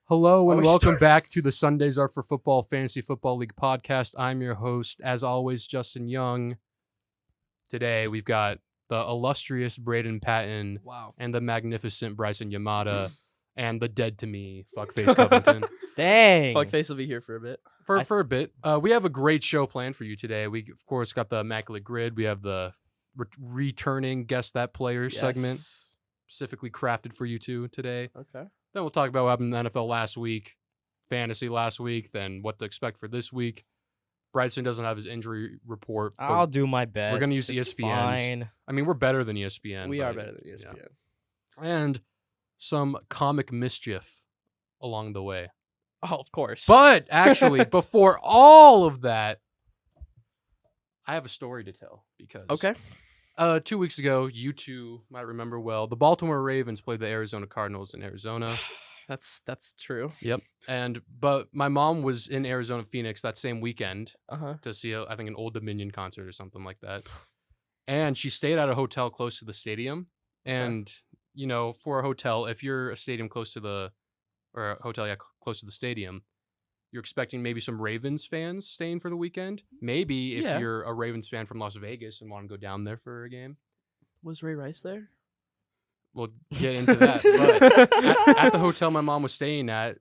Hello and welcome back to the Sundays Are for Football Fantasy Football League podcast. I'm your host, as always, Justin Young. Today we've got the illustrious Braeden Patin and the magnificent Bryson Yamada and the dead to me Fuckface Covington. Dang. Fuckface will be here for a bit. For a bit. We have a great show planned for you today. We, of course, got the Immaculate Grid. We have the returning Guess That Player segment specifically crafted for you two today. Okay. Then we'll talk about what happened in the NFL last week, fantasy last week, then what to expect for this week. Bryson doesn't have his injury report. I'll do my best. We're going to use It's ESPN's. fine. I mean, we're better than ESPN. We are better than ESPN. Yeah. And some comic mischief along the way. Oh, of course. But actually, before all of that, I have a story to tell because 2 weeks ago, you two might remember well, the Baltimore Ravens played the Arizona Cardinals in Arizona. That's true. Yep. But my mom was in Arizona, Phoenix that same weekend to see, I think, an Old Dominion concert or something like that. And she stayed at a hotel close to the stadium. And, you know, for a hotel, if you're a stadium close to the, or a hotel, close to the stadium, you're expecting maybe some Ravens fans staying for the weekend. Maybe if you're a Ravens fan from Las Vegas and want to go down there for a game. Was Ray Rice there? We'll get into that. But at the hotel my mom was staying at,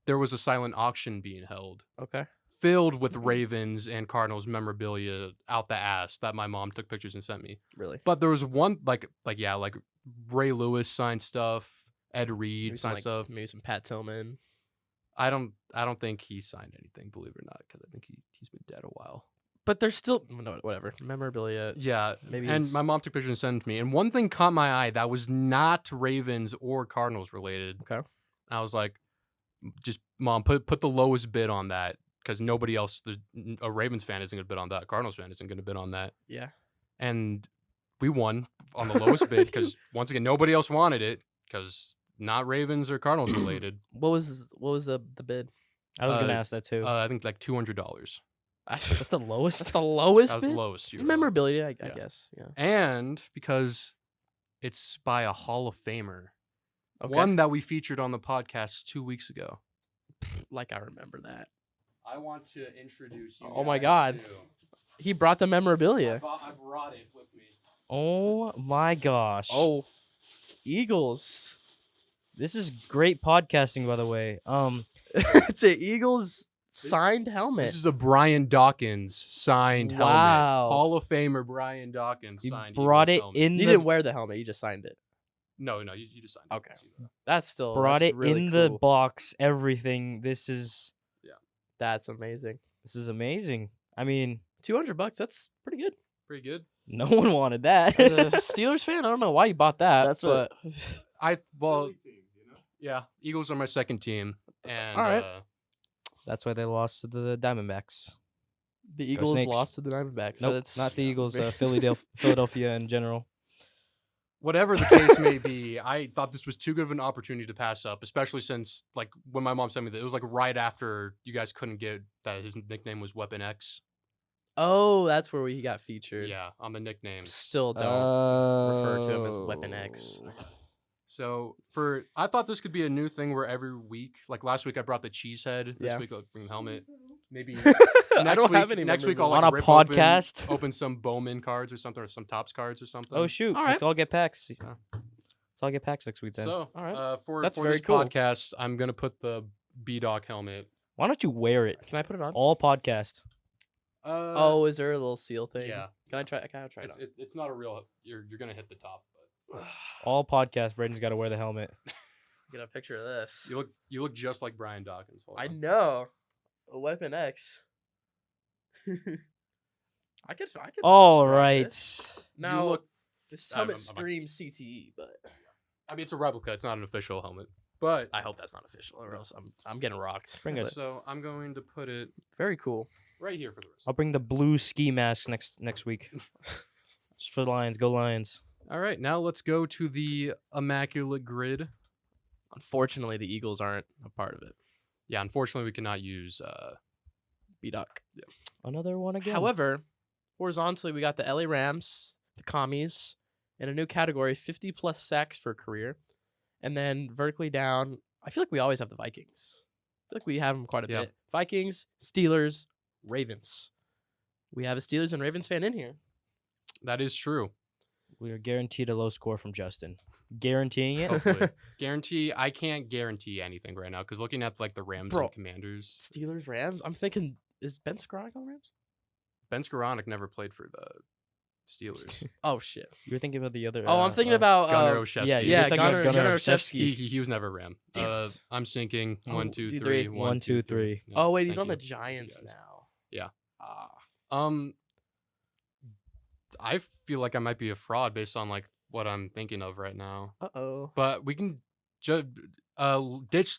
there was a silent auction being held. Okay. Filled with Ravens and Cardinals memorabilia out the ass that my mom took pictures and sent me. Really? But there was one, like Ray Lewis signed stuff, Ed Reed signed stuff. Maybe some Pat Tillman. I don't think he signed anything, believe it or not, because I think he's been dead a while. But there's still whatever memorabilia. Yeah, maybe. And my mom took pictures and sent it to me. And one thing caught my eye that was not Ravens or Cardinals related. Okay. I was like, just mom, put the lowest bid on that because nobody else, a Ravens fan isn't going to bid on that. A Cardinals fan isn't going to bid on that. Yeah. And we won on the lowest bid because once again nobody else wanted it because not Ravens or Cardinals related. What was the bid? I was gonna ask that too. I think like $200. That's the lowest. That's the lowest. That was bid? the lowest. Memorabilia, I guess. Yeah. And because it's by a Hall of Famer, Okay. one that we featured on the podcast 2 weeks ago. Like I remember that. I want to introduce you. Oh my God. He brought the memorabilia. I brought it with me. Oh my gosh. Oh, Eagles. This is great podcasting, by the way. It's an Eagles signed helmet. This is a Brian Dawkins signed helmet. Hall of Famer Brian Dawkins signed. Brought it helmet. in. You didn't wear the helmet. You just signed it. No, you just signed it. Okay. That's still brought that's it really in cool. the box. Everything. This is That's amazing. amazing. I mean, $200. That's pretty good. Pretty good. no one wanted that. As a Steelers fan, I don't know why you bought that. That's but Yeah, Eagles are my second team, and All right. That's why they lost to the Diamondbacks. the Eagles Snakes. lost to the Diamondbacks. So Nope, that's not the Eagles. very- Philadelphia in general. whatever the case may be, I thought this was too good of an opportunity to pass up, especially since like when my mom sent me that, it was like right after you guys couldn't get that his nickname was Weapon X. Oh, that's where he got featured. Yeah, on the nicknames. Still don't refer to him as Weapon X. So I thought this could be a new thing where every week, like last week I brought the cheese head. This week I'll bring the helmet. Maybe next week I'll like on a rip podcast. open some Bowman cards or something, or some Topps cards or something. Oh shoot! All Let's right. all get packs. Let's all get packs next week then. So All right. for That's for very this cool. podcast, I'm gonna put the B-Dog helmet. Why don't you wear it Can I put it on? all podcast? Oh, is there a little seal thing? yeah. Can I try? Can I try it on? It's not a real. You're gonna hit the top, but All podcast. Braden's got to wear the helmet. Get a picture of this. you look just like Brian Dawkins. Hold I on. know. A Weapon X. I could. All rock right. this. Now, look- this I'm- helmet I'm- screams CTE, but I mean, it's a replica. It's not an official helmet, but I hope that's not official, or else I'm getting rocked. Bring it. But so I'm going to put it very cool. right here for the rest. I'll bring the blue ski mask next week. Just for the Lions. Go Lions. All right, now let's go to the Immaculate Grid. Unfortunately, the Eagles aren't a part of it. Yeah, unfortunately, we cannot use. B-Duck. Another one again. However, horizontally, we got the LA Rams, the Commies, in a new category, 50-plus sacks for a career. And then vertically down, I feel like we always have the Vikings. I feel like we have them quite a Yeah. bit. Vikings, Steelers, Ravens. We have a Steelers and Ravens fan in here. That is true. We are guaranteed a low score from Justin. Guaranteeing it. Hopefully. I can't guarantee anything right now because looking at like the Rams Bro. and Commanders, Steelers, Rams. I'm thinking, is Ben Skoranek on the Rams? Ben Skoranek never played for the Steelers. Oh shit. You were thinking about the other. Oh, I'm thinking about Gunnar Olszewski. yeah, yeah, thinking about Gunnar Gunnar Olszewski. He was never a Ram. Damn it. I'm sinking Oh, 1, 2, 2, 3. 3. 1, 2, 3. Yeah, Oh wait, he's thank on the you. Giants Thank you guys. now. Yeah. Ah. I feel like I might be a fraud based on like what I'm thinking of right now. Uh-oh. But we can ditch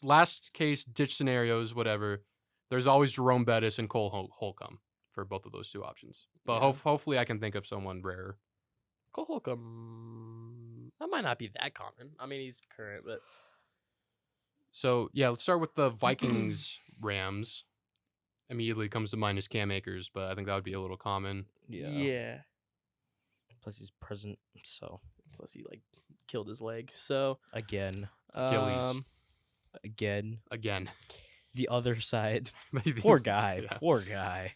scenarios, whatever. There's always Jerome Bettis and Cole Holcomb for both of those two options. But Yeah. hopefully I can think of someone rare. Cole Holcomb. That might not be that common. I mean, he's current, but So yeah, let's start with the Vikings Rams. Immediately comes to mind is Cam Akers, but I think that would be a little common. yeah. Plus he's present. So Plus, he like killed his leg. So Achilles. again, Again. the other side. Maybe. Poor guy. Yeah. Poor guy.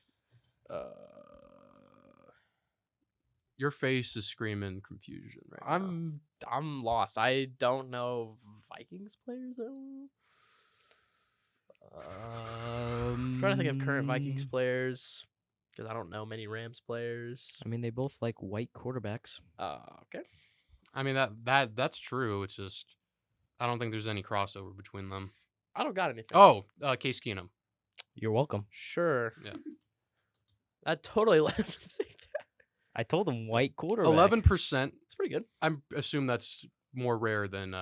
Your face is screaming confusion right now. I'm lost. I don't know Vikings players. I'm trying to think of current Vikings players because I don't know many Rams players. I mean, they both like white quarterbacks. Okay. I mean that's true. It's just I don't think there's any crossover between them. I don't got anything. Oh, Case Keenum. You're welcome. Sure. Yeah. That totally let him think. I told him white quarterback. 11%. It's pretty good. I assume that's more rare than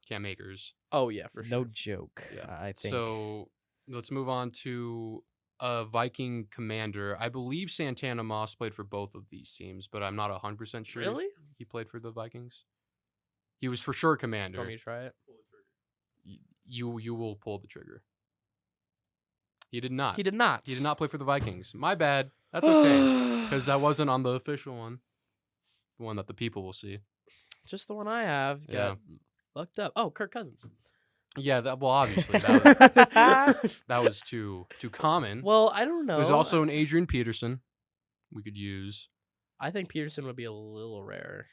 Cam Akers. Oh yeah, for sure. No joke. Yeah. I think. So let's move on to a Viking commander. I believe Santana Moss played for both of these teams, but I'm not 100% sure. Really? He played for the Vikings. He was for sure commander. Want me to try it? You will pull the trigger. He did not. He did not. He did not play for the Vikings. My bad. That's okay. Because that wasn't on the official one. The one that the people will see. Just the one I have. Yeah. Got fucked up. Oh, Kirk Cousins. Yeah, well, obviously that was too common. Well, I don't know. There's also an Adrian Peterson we could use. I think Peterson would be a little rare.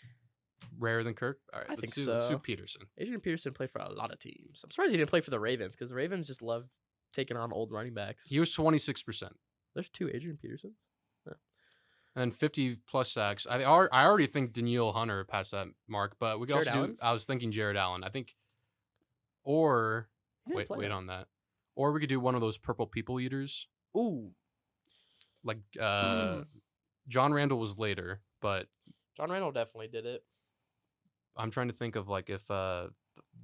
Rarer than Kirk? All right, I let's think do so. Peterson. Adrian Peterson played for a lot of teams. I'm surprised he didn't play for the Ravens because the Ravens just love taking on old running backs. He was 26%. There's two Adrian Petersons. And 50-plus sacks. I already think Danielle Hunter passed that mark, but we could Jared also Allen? I was thinking Jared Allen. I think, or He didn't play wait that. on that. Or we could do one of those purple people eaters. Ooh. Like John Randall was later, but John Randall definitely did it. I'm trying to think of like if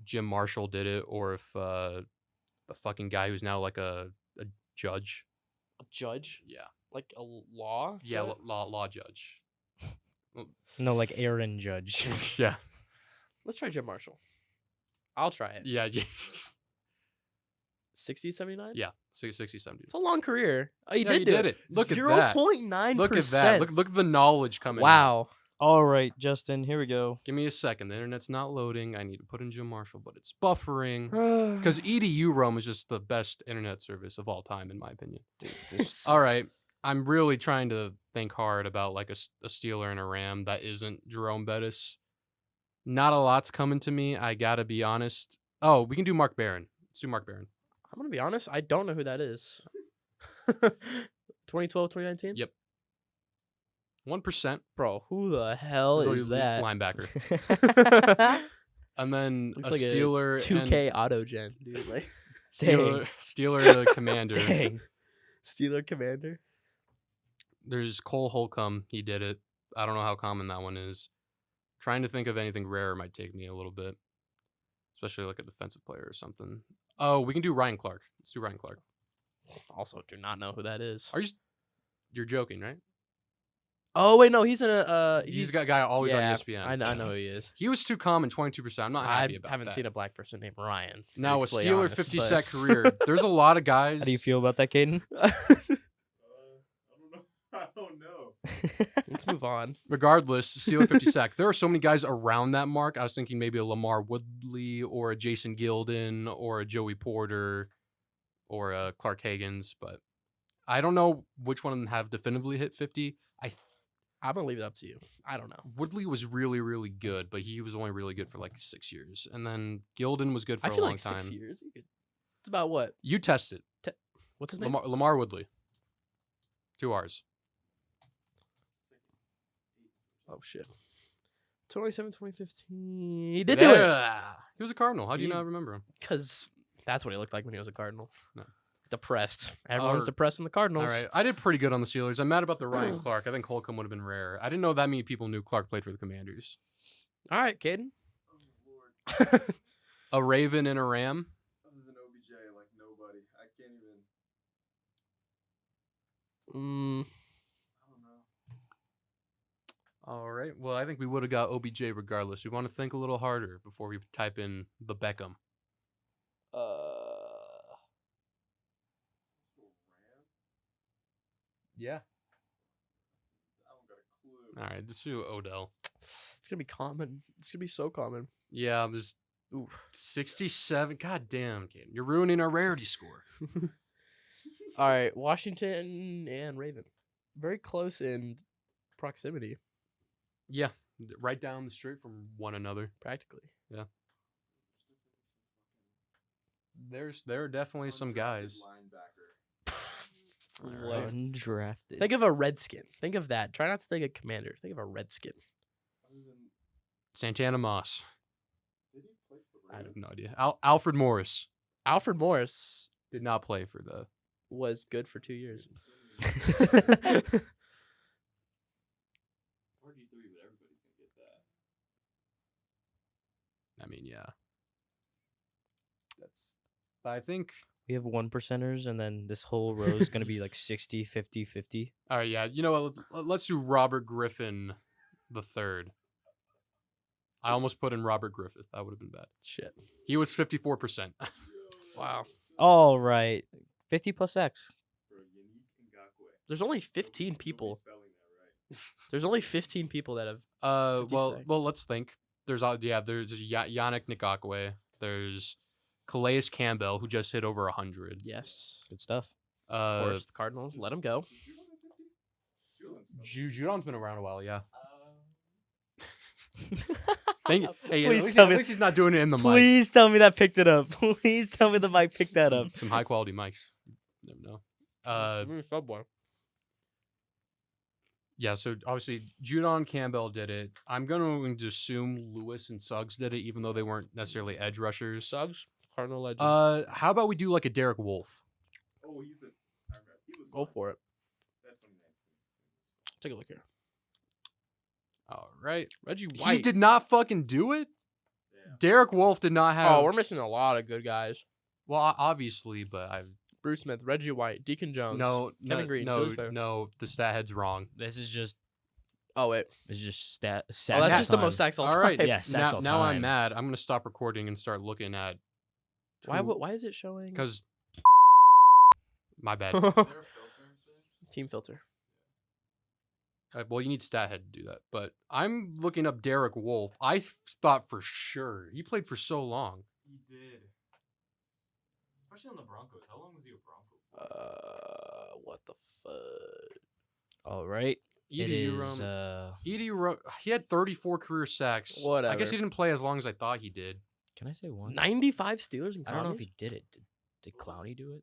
Jim Marshall did it or if the fucking guy who's now like a judge. A judge? Yeah. Like a law? Yeah, judge? law judge. No, like Aaron Judge. Yeah. Let's try Jim Marshall. I'll try it. Yeah. 60, 79? Yeah. 60, 70. It's a long career. Oh, he Yeah, did he do did it. it. Look at that. 0.9%. Look at that. Look at the knowledge coming out. Wow. All right, Justin. Here we go. Give me a second. The internet's not loading. I need to put in Jim Marshall, but it's buffering. Because Because EDU Roam is just the best internet service of all time, in my opinion. This All right. I'm really trying to think hard about like a Steeler and a Ram that isn't Jerome Bettis. Not a lot's coming to me. I got to be honest. Oh, we can do Mark Barron. Let's do Mark Barron. I'm going to be honest. I don't know who that is. 2012, 2019? Yep. 1%. Bro, who the hell He's is a that? linebacker. And then Looks a like Steeler. 2K auto gen, dude. Like Steeler commander. Dang. Steeler commander. There's Cole Holcomb. He did it. I don't know how common that one is. Trying to think of anything rare might take me a little bit, especially like a defensive player or something. Oh, we can do Ryan Clark. Let's do Ryan Clark. Also, do not know who that is. You're joking, right? Oh wait, no, he's in a. He's the guy always on ESPN. I know who he is. He was too common, 22%. I'm not happy I about haven't that. seen a black person named Ryan. to Now, be a completely Steeler honest, 50 but- sack career. There's a lot of guys. How do you feel about that, Caden? I don't know. Let's move on. Regardless, Steeler 50 sack. There are so many guys around that mark. I was thinking maybe a Lamar Woodley or a Jason Gilden or a Joey Porter or a Clark Hagans, but I don't know which one of them have definitively hit 50. I'm gonna leave it up to you. I don't know. Woodley was really, really good, but he was only really good for like 6 years. And then Gilden was good for I a feel long like time. 6 years. It's about what? You test it. What's his name? Lamar Woodley. 2 R's. Oh shit. 2007, 2015. He did do it. He was a Cardinal. How do you He- not remember him? Because that's what he looked like when he was a Cardinal. No. Depressed. Everyone's Or- depressed in the Cardinals. All right. I did pretty good on the Steelers. I'm mad about the Ryan Clark. I think Holcomb would have been rare. I didn't know that many people knew Clark played for the Commanders. All right, Caden. A Raven and a Ram. Other than OBJ, like nobody. I can't even. Mm, I don't know. All right. Well, I think we would have got OBJ regardless. We want to think a little harder before we type in the Beckham. Yeah. I don't got a clue. All right. Let's do Odell. it's gonna be common. It's gonna be so common. Yeah. There's Ooh. 67. God damn, kid. You're ruining our rarity score. All right, Washington and Raven, very close in proximity, Yeah. Right down the street from one another. practically. There are definitely some guys. Linebacker. What? Undrafted. Think of a Redskin. Think of that. Try not to think of Commander. Think of a Redskin. Other than, Santana Moss. did he play for the I have Ravens? no idea. Alfred Morris Alfred Morris did not play for the. was good for 2 years. RG3, but everybody's gonna get that. I mean, yeah. But I think. We have 1%ers, and then this whole row is going to be like 60, 50, 50. All right, yeah. You know what? Let's do Robert Griffin the third. I almost put in Robert Griffith. That would have been bad. Shit. He was 54%. Wow. All right. 50 plus X. Bro, Yannick Ngakwe. There's only 15 people. Nobody's spelling that right. There's only 15 people that have. 50 well, sacks. let's think. There's Yannick Ngakoue. There's Calais Campbell, who just hit over 100. Yes. Good stuff. Of course, the Cardinals. Let him go. Judon's been around a while, yeah. Thank you. Hey, at Please least, tell at me- least he's not doing it in the mic. Please tell me that picked it up. Please tell me the mic picked that up. Some high quality mics. You never know. Subway. Yeah, so obviously Judon Campbell did it. I'm going to assume Lewis and Suggs did it, even though they weren't necessarily edge rushers. Suggs, Cardinal legend. How about we do like a Derek Wolf? Oh, he was Go for it. That's 2019. Take a look here. All right. Reggie He White. did not fucking do it. Yeah. Derek Wolf did not have. Oh, we're missing a lot of good guys. well, obviously, but I Bruce Smith, Reggie White, Deacon Jones. no Green, no Julius Peppers. no. The stat head's wrong. This is just Oh wait. stat. Oh, that's just the most sacks all time. right. Yeah, sacks all now I'm time. mad. I'm gonna stop recording and start looking at. Why is it showing? Because. My bad. Is there a filter thing? Team filter. Well, you need stat head to do that. But I'm looking up Derek Wolf. I thought for sure he played for so long. He did. Especially on the Broncos. How long was he a Bronco? What the fuck? All right. It Edie is. he had 34 career sacks. I Whatever. guess he didn't play as long as I thought he did. Can I say one? 95 Steelers and I don't know if Commies? he did it. Did Clowney do it?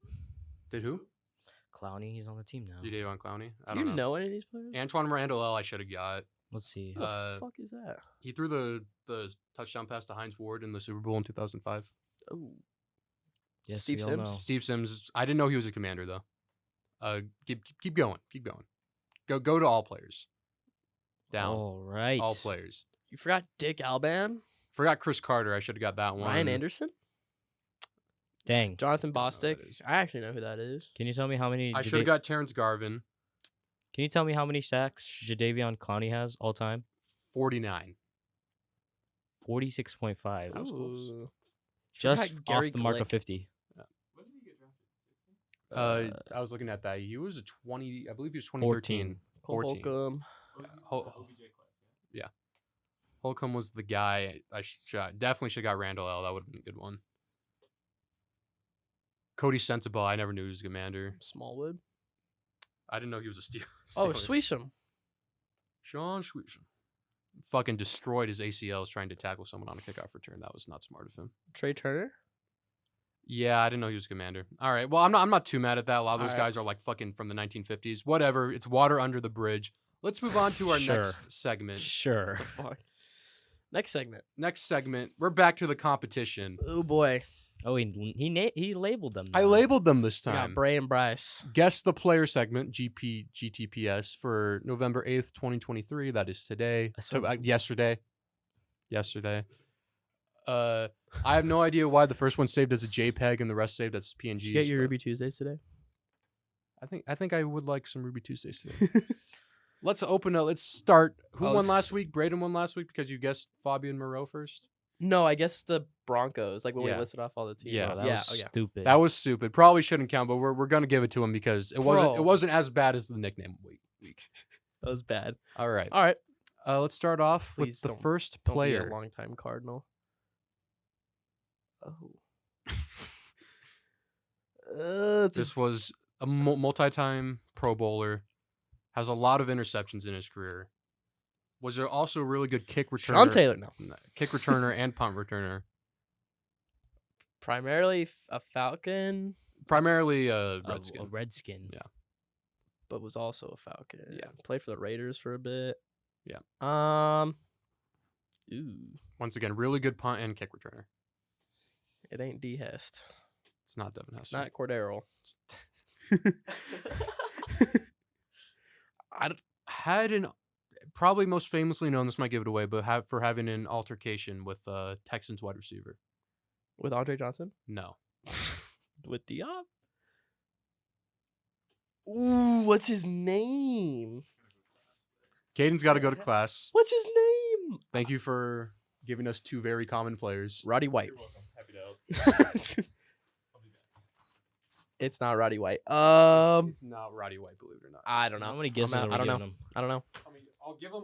Did who? Clowney, he's on the team now. Did Davon Clowney? I Do don't you know any of these players? Antoine Randall I should have got. Let's see. Who the fuck is that? He threw the touchdown pass to Hines Ward in the Super Bowl in 2005. Oh, Yes, Steve we all Sims? know. Steve Sims. I didn't know he was a commander though. Keep going. Keep going. Go to all players. Down. All right. All players. you forgot Dick Alban, Forgot Chris Carter. I should have got that one. Ryan Anderson, Dang. Jonathan Don't know who Bostic. that is. I actually know who that is. Can you tell me how many? I should have got Terrence Garvin. Can you tell me how many sacks Jadeveon Clowney has all time? 49. 46.5. That was close. Ooh. Just Forgot off Gary the mark of Glick. 50. When did he get drafted? 16? I was looking at that. He was a 20. I believe he was 2013. 14. Holcomb. Yeah. Holcomb was the guy definitely should have got Randall L. That would have been a good one. Cody Sensible, I never knew he was a commander. Smallwood. I didn't know he was a Steeler. Oh, Sweesham. Sean Sweesham. Fucking destroyed his ACLs trying to tackle someone on a kickoff return. That was not smart of him. Trey Turner. Yeah, I didn't know he was a commander. All right. Well, I'm not too mad at that. A lot of those All right. guys are like fucking from the 1950s. Whatever. It's water under the bridge. Let's move on to our Sure. next segment. Sure. The fuck. Next segment. We're back to the competition. Oh boy. Oh, he labeled them. I now. labeled them this We got time. Bray and Bryce. Guess the player segment, GTPS, for November 8th, 2023. That is today. Yesterday. I have no idea why the first one saved as a JPEG and the rest saved as PNGs. Did you get your Ruby Tuesdays today? I think I would like some Ruby Tuesdays today. Let's open up. Let's start. Who won last week? Braeden won last week because you guessed Fabian Moreau first. No, I guess the Broncos. Like when Yeah. we listed off all the teams. Yeah. Oh, that was stupid. That was stupid. Probably shouldn't count, but we're gonna give it to him because it Bro. wasn't as bad as the nickname week. That was bad. All right. All right. Let's start off Please with the don't- first Don't be player. a longtime Cardinal. Oh. This was a multi-time Pro Bowler. Has a lot of interceptions in his career. Was there also a really good kick returner? Sean Taylor. No. Kick returner and punt returner. Primarily a Falcon, Primarily Redskin. Redskin. A Redskin. Yeah. but was also a Falcon. Yeah. Played for the Raiders for a bit. Yeah. Ooh. Once again, really good punt and kick returner. It ain't D Hest. It's not Devin Hester. It's not Cordero. Had an probably most famously known. This might give it away, but for having an altercation with Texans wide receiver. With Andre Johnson? No. With Diop? Ooh, what's his name? Caden's got to go to class. What's his name? Thank you for giving us two very common players. Roddy White. You're welcome. Happy to help. I'll be back. It's not Roddy White. It's not Roddy White, believe it or not. I don't know. How many guesses are we I don't know. giving him? I don't know. I mean, I'll give him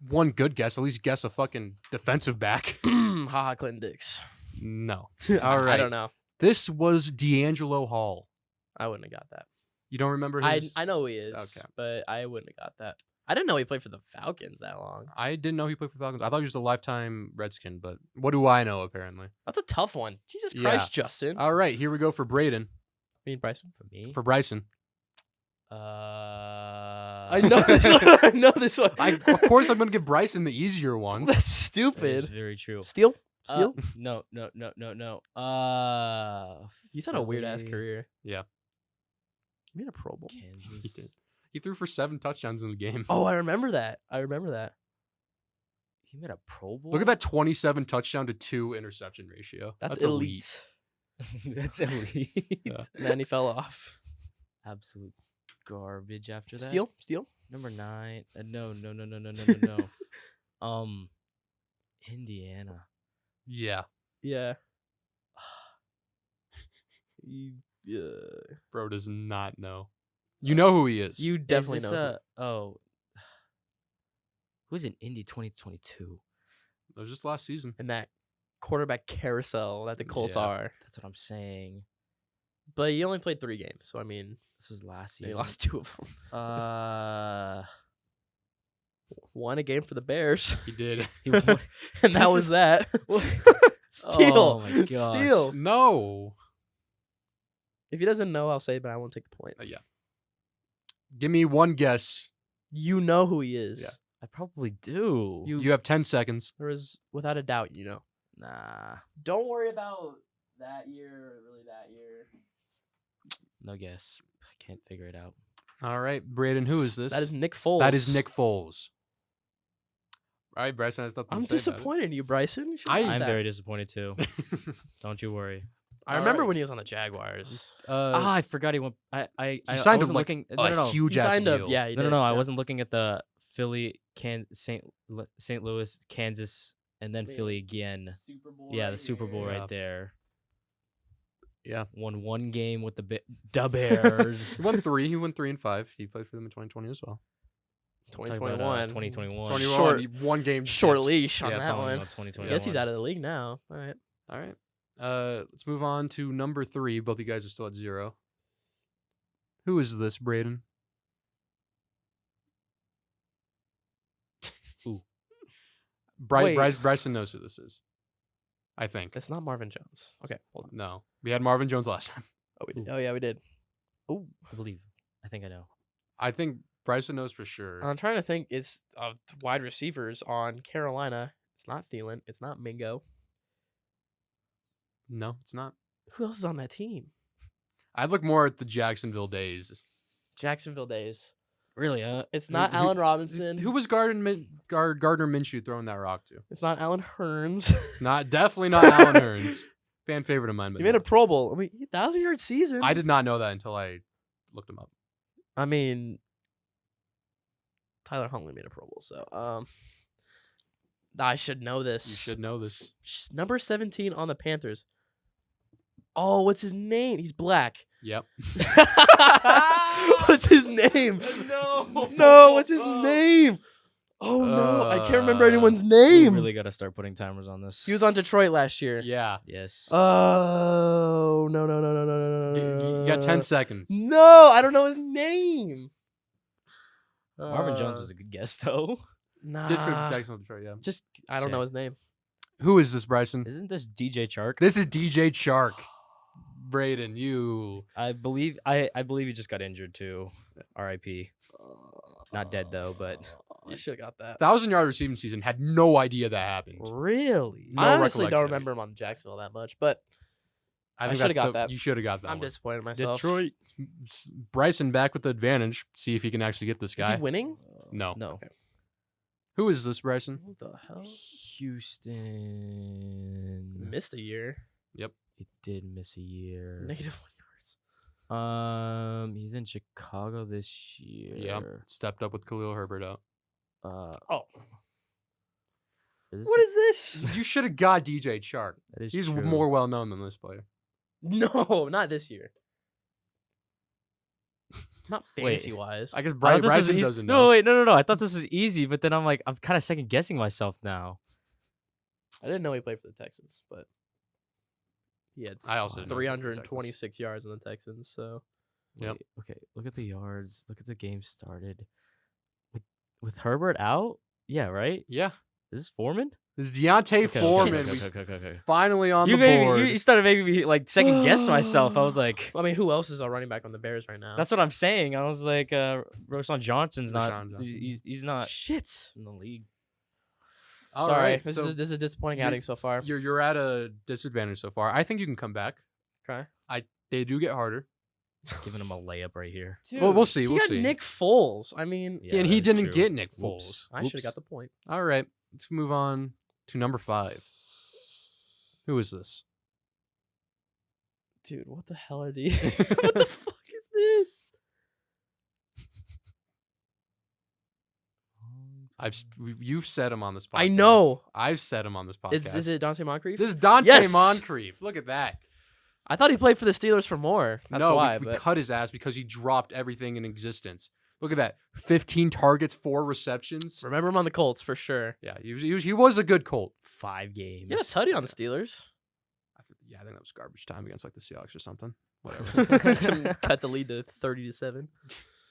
one good guess. At least guess a fucking defensive back. Haha, Clinton Dix. No. All right. I don't know. This was D'Angelo Hall. I wouldn't have got that. You don't remember his? I know who he is, Okay. but I wouldn't have got that. I didn't know he played for the Falcons that long. I didn't know he played for Falcons. I thought he was a lifetime Redskin, but what do I know, apparently? That's a tough one. Jesus Yeah. Christ, Justin. All right, here we go for Braeden. Me and Bryson. For me? For Bryson. I know this one. I know this one. Of course, I'm going to give Bryson the easier ones. That's That is stupid. very true. Steal? Uh, Steal? No. He's had a weird ass Philly, career. Yeah. He made a Pro Bowl. He Kansas. did. He threw for 7 touchdowns in the game. Oh, I remember that. He made a Pro Bowl. Look at that 27 touchdown to 2 interception ratio. That's elite. That's elite. Yeah. And then he fell off. Absolute garbage after that. Steal? Number 9. No. Indiana. Yeah. Yeah. Yeah. Bro does not know. You know who he is. You definitely Is this know. who's in Indy 2022? That was just last season. And that quarterback carousel that the Colts Yeah. are. That's what I'm saying. But he only played 3 games, so I mean, This was last they season. lost 2 of them. Uh, Won a game for the Bears, He did. he won- and that was that. Steal. Oh my gosh. Steal. No. If he doesn't know, I'll say, but I won't take the point. Yeah. Give me one guess. You know who he is. Yeah. I probably do. You- You have 10 seconds. There is, without a doubt, you know. Nah, Don't worry about that year or really that year. no guess. I can't figure it out. All right, Braeden, who is this? That is Nick Foles. That is Nick Foles. All right, Bryson has nothing I'm to say disappointed in you, Bryson. You should I- have I'm that. very disappointed too. about it. Don't you worry. I remember Alright. when he was on the Jaguars. I forgot he went. I signed wasn't him, like, looking. a No. huge He ass signed deal. up. Yeah, he No, did. I yeah. wasn't looking at the Philly, St. Louis, Kansas, and then Wait, Philly again. Super Bowl. Yeah, the Super Bowl Yeah. right there. Yeah. Won 1 game with the Bears. He won 3. He won 3 and 5. He played for them in 2020 as well. Talking about, 2021. 21, Short- one game. Short dipped. leash on Yeah, that talking one. about I 2021. guess he's out of the league now. All right. All right. Let's move on to number 3. Both you guys are still at 0. Who is this, Braeden? Ooh. Wait. Bryson knows who this is. I think. It's not Marvin Jones. Okay, hold on. No. We had Marvin Jones last time. Oh, yeah, we did. Oh, I believe. I think I know. I think Bryson knows for sure. I'm trying to think. It's wide receivers on Carolina. It's not Thielen. It's not Mingo. No, it's not. Who else is on that team? I'd look more at the Jacksonville days. Jacksonville days. Really? It's not who- Allen Robinson. Who was Gardner Minshew throwing that rock to? It's not Allen Hearns. It's definitely not Allen Hearns. Fan favorite of mine. But He made no. a Pro Bowl. I mean, 1,000-yard season. I did not know that until I looked him up. I mean, Tyler Huntley made a Pro Bowl, so I should know this. You should know this. Number 17 on the Panthers. Oh, what's his name? He's black. Yep. What's his name? No. No, what's his name? Oh no, I can't remember anyone's We name. really got to start putting timers on this. He was on Detroit last year. Yeah. Yes. Oh no. You got 10 seconds. No, I don't know his name. Marvin Jones was a good guess, though. Nah. Did for Jacksonville, Detroit, yeah. Just I don't know his name. Who is this, Bryson? Isn't this DJ Chark? This is DJ Chark. Braeden, you. I believe he just got injured too. R.I.P. Not dead though, but You should have got that. 1,000-yard receiving season. Had no idea that happened. Really? No I honestly don't recollection of it. remember him on Jacksonville that much, but I shoulda that's got that. You should have got that. I'm one. disappointed in myself. Detroit. Bryson back with the advantage. See if he can actually get this Is guy. he winning? No. No. Okay. Who is this, Bryson? What the hell? Houston. Missed a year. Yep. He did miss a year. Negative 1 yards. He's in Chicago this year. Yeah. Stepped up with Khalil Herbert out. Oh, Is what is this? You should have got DJ Chark. that is He's true. more well known than this player. No, not this year. Not Wait. fantasy wise. I guess I thought this was Bryson easy- doesn't No, know. wait, no. I thought this was easy, but then I'm kind of second guessing myself now. I didn't know he played for the Texans, but he had I also didn't know he played for the Texans. 326 yards on the Texans. So Yep. Wait, okay, look at the yards. Look at the game started. With Herbert out? Yeah, right? Yeah. Is this Foreman? This is Deontay Okay, Foreman. okay. We finally on You the made board. me, you started making me like second guess myself. I was like, I mean, who else is our running back on the Bears right now? that's what I'm saying. I was like, Roshan Johnson's not. Rashawn Johnson. He's not shit. in the league. All Sorry, right, this so is a disappointing you're- outing so far. you're at a disadvantage so far. I think you can come back. Okay. They do get harder. Giving him a layup right here. Well, we'll see. He We'll got see. Nick Foles. I mean, Yeah, and that he is didn't true. get Nick Foles. Oops. I should have got the point. All right, let's move on to number 5. Who is this? Dude, what the hell are these? What the fuck is this? You've said him on this podcast. I know. I've said him on this podcast. Is it Dante Moncrief? This is Dante Yes! Moncrief. Look at that. I thought he played for the Steelers for more. That's no, why. we but cut his ass because he dropped everything in existence. Look at that. 15 targets, 4 receptions. remember him on the Colts for sure. Yeah, he was a good Colt. 5 games. Yeah, tutty on the Steelers. Yeah, I think that was garbage time against like the Seahawks or something. Whatever. To cut the lead to 30-7.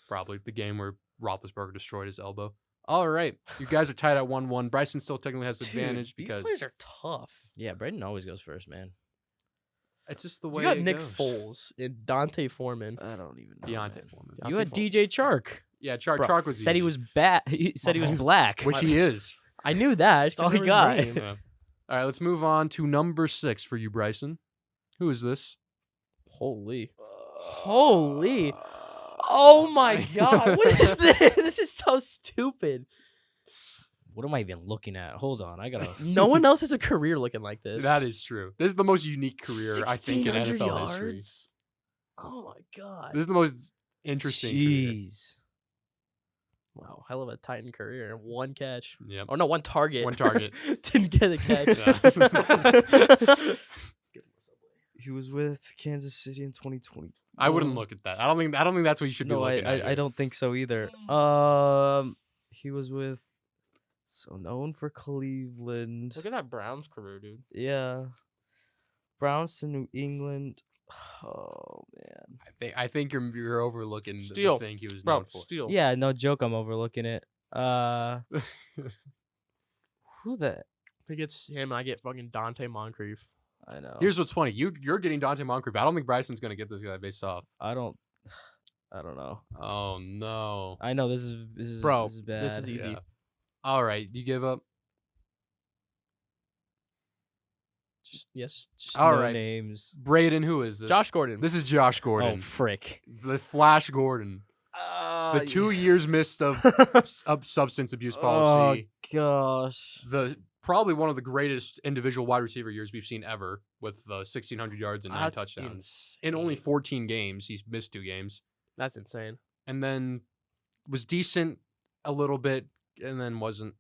Probably the game where Roethlisberger destroyed his elbow. All right, you guys are tied at 1-1. Bryson still technically has the advantage These because players are tough. Yeah, Braeden always goes first, man. it's just the You way got it Nick goes. Foles and Dante Foreman. I don't even know. Deontay Foreman. You Deontay had Foreman. DJ Chark. Yeah, Bro, Chark was Said he easy. was He said he was black. which he is. I knew that. I just That's all he couldn't remember his got. name. Yeah. All right, let's move on to number 6 for you, Bryson. Who is this? Holy. Holy. Oh my god. What is this? This is so stupid. What am I even looking at? Hold on, I gotta. No one else has a career looking like this. That is true. This is the most unique career I think in 1,600 NFL history. yards? Oh my god. This is the most interesting career. Jeez. Wow, hell of a Titan career. 1 catch. Yep. Oh no, 1 target. 1 target. Didn't get a catch. Yeah. He was with Kansas City in 2020. I wouldn't look at that. I don't think that's what you should be No, looking at. I here. don't think so either. He was with so known for Cleveland. Look at that Browns career, dude. Yeah. Browns to New England. Oh man. I think you're overlooking the Steal. thing he was Bro, known for. steal. Yeah, no joke. I'm overlooking it. Who the? He gets him, and I get fucking Dante Moncrief. I know. Here's what's funny. You're getting Dante Moncrief. I don't think Bryson's gonna get this guy based off. I don't know. Oh no. I know this is Bro, This is bad. this is easy. Yeah. All right, you give up. Just All no right. names. Braeden, who is this? Josh Gordon. This is Josh Oh Gordon, frick. the Flash Gordon. The 2 years missed of substance abuse policy. Oh gosh. The probably one of the greatest individual wide receiver years we've seen ever, with 1,600 yards and 9 That's touchdowns in insane. only 14 games. He's missed 2 games, That's insane. and then was decent a little bit, and then wasn't.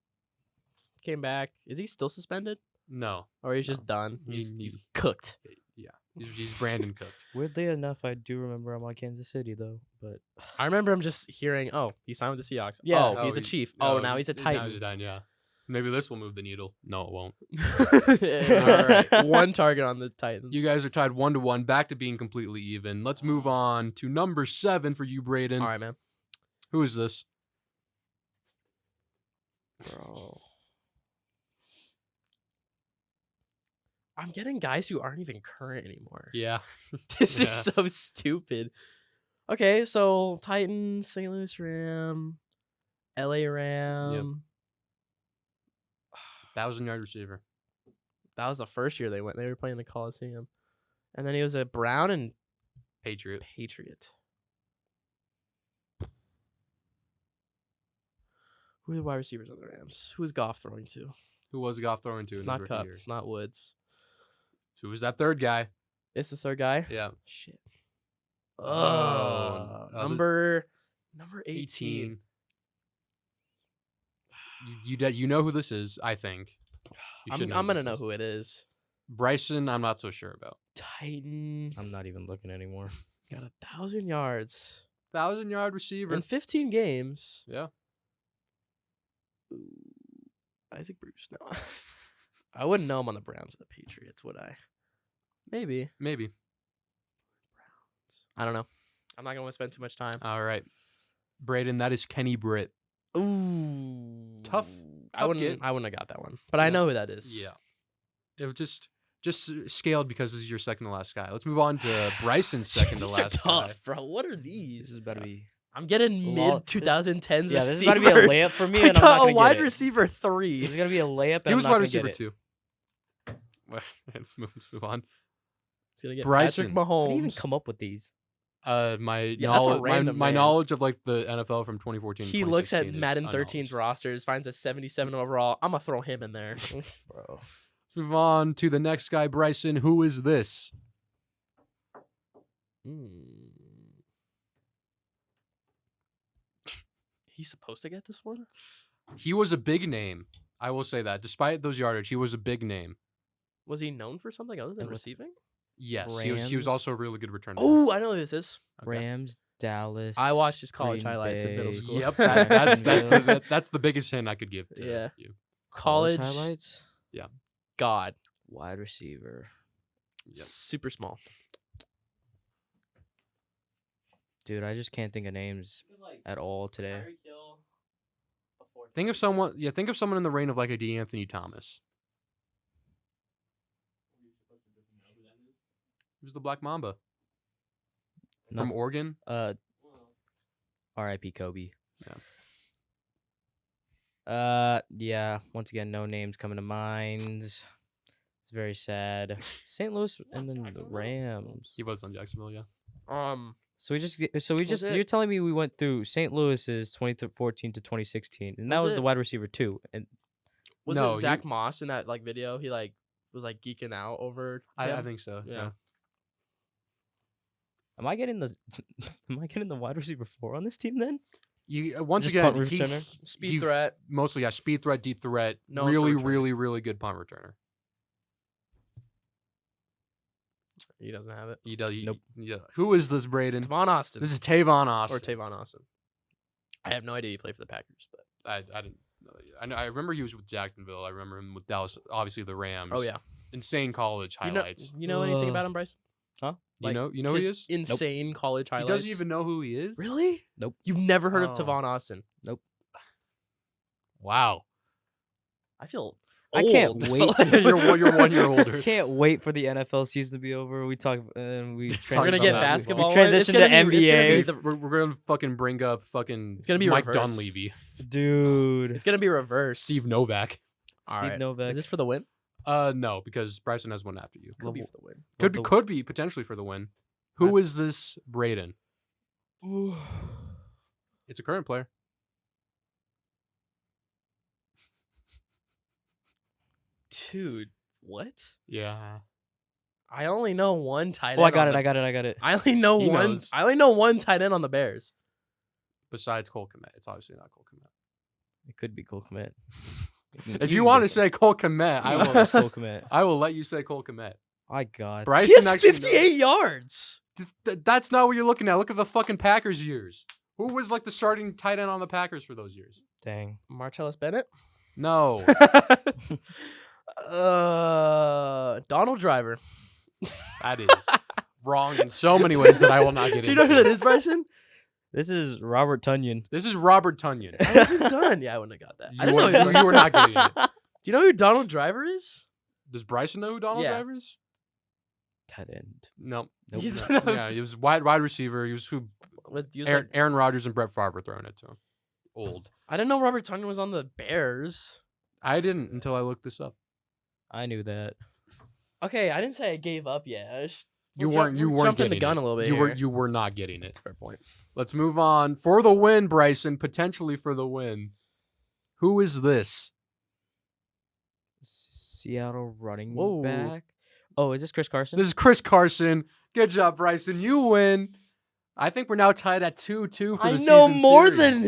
Came back. Is he still suspended? No, Or he's just done? He- He's cooked. yeah, he's Brandon cooked. Weirdly enough, I do remember I'm on Kansas City though, but I remember him just hearing, oh, he signed with the Seahawks. Yeah. Oh, he's a Chief. Oh, now he's a Now Titan. he's a Titan. Yeah, maybe this will move the needle. No, it won't. All right. One target on the Titans. You guys are tied 1-1, back to being completely even. Let's move on to number 7 for you, Braeden. All right, man. Who is this? Bro. I'm getting guys who aren't even current anymore. Yeah. This is Yeah. so stupid. Okay, so Titans, St. Louis Ram, LA Ram. 1,000-yard receiver. That was the first year they went. They were playing the Coliseum. And then he was a Brown and Patriot. Patriot. Who are the wide receivers on the Rams? Who is Goff throwing to? Who was Goff throwing to It's in not his rookie Cup. years? It's not Woods. Who was that third guy? It's the third guy. Yeah. Shit. Oh, Number 18. 18. You know who this is, I think. You should I'm who gonna this know is. who it is. Bryson, I'm not so sure about. Titan I'm not even looking anymore. got 1,000 yards 1,000-yard receiver. in 15 games. Yeah. Ooh, Isaac Bruce. No, I wouldn't know him on the Browns or the Patriots, would I? Maybe. Maybe. I don't know. I'm not gonna spend too much time. All right. Braeden, that is Kenny Britt. Ooh, Tough I wouldn't. get. I wouldn't have got that one, but I Yeah. know who that is. Yeah. It was just scaled because this is your second to last guy. Let's move on to Bryson's second to These are last tough, guy. bro. What are This these? is about to be. I'm getting Lo- mid 2010s. Yeah, this is receivers. about to be a layup for me, I and I'm not got gonna a wide get it. receiver 3. This is gonna be a layup. And He was I'm not wide gonna receiver get it. 2. Let's move on. He's gonna get Bryson. Patrick How Mahomes. do you even come up with these? My Yeah, that's a knowledge, random my name. knowledge of like the NFL from 2014. He looks at 2016 is Madden unknowledge. 13's rosters, finds a 77 overall. I'm gonna throw him in there. Bro. Let's move on to the next guy, Bryson. Who is this? He's supposed to get this one. He was a big name. I will say that. Despite those yardage, he was a big name. Was he known for something other than And with- receiving? Yes, he was Rams. also a really good returner. Oh, I know who this is. Okay. Rams, Dallas. I watched his college Green highlights in middle Bay. school. Yep, Jacksonville. that's the biggest hint I could give to Yeah. you. College highlights. God, Wide receiver. Yep. super small. Dude, I just can't think of names at all today. Think of someone. Yeah, think of someone in the reign of like a DeAnthony Thomas. Who's the Black Mamba No. from Oregon? R.I.P. Kobe. Yeah. Yeah. Once again, no names coming to mind. It's very sad. St. Louis and then the Rams. He was on Jacksonville. Yeah. So Was you're it- telling me we went through St. Louis's 2014 to 2016, and that Was was it- the wide receiver too. And Was No, it he- Zach Moss in that like video? He like was like geeking out over. I him? think so. Yeah. Yeah. am I getting the wide receiver 4 on this team then? You once Just again, punt returner? Speed he- threat. mostly speed threat, deep threat, Known for really, returning. really, really good punt returner. He doesn't have it. He does. Nope. Yeah. Who is this, Braeden? Tavon Austin This is Tavon or Austin. Tavon Austin. I have no idea he played for the Packers, but I didn't know that yet. I remember he was with Jacksonville. I remember him with Dallas. Obviously, the Rams. Oh yeah. Insane college highlights. You know anything about him, Bryce? Huh? Like, you know who he his is? Insane college He highlights. doesn't even know who he is. Really? Nope. You've never heard of Oh. Tavon Austin? Nope. Wow. I feel. I can't old. wait. you're 1 year older. Can't wait for the NFL season to be over. We talk. We We're Talk gonna about get basketball. basketball. We transition to It's gonna be NBA. We're gonna fucking bring up fucking It's gonna be Mike reverse. Dunleavy, Dude. It's gonna be reversed. Steve Novak. All Steve right. Novak. Is this for the win? No, because Bryson has one after you. Could be for the win. Could be potentially for the win. Who is this Braeden? It's a current player. Dude, what? Yeah. I only know one tight end. Oh, I got on it. the- I got it. I only know He one. knows. I only know one tight end on the Bears. Besides Cole Kmet, it's obviously not Cole Kmet. It could be Cole Kmet. If you want to say Cole Kmet, I will. Cole Kmet. I will let you say Cole Kmet. My God. Bryson He has actually 58 yards. That's not what you're looking at. Look at the fucking Packers years. Who was like the starting tight end on the Packers for those years? Dang. Martellus Bennett. No. Donald Driver. That is wrong in so many ways that I will not get Do you know into. who that is, Bryson? This is Robert Tunyon. This is Robert Tunyon. I wasn't done. Yeah, I wouldn't have got that. I You didn't know were, you were not getting it. Do you know who Donald Driver is? Does Bryson know who Donald Yeah. Driver is? Tight end. No. Nope. He's- No. Yeah, he was wide receiver. He was who He was Aaron, like- Aaron Rodgers and Brett Favre were throwing it to him. Old. I didn't know Robert Tunyon was on the Bears. I didn't until I looked this up. I knew that. Okay, I didn't say I gave up yet. You We're weren't jumping the getting gun it. a little bit. You were here. you were not getting it. Fair point. Let's move on. For the win, Bryson, potentially for the win. Who is this? Seattle running Whoa. back. Oh, is this Chris Carson? This is Chris Carson. Good job, Bryson. You win. I think we're now tied at 2-2 for the season I knew more series. than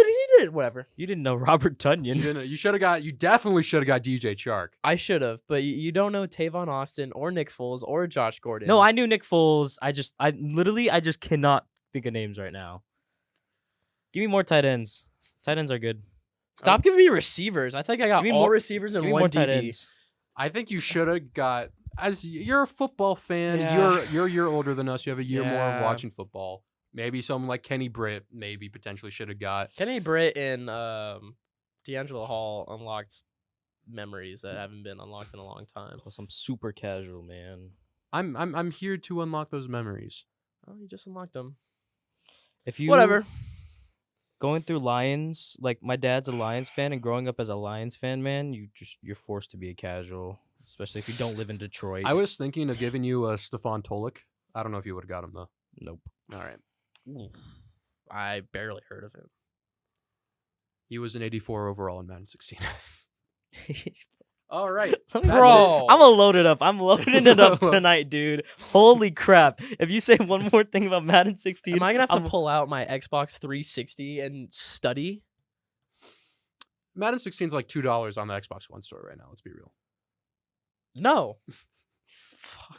he did. Whatever. You didn't know Robert Tunyon. You didn't. You should have got. You definitely should have got DJ Chark. I should have, but you don't know Tavon Austin or Nick Foles or Josh Gordon. No, I knew Nick Foles. I just cannot think of names right now. Give me more tight ends. Tight ends are good. Stop giving me receivers. I think I got Give me all more- receivers Give and me one more tight DB. ends. I think you should have got. As you're a football fan, Yeah. you're a year older than us. You have a year more of Yeah. watching football. Maybe someone like Kenny Britt, maybe potentially should have got. Kenny Britt and D'Angelo Hall unlocked memories that haven't been unlocked in a long time. Plus, I'm super casual, man. I'm here to unlock those memories. Oh, you just unlocked them. If you Whatever. going through Lions, like my dad's a Lions fan, and growing up as a Lions fan, man, you're forced to be a casual, especially if you don't live in Detroit. I was thinking of giving you a Stephon Tolik. I don't know if you would have got him though. Nope. All right. I barely heard of him. He was an 84 overall in Madden 16. All right. That's Bro. it. I'm gonna load it up. I'm loading it up tonight, dude. Holy crap! If you say one more thing about Madden 16, Am I gonna have I'm- to pull out my Xbox 360 and study? Madden 16 is like $2 on the Xbox One store right now. Let's be real. No.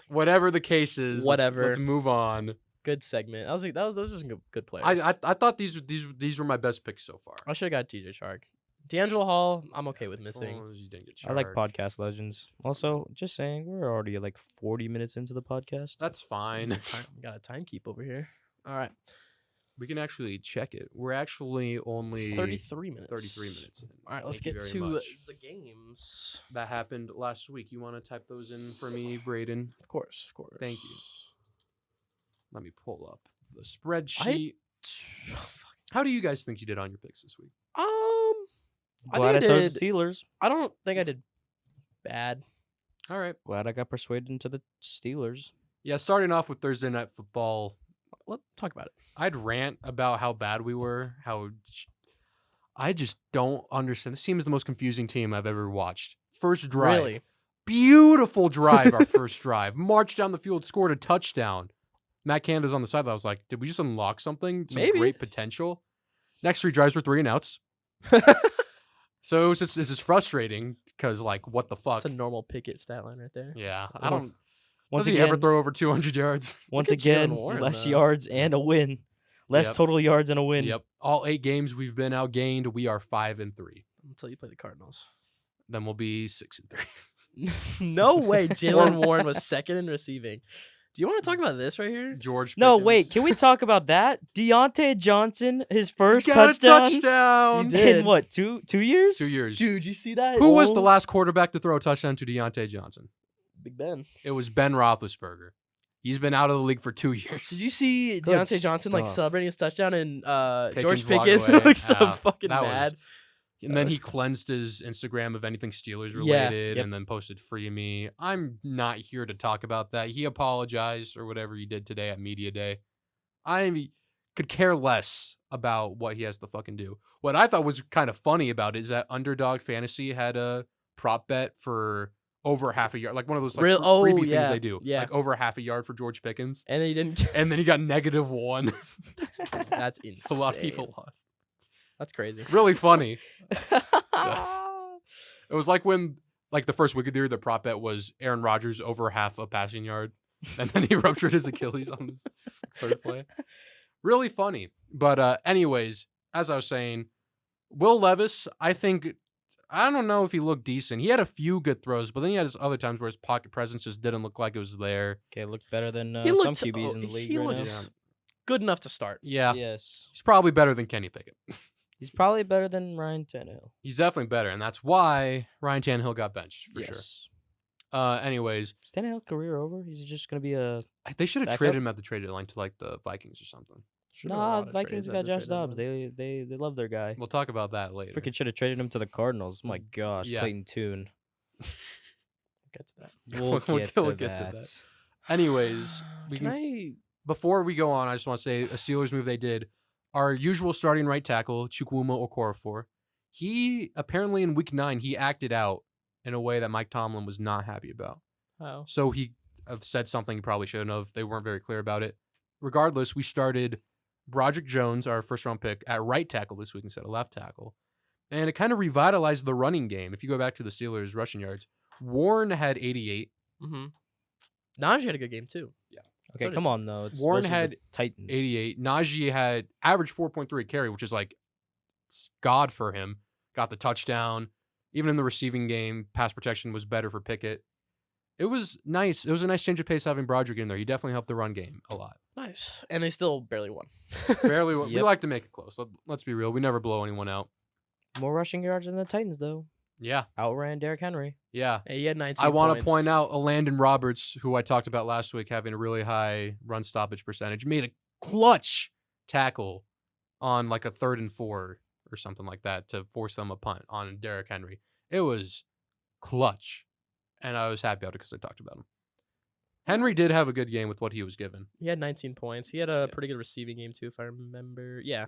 Whatever the case is, Whatever. Let's move on. Good segment. I was like, those were some good players. I thought these were my best picks so far. I should have got TJ Shark. D'Angelo Hall, I'm okay with missing. Oh, you didn't get I like charged. podcast legends. Also, just saying, we're already at like 40 minutes into the podcast. That's fine. We got a time keep over here. All right. We can actually check it. We're actually only 33 minutes. 33 minutes in. All right, let's Thank you get very to much. the games. That happened last week. You want to type those in for me, Braeden? Of course, of course. Thank you. Let me pull up the spreadsheet. How do you guys think you did on your picks this week? Glad I think chose the Steelers. I don't think I did bad. All right. Glad I got persuaded into the Steelers. Yeah, starting off with Thursday Night Football, Let's talk about it. I'd rant about how bad we were, I just don't understand. This team is the most confusing team I've ever watched. First drive. Really? Beautiful drive, our first drive. Marched down the field, scored a touchdown. Matt Canada's on the side. I was like, did we just unlock something? Some Maybe. great potential. Next 3 drives were 3 and outs. So it's just frustrating because, like, what the fuck? That's a normal Pickett stat line right there. Yeah, I don't. Once Does he again, ever throw over 200 yards? once Look at Jalen again, Warren, less though. yards and a win. Less Yep. total yards and a win. Yep. All 8 games we've been outgained. We are 5-3. Until you play the Cardinals. Then we'll be 6-3. No way. Jalen Warren was second in receiving. Do you want to talk about this right here? George. No, Pickens. wait. Can we talk about that? Deontay Johnson, his first Got touchdown. a touchdown. He did. In what? 2 years? 2 years. Dude, you see that? Who was the Oh, last quarterback to throw a touchdown to Deontay Johnson? Big Ben. It was Ben Roethlisberger. He's been out of the league for 2 years. Did you see Good Deontay Johnson like stuff. celebrating his touchdown and George Pickens walked Pickens away. looks so Yeah, fucking that was- mad? And then he cleansed his Instagram of anything Steelers Yeah, related yep. and then posted free me. I'm not here to talk about that. He apologized or whatever he did today at Media Day. I could care less about what he has to fucking do. What I thought was kind of funny about it is that Underdog Fantasy had a prop bet for over half a yard. Like one of those like Real- freebie things yeah, they do. yeah. Like over half a yard for George Pickens. And then he didn't get And then he got -1. That's insane. A lot of people lost. That's crazy. Really funny. It was like when, like the first week of the year, the prop bet was Aaron Rodgers over half a passing yard, and then he ruptured his Achilles on his third play. Really funny. But anyways, as I was saying, Will Levis, I don't know if he looked decent. He had a few good throws, but then he had his other times where his pocket presence just didn't look like it was there. Okay, looked better than He some looked- QBs oh, in the league he right looked- now. Good enough to start. Yeah, Yes. he's probably better than Kenny Pickett. He's probably better than Ryan Tannehill. He's definitely better, and that's why Ryan Tannehill got benched for sure. Anyways, Is Tannehill career over? He's just going to be a... they should have Backup? traded him at the trade deadline to like the Vikings or something. Should've a Nah, lot of Vikings trades at got the Josh trade Dobbs. deadline. They love their guy. We'll talk about that later. Freaking should have traded him to the Cardinals. My gosh, Yeah. Clayton Tune. Get to that. We'll We'll get, get to, to that. that. Anyways, we Can can, I? before we go on, I just want to say a Steelers move they did. Our usual starting right tackle, Chukwuma Okorafor, he apparently in week 9, he acted out in a way that Mike Tomlin was not happy about. Oh. So he said something he probably shouldn't have. They weren't very clear about it. Regardless, we started Broderick Jones, our first round pick, at right tackle this week instead of left tackle. And it kind of revitalized the running game. If you go back to the Steelers rushing yards, Warren had 88. Mm-hmm. Najee had a good game too. Okay, So come on, though. It's Warren versus the had Titans. 88. Najee had average 4.3 carry, which is like God for him. Got the touchdown. Even in the receiving game, pass protection was better for Pickett. It was nice. It was a nice change of pace having Broderick in there. He definitely helped the run game a lot. Nice. And they still barely won. Barely. We Yep. like to make it close. Let's be real. We never blow anyone out. More rushing yards than the Titans, though. Yeah. Outran Derrick Henry. Yeah. Hey, he had 19 I want to points. point out Landon Roberts, who I talked about last week, having a really high run stoppage percentage, made a clutch tackle on like a 3rd and 4 or something like that to force them a punt on Derrick Henry. It was clutch, and I was happy about it because I talked about him. Henry did have a good game with what he was given. He had 19 points. He had a Yeah. pretty good receiving game too, if I remember. Yeah.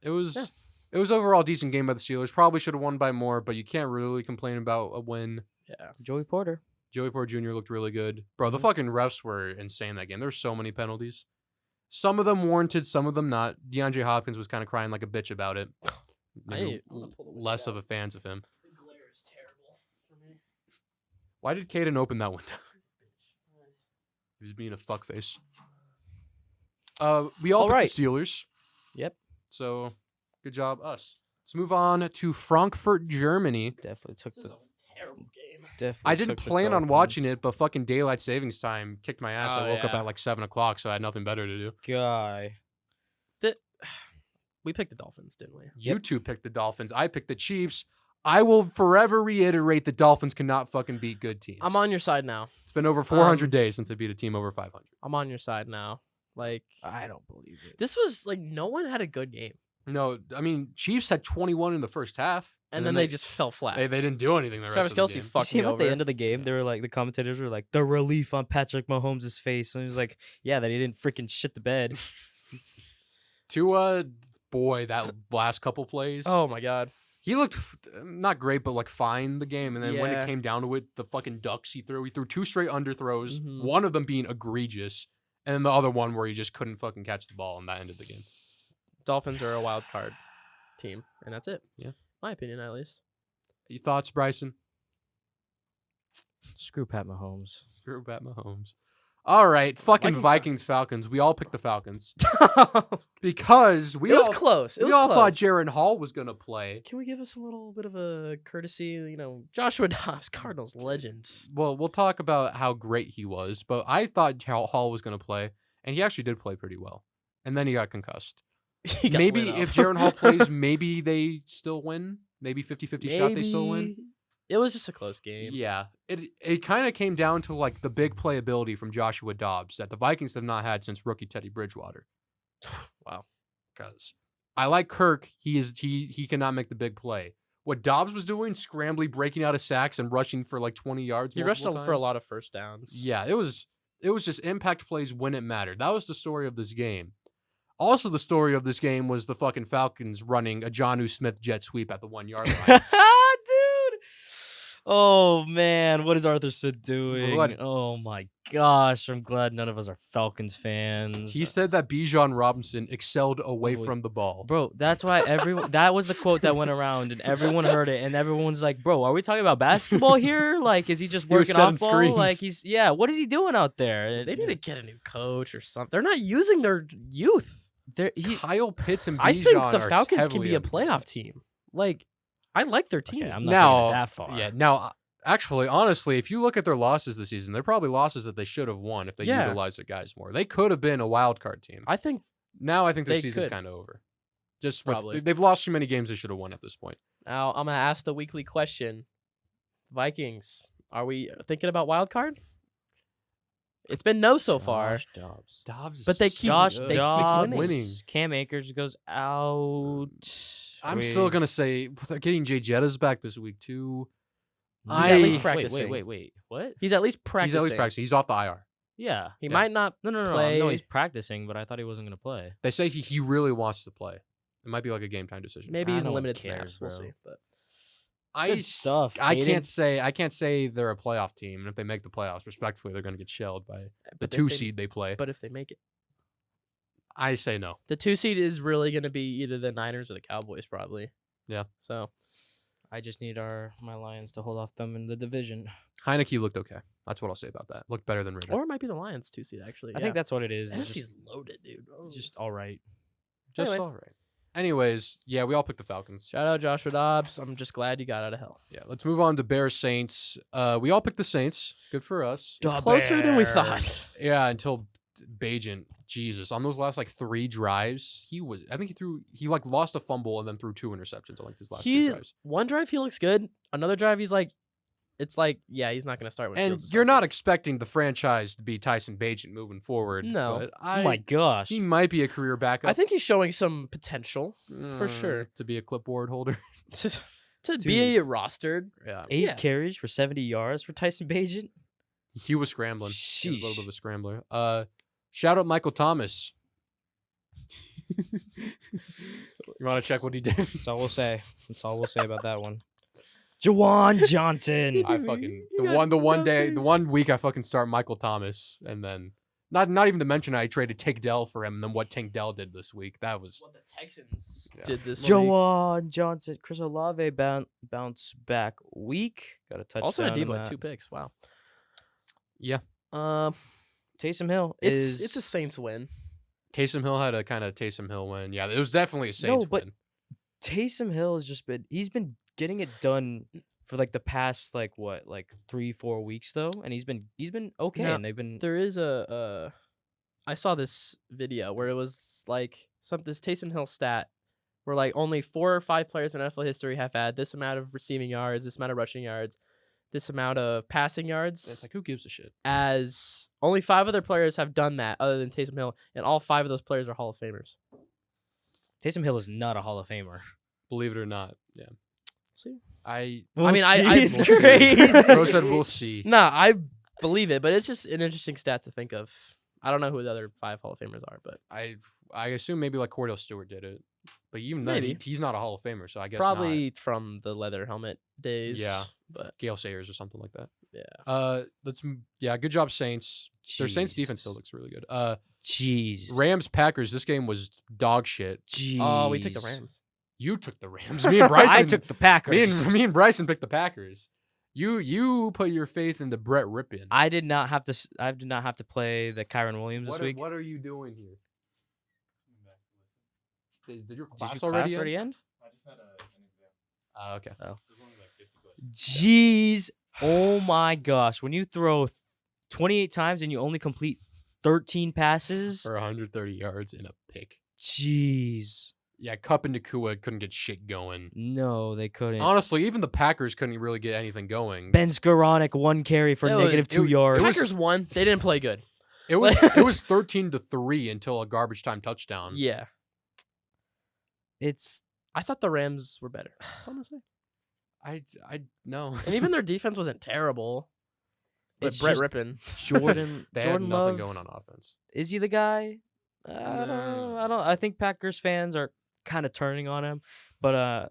It was Yeah. it was overall a decent game by the Steelers. Probably should have won by more, but you can't really complain about a win. Yeah. Joey Porter. Joey Porter Jr. looked really good. Bro, the Mhm. fucking refs were insane that game. There were so many penalties. Some of them warranted, some of them not. DeAndre Hopkins was kind of crying like a bitch about it. Maybe I'm gonna pull the window less of down. a fans of him. The glare is terrible for me. Why did Caden open that window? He was being a fuckface. We all All picked right. the Steelers. Yep. So, good job, us. Let's move on to Frankfurt, Germany. Definitely took This is the... a terrible game. Definitely I didn't took the plan on Dolphins. watching it, but fucking daylight savings time kicked my ass. Oh, I woke up yeah. at like 7 o'clock, so I had nothing better to do. Guy. We picked the Dolphins, didn't we? You two picked the Dolphins. I picked the Chiefs. I will forever reiterate the Dolphins cannot fucking beat good teams. I'm on your side now. It's been over 400 days since they beat a team over 500. I'm on your side now. Like I don't believe it. this was like no one had a good game, No, I mean Chiefs had 21 in the first half, and then they just fell flat. they didn't do anything the rest Travis of the Kelce game. You fucked see me him at the over. end of the game, they were like, the commentators were like, the relief on Patrick Mahomes' face. And he was like, yeah, that he didn't freaking shit the bed. Tua, boy, that last couple plays. Oh my god. He looked not great, but like fine the game. And then when Yeah. it came down to it, the fucking ducks he threw 2 straight underthrows, Mhm. one of them being egregious, and then the other one where he just couldn't fucking catch the ball, and that ended the game. Dolphins are a wild card team, and that's it. Yeah. My opinion, at least. Your thoughts, Bryson? Screw Pat Mahomes. Screw Pat Mahomes. All right, fucking Vikings, Falcons. We all picked the Falcons because it was close. It we was all close. thought Jaron Hall was gonna play. Can we give us a little bit of a courtesy? Joshua Dobbs, Cardinals legend. Well, we'll talk about how great he was, but I thought Hall was gonna play, and he actually did play pretty well. And then he got concussed. He got Maybe lit if up. Jaron Hall plays, maybe they still win. Maybe 50-50 shot they still win. It was just a close game. Yeah, it kind of came down to like the big playability from Joshua Dobbs that the Vikings have not had since rookie Teddy Bridgewater. Wow. Because I like Kirk, he cannot make the big play. What Dobbs was doing, scrambling, breaking out of sacks, and rushing for like 20 yards. He rushed for a times. lot of first downs. Yeah, it was just impact plays when it mattered. That was the story of this game. Also, the story of this game was the fucking Falcons running a Jonnu Smith jet sweep at the 1 yard line. Dude. Oh man, what is Arthur Smith doing? What? Oh my gosh, I'm glad none of us are Falcons fans. He said that Bijan Robinson excelled away Oh, from the ball. Bro, that's why that was the quote that went around and everyone heard it and everyone's like, "Bro, are we talking about basketball here? Like is he just He was working setting off ball? screens. Like what is he doing out there?" They need to get a new coach or something. They're not using their youth. Kyle Pitts and Bijan I think the are Falcons can heavily be a under- playoff team. Like, I like their team. Okay, I'm not Now, taking it that far. Yeah, now, actually, honestly, if you look at their losses this season, they're probably losses that they should have won if they Yeah. utilized their guys more. They could have been a wild card team. I think Now I think their they season's could. kind of over. Just Probably. they've lost too many games they should have won at this point. now I'm gonna ask the weekly question. Vikings, are we thinking about wild card? It's been no so far. Josh Dobbs. Dobbs, But they is keep- Josh good. they keep Dobbs. winning. Cam Akers goes out. I'm still gonna say they're getting Jay Jettas back this week too. He's at least I- practicing. Wait. What? He's at least practicing. He's at least practicing. He's off the IR. Yeah. He Yeah. might not. No, play. he's practicing, but I thought he wasn't gonna play. They say he really wants to play. It might be like a game time decision. Maybe I he's in no one limited cares, snaps. We'll bro. see. But Good stuff, I Patin. can't say they're a playoff team, and if they make the playoffs, respectfully, they're gonna get shelled by the but if 2 they- seed they play. But if they make it, I say no. the 2 seed is really going to be either the Niners or the Cowboys, probably. Yeah. So I just need my Lions to hold off them in the division. Heineke looked okay. That's what I'll say about that. Looked better than Ritter. or it might be the Lions 2 seed actually. I think that's what it is. It's NFC's just, loaded, dude. just all right. Just anyway. all right. Anyways, yeah, we all picked the Falcons. Shout out Joshua Dobbs. I'm just glad you got out of hell. Yeah, let's move on to Bears Saints. We all picked the Saints. Good for us. It's closer than we thought. Bears. Yeah, until Braeden. Jesus, on those last like 3 drives, he lost a fumble and then threw 2 interceptions on like his last 3 drives. One drive he looks good. Another drive he's like, it's like, yeah, he's not going to start. When And Fields is you're healthy. not expecting the franchise to be Taysom Hill moving forward. No. but Oh my gosh. he might be a career backup. I think he's showing some potential for sure. to be a clipboard holder. to be rostered. Yeah, 8 yeah. carries for 70 yards for Taysom Hill. he was scrambling. He was a little Sheesh. bit of a scrambler. Shout out Michael Thomas. You want to check what he did? That's all we'll say. That's all we'll say about that one. Jawan Johnson. I fucking You got the one nothing. 1 week I fucking start Michael Thomas, and then not even to mention I traded Tank Dell for him, and then what Tank Dell did this week. That was What the Texans Yeah. did this week. Jawan Johnson. Chris Olave bounce back week. Got a touchdown. Also, in Adebo had that. 2 picks. Wow. yeah. Taysom Hill It's a Saints win. Taysom Hill had a kind of Taysom Hill win. Yeah, it was definitely a Saints but win. Taysom Hill has just he's been getting it done for like the past 3-4 weeks though, and he's been okay, Now, and they've been There is I saw this video where it was like this Taysom Hill stat where like only 4 or 5 players in NFL history have had this amount of receiving yards, this amount of rushing yards, this amount of passing yards. It's like, who gives a shit? As only 5 other players have done that other than Taysom Hill, and all 5 of those players are Hall of Famers. Taysom Hill is not a Hall of Famer. Believe it or not. Yeah. See? I I mean, I it's we'll see. crazy. Bro said we'll see. No, I believe it, but it's just an interesting stat to think of. I don't know who the other 5 Hall of Famers are, but I assume maybe like Cordell Stewart did it. But even then, Maybe. he's not a Hall of Famer, so I guess probably not. from the leather helmet days. Yeah. But Gale Sayers or something like that. yeah. Good job, Saints. Their Saints defense still Jeez. looks really good. Jeez. Rams Packers. This game was dog shit. Jeez. Oh, we took the Rams. You took the Rams. Me and Bryson. I took the Packers. Me and Bryson picked the Packers. You put your faith into Brett Rypien. I did not have to. I did not have to play the Kyron Williams this week. What are you doing here? Did your class, Did your already, class already end? I just had an exam. Okay. Oh. There's only like 50 questions. Jeez. Oh my gosh. When you throw 28 times and you only complete 13 passes. For 130 yards in a pick. Jeez. Yeah, Kupp and Nakua couldn't get shit going. No, they couldn't. Honestly, even the Packers couldn't really get anything going. Ben Skoranek, 1 carry for -2 yards. Packers won. They didn't play good. It was 13-3 until a garbage time touchdown. Yeah. It's I thought the Rams were better. That's all I'm gonna say. I know. And even their defense wasn't terrible. But It's Brett just Rypien. Jordan. They Jordan had nothing Love, going on offense. Is he the guy? I don't know. I think Packers fans are kind of turning on him, but I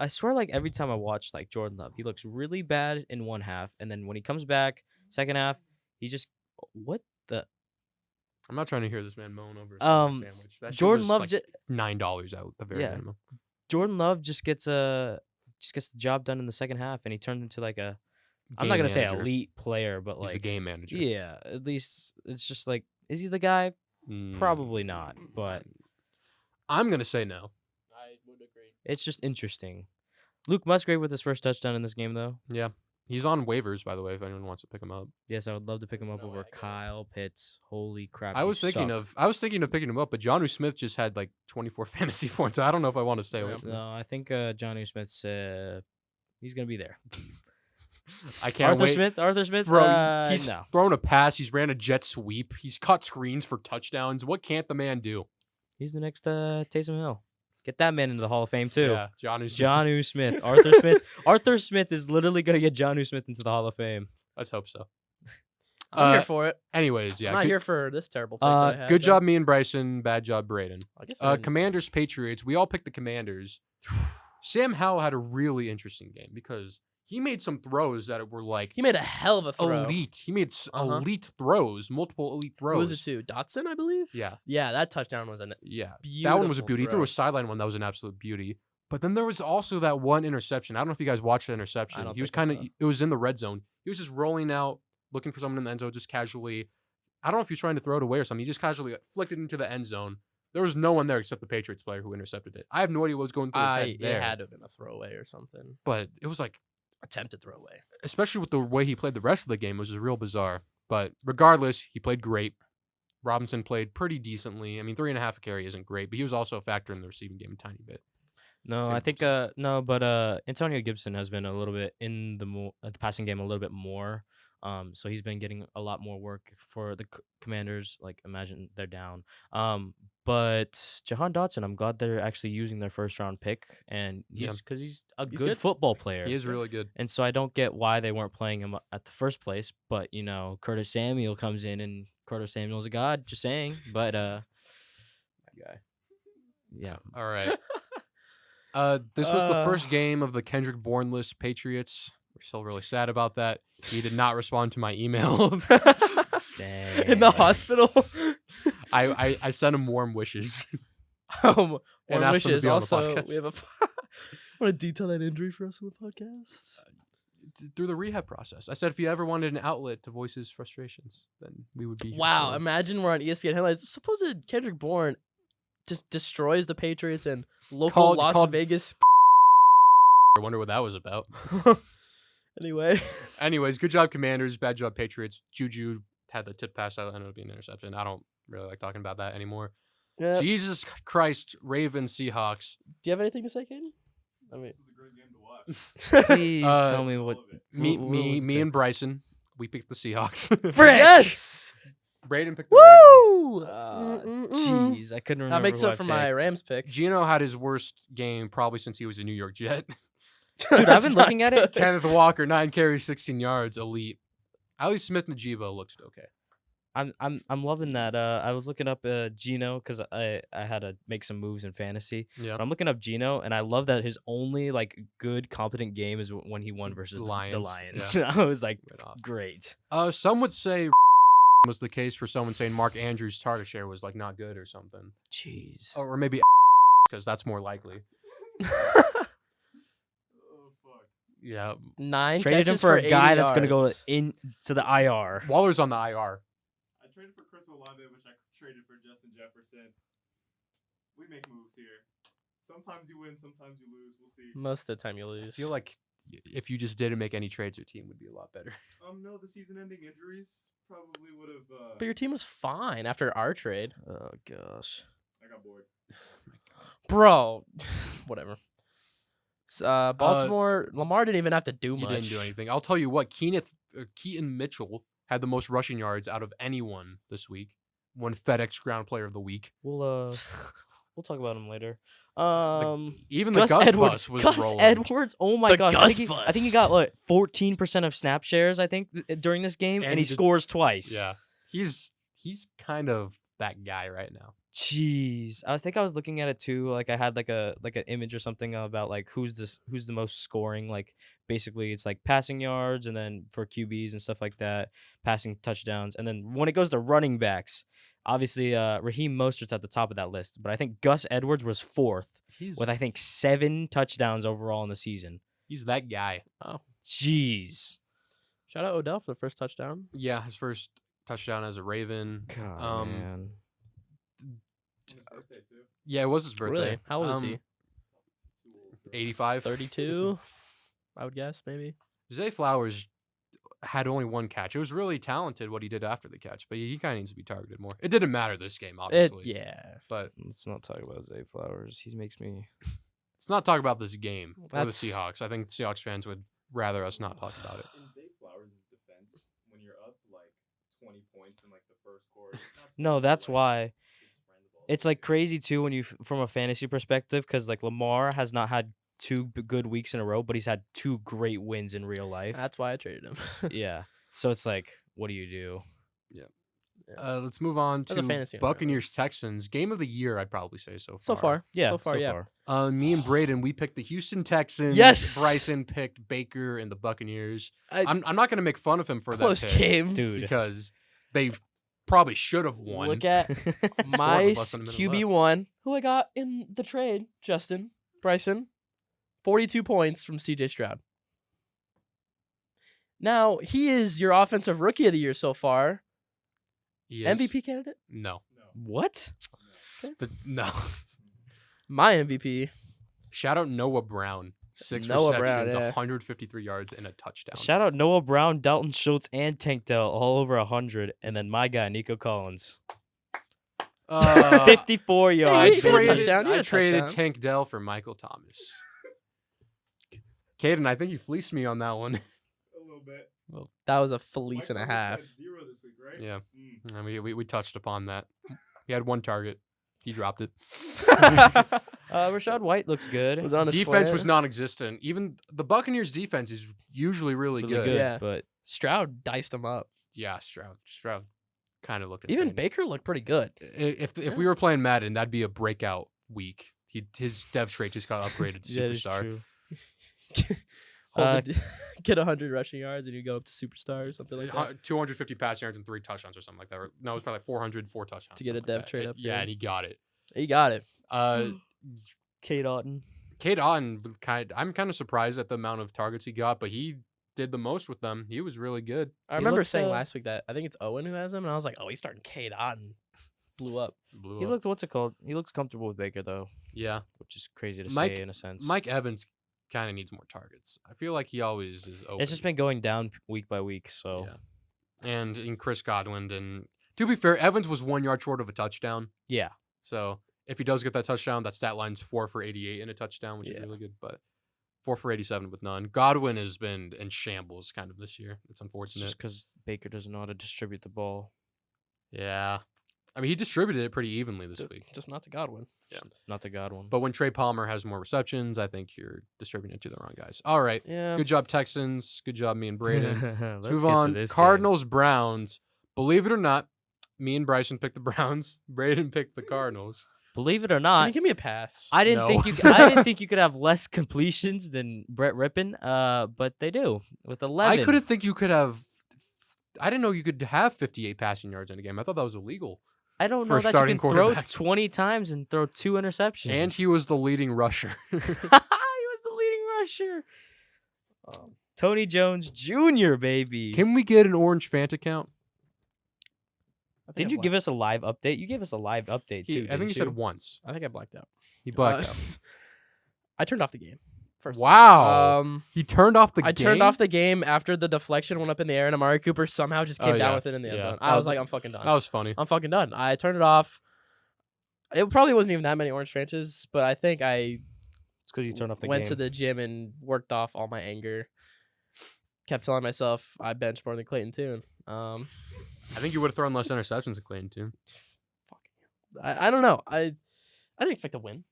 swear, like every time I watch like Jordan Love, he looks really bad in one half, and then when he comes back second half, he just what the I'm not trying to hear this man moan over a sandwich. That shit Jordan was, Love like $9 out at the very minimum. Jordan Love just gets the job done in the second half, and he turned into like a I'm not Game gonna say manager. elite player, but He's like a game manager. yeah, at least it's just like is he the guy? Probably not, but I'm gonna say no. I would agree. it's just interesting. Luke Musgrave with his first touchdown in this game, though. Yeah, he's on waivers, by the way. If anyone wants to pick him up, Yes, I would love to pick him up over Kyle Pitts. Holy crap! I he was thinking sucked. of picking him up, but Jonnu Smith just had like 24 fantasy points. I don't know if I want to stay away from him. No, I think Jonnu Smith's he's gonna be there. I can't Arthur wait. Smith, Bro, he's no. thrown a pass. He's ran a jet sweep. He's cut screens for touchdowns. What can't the man do? He's the next Taysom Hill. Get that man into the Hall of Fame too. Yeah, Jonnu Smith. Jonnu Smith, Arthur Smith. Arthur Smith is literally gonna get Jonnu Smith into the Hall of Fame. Let's hope so. I'm here for it. Anyways, yeah. I'm not good here for this terrible pick that I had, good though. job, me and Bryson. Bad job, Braeden. I guess I didn't- Commanders, Patriots. We all picked the Commanders. Sam Howell had a really interesting game because he made some throws that were like he made a hell of a throw. elite. He made elite throws, multiple elite throws. Who was it to? Dotson, I believe? Yeah. Yeah, that touchdown was a Yeah, that one was a beautiful beauty. He threw throw. a sideline one that was an absolute beauty. But then there was also that one interception. I don't know if you guys watched the interception. don't He was think I kind of, saw. it was in the red zone. He was just rolling out, looking for someone in the end zone, just casually. I don't know if he was trying to throw it away or something. He just casually flicked it into the end zone. There was no one there except the Patriots player who intercepted it. I have no idea what was going through his head It there. had to have been a throwaway or something. But it was like, Attempted throwaway. especially with the way he played the rest of the game, it was just real bizarre. But regardless, he played great. Robinson played pretty decently. I mean, 3.5 a carry isn't great, but he was also a factor in the receiving game a tiny bit. No, Same I think no, but Antonio Gibson has been a little bit in the passing game a little bit more. So he's been getting a lot more work for the Commanders. Like imagine they're down. But Jahan Dotson, I'm glad they're actually using their first round pick, and because he's a He's good good. football player. He is really good. And so I don't get why they weren't playing him at the first place. But Curtis Samuel comes in, and Curtis Samuel's a god. Just saying. But That guy. yeah. All right. This was the first game of the Kendrick Bourneless Patriots. We're still really sad about that. He did not respond to my email. Dang. In the hospital. I sent him warm wishes. Warm And asked him to wishes. be on the Also, podcast. we have a. Want to detail that injury for us on the podcast? Through the rehab process. I said if he ever wanted an outlet to voice his frustrations, then we would be here Wow! for him. Imagine we're on ESPN headlines. Supposed Kendrick Bourne just destroys the Patriots and local Called- Las called- Vegas. I wonder what that was about. Anyway, Anyways, good job, Commanders. Bad job, Patriots. Juju had the tip pass that ended up being an interception. I don't really like talking about that anymore. yeah. Jesus Christ, Ravens, Seahawks. Do you have anything to say, Caden? I mean, This is a great game to watch. Please tell me what. All of it. Me, what me, was me, and picked? Bryson. We picked the Seahawks. Frick! yes. Braeden picked the Ravens. Woo! Jeez, I couldn't remember. That makes who up I for my picked. Rams pick. Gino had his worst game probably since he was a New York Jet. Dude, I've been looking at it. Kenneth Walker, 9 carries, 16 yards, elite. Ali Smith Najiba looked okay. I'm loving that. I was looking up Gino because I had to make some moves in fantasy. Yeah. But I'm looking up Gino, and I love that his only like good competent game is when he won versus the Lions, Lions. I was like, Right off. great. Some would say was the case for someone saying Mark Andrews' target share was like not good or something. Jeez. Or maybe because that's more likely. Oh fuck. Yeah. 9 Traded him catches for a 80 guy that's going to go yards. into the IR. Waller's on the IR. I traded for Chris Olave, which I traded for Justin Jefferson. We make moves here. Sometimes you win, sometimes you lose. We'll see. Most of the time you lose. I feel like if you just didn't make any trades, your team would be a lot better. No, the season-ending injuries probably would have. But your team was fine after our trade. Oh, gosh. I got bored. Bro. Whatever. Baltimore, Lamar didn't even have to do He much. didn't do anything. I'll tell you what, Keaton Mitchell had the most rushing yards out of anyone this week. Won FedEx Ground Player of the Week. We'll talk about him later. Even the Gus bus was Gus rolling. Edwards, oh my The gosh. Gus I think he got like 14% of snap shares, I think, during this game, and he scores twice. Yeah. He's kind of that guy right now. Jeez. I was looking at it too. Like I had like an image or something about like who's the most scoring. Like basically it's like passing yards and then for QBs and stuff like that, passing touchdowns. And then when it goes to running backs, obviously Raheem Mostert's at the top of that list. But I think Gus Edwards was 4th with I think 7 touchdowns overall in the season. He's that guy. Oh. Jeez. Shout out Odell for the first touchdown. Yeah, his first touchdown as a Raven. God, man. His birthday too. Yeah, it was his birthday. Really? How old is he? 85. 32, I would guess, maybe. Zay Flowers had only one catch. It was really talented what he did after the catch, but he kind of needs to be targeted more. It didn't matter this game, obviously. Yeah. But Let's not talk about Zay Flowers. He makes me... let's not talk about this game or the That's- Seahawks. I think Seahawks fans would rather us not talk about it. In Zay Flowers' defense, when you're up like 20 points in like the first quarter. No, that's why. It's like crazy too when you from a fantasy perspective because like Lamar has not had 2 good weeks in a row, but he's had 2 great wins in real life. That's why I traded him. Yeah. So it's like, what do you do? Let's move on That's a to fantasy owner. Buccaneers Texans. Game of the year, I'd probably say so far. So far. Yeah. So far, yeah. Me and Braeden, we picked the Houston Texans. Yes! Bryson picked Baker and the Buccaneers. I- I'm not going to make fun of him for Close that pick game. Dude. because they probably should have won. Look at Scored my with less than a minute left. QB1, who I got in the trade, Justin, Bryson. 42 points from CJ Stroud. Now, he is your offensive rookie of the year so far. He is- MVP candidate? No. What? No. My MVP. Shout out Noah Brown. 6 Noah receptions, Brown, yeah. 153 yards, and a touchdown. Shout out Noah Brown, Dalton Schultz, and Tank Dell all over 100, and then my guy Nico Collins, 54 Hey, yards. he I had a traded, touchdown. He had I a traded touchdown. Tank Dell for Michael Thomas. Caden, I think you fleeced me on that one. A little bit. That was a fleece and a Mike Thomas half. had 0 this week, right? Yeah. Mm. I mean, we touched upon that. He had 1 target. He dropped it. Rashad White looks good. Was on a Defense slant. was non-existent. Even the Buccaneers' defense is usually really good. Yeah. but Stroud diced him up. Yeah, Stroud kind of looked Even insane. Baker looked pretty good. If we were playing Madden, that'd be a breakout week. His dev trait just got upgraded to yeah, it's superstar. true. Get 100 rushing yards and you go up to superstar or something like that. 250 pass yards and 3 touchdowns or something like that. Or, no, it was probably like 400, 4 touchdowns. To get a something like dev trait that. upgrade. Yeah, and he got it. He got it. Kate Otten. Cade Otton, I'm kind of surprised at the amount of targets he got, but he did the most with them. He was really good. I He remember looks, saying last week that I think it's Owen who has him, and I was like, oh, he's starting Cade Otten. Blew up. Blew He up. looks what's it called? He looks comfortable with Baker though, Yeah. which is crazy to Mike- say in a sense. Mike Evans kind of needs more targets. I feel like he always is open. It's just been going down week by week. So Yeah. And in Chris Godwin, and to be fair, Evans was 1 yard short of a touchdown. yeah. So if he does get that touchdown, that stat line's 4 for 88 and a touchdown, which is Yeah. really good. But 4 for 87 with none. Godwin has been in shambles kind of this year. It's It's unfortunate. just because Baker doesn't know how to distribute the ball. Yeah. I mean, he distributed it pretty evenly this week. Just not to Godwin. Not the God one. But when Trey Palmer has more receptions, I think you're distributing it to the wrong guys. All right. Yeah. Good job, Texans. Good job, me and Braeden. Let's Let's move get to on. this game. Cardinals, Browns. Believe it or not, me and Bryson picked the Browns. Braeden picked the Cardinals. Believe it or Can not, you give me a pass? I didn't No. think you. I didn't think you could have less completions than Brett Rippon. But they do with 11. I couldn't think you could have. I didn't know you could have 58 passing yards in a game. I thought that was illegal. I don't for know a that you starting can throw quarterback. 20 times and throw 2 interceptions. And he was the leading rusher. he was the leading rusher. Tony Jones Jr., baby. Can we get an orange Fanta count? Did you give us a live update? You gave us a live update too. I think he didn't said you? once. I think I blacked out. He blacked out. I turned off the game. First. Wow. He turned off the game? I turned off the game after the deflection went up in the air and Amari Cooper somehow just came down with it in the end zone. I was like, I'm fucking done. That was funny. I'm fucking done. I turned it off. It probably wasn't even that many orange Fantas, but I think I It's because you turned off the went game. to the gym and worked off all my anger. Kept telling myself I benched more than Clayton Tune. I think you would have thrown less interceptions at Clayton too. I don't know. I didn't expect to win.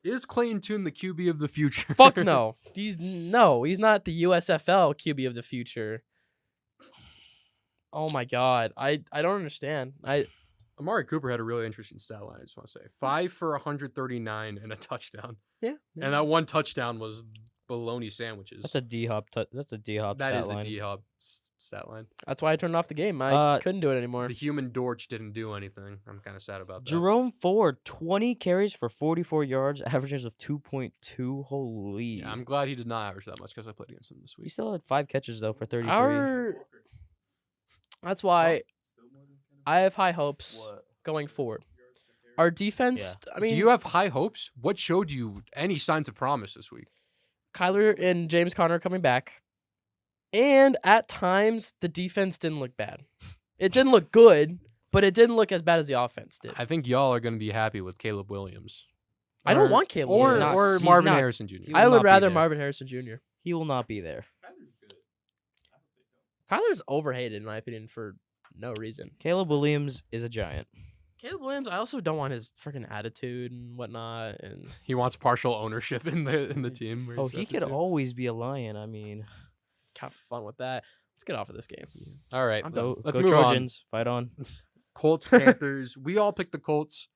Is Clayton Tune the QB of the future? Fuck no. He's not the USFL QB of the future. Oh my god. I don't understand. Amari Cooper had a really interesting stat line, I just want to say. 5 for 139 and a touchdown. Yeah. And that one touchdown was bologna sandwiches. That's a D-Hop. That's a D-Hop That stat is the line. D-Hop stat line. That's why I turned off the game. I couldn't do it anymore. The human Dortch didn't do anything. I'm kind of sad about that. Jerome Ford, 20 carries for 44 yards, averages of 2.2. Holy. Yeah, I'm glad he did not average that much because I played against him this He week. still had 5 catches, though, for 33. That's why I have high hopes going forward. Our defense, I mean, do you have high hopes? What showed you any signs of promise this week? Kyler and James Conner coming back. And at times, the defense didn't look bad. It didn't look good, but it didn't look as bad as the offense did. I think y'all are going to be happy with Caleb Williams. I don't want Caleb Or, Williams. or He's Marvin not- Harrison Jr. he will I not would be rather there. Marvin Harrison Jr. He will not be there. Kyler's overhated, in my opinion, for no reason. Caleb Williams is a giant. Caleb Williams, I also don't want his freaking attitude and whatnot. And He wants partial ownership in the team. where Oh, he's he drafted could to. always be a Lion. I mean, have fun with that. Let's get off of this game. All right, I'm let's, done. let's go move Trojans. Fight on. on. Colts, Panthers. We all picked the Colts.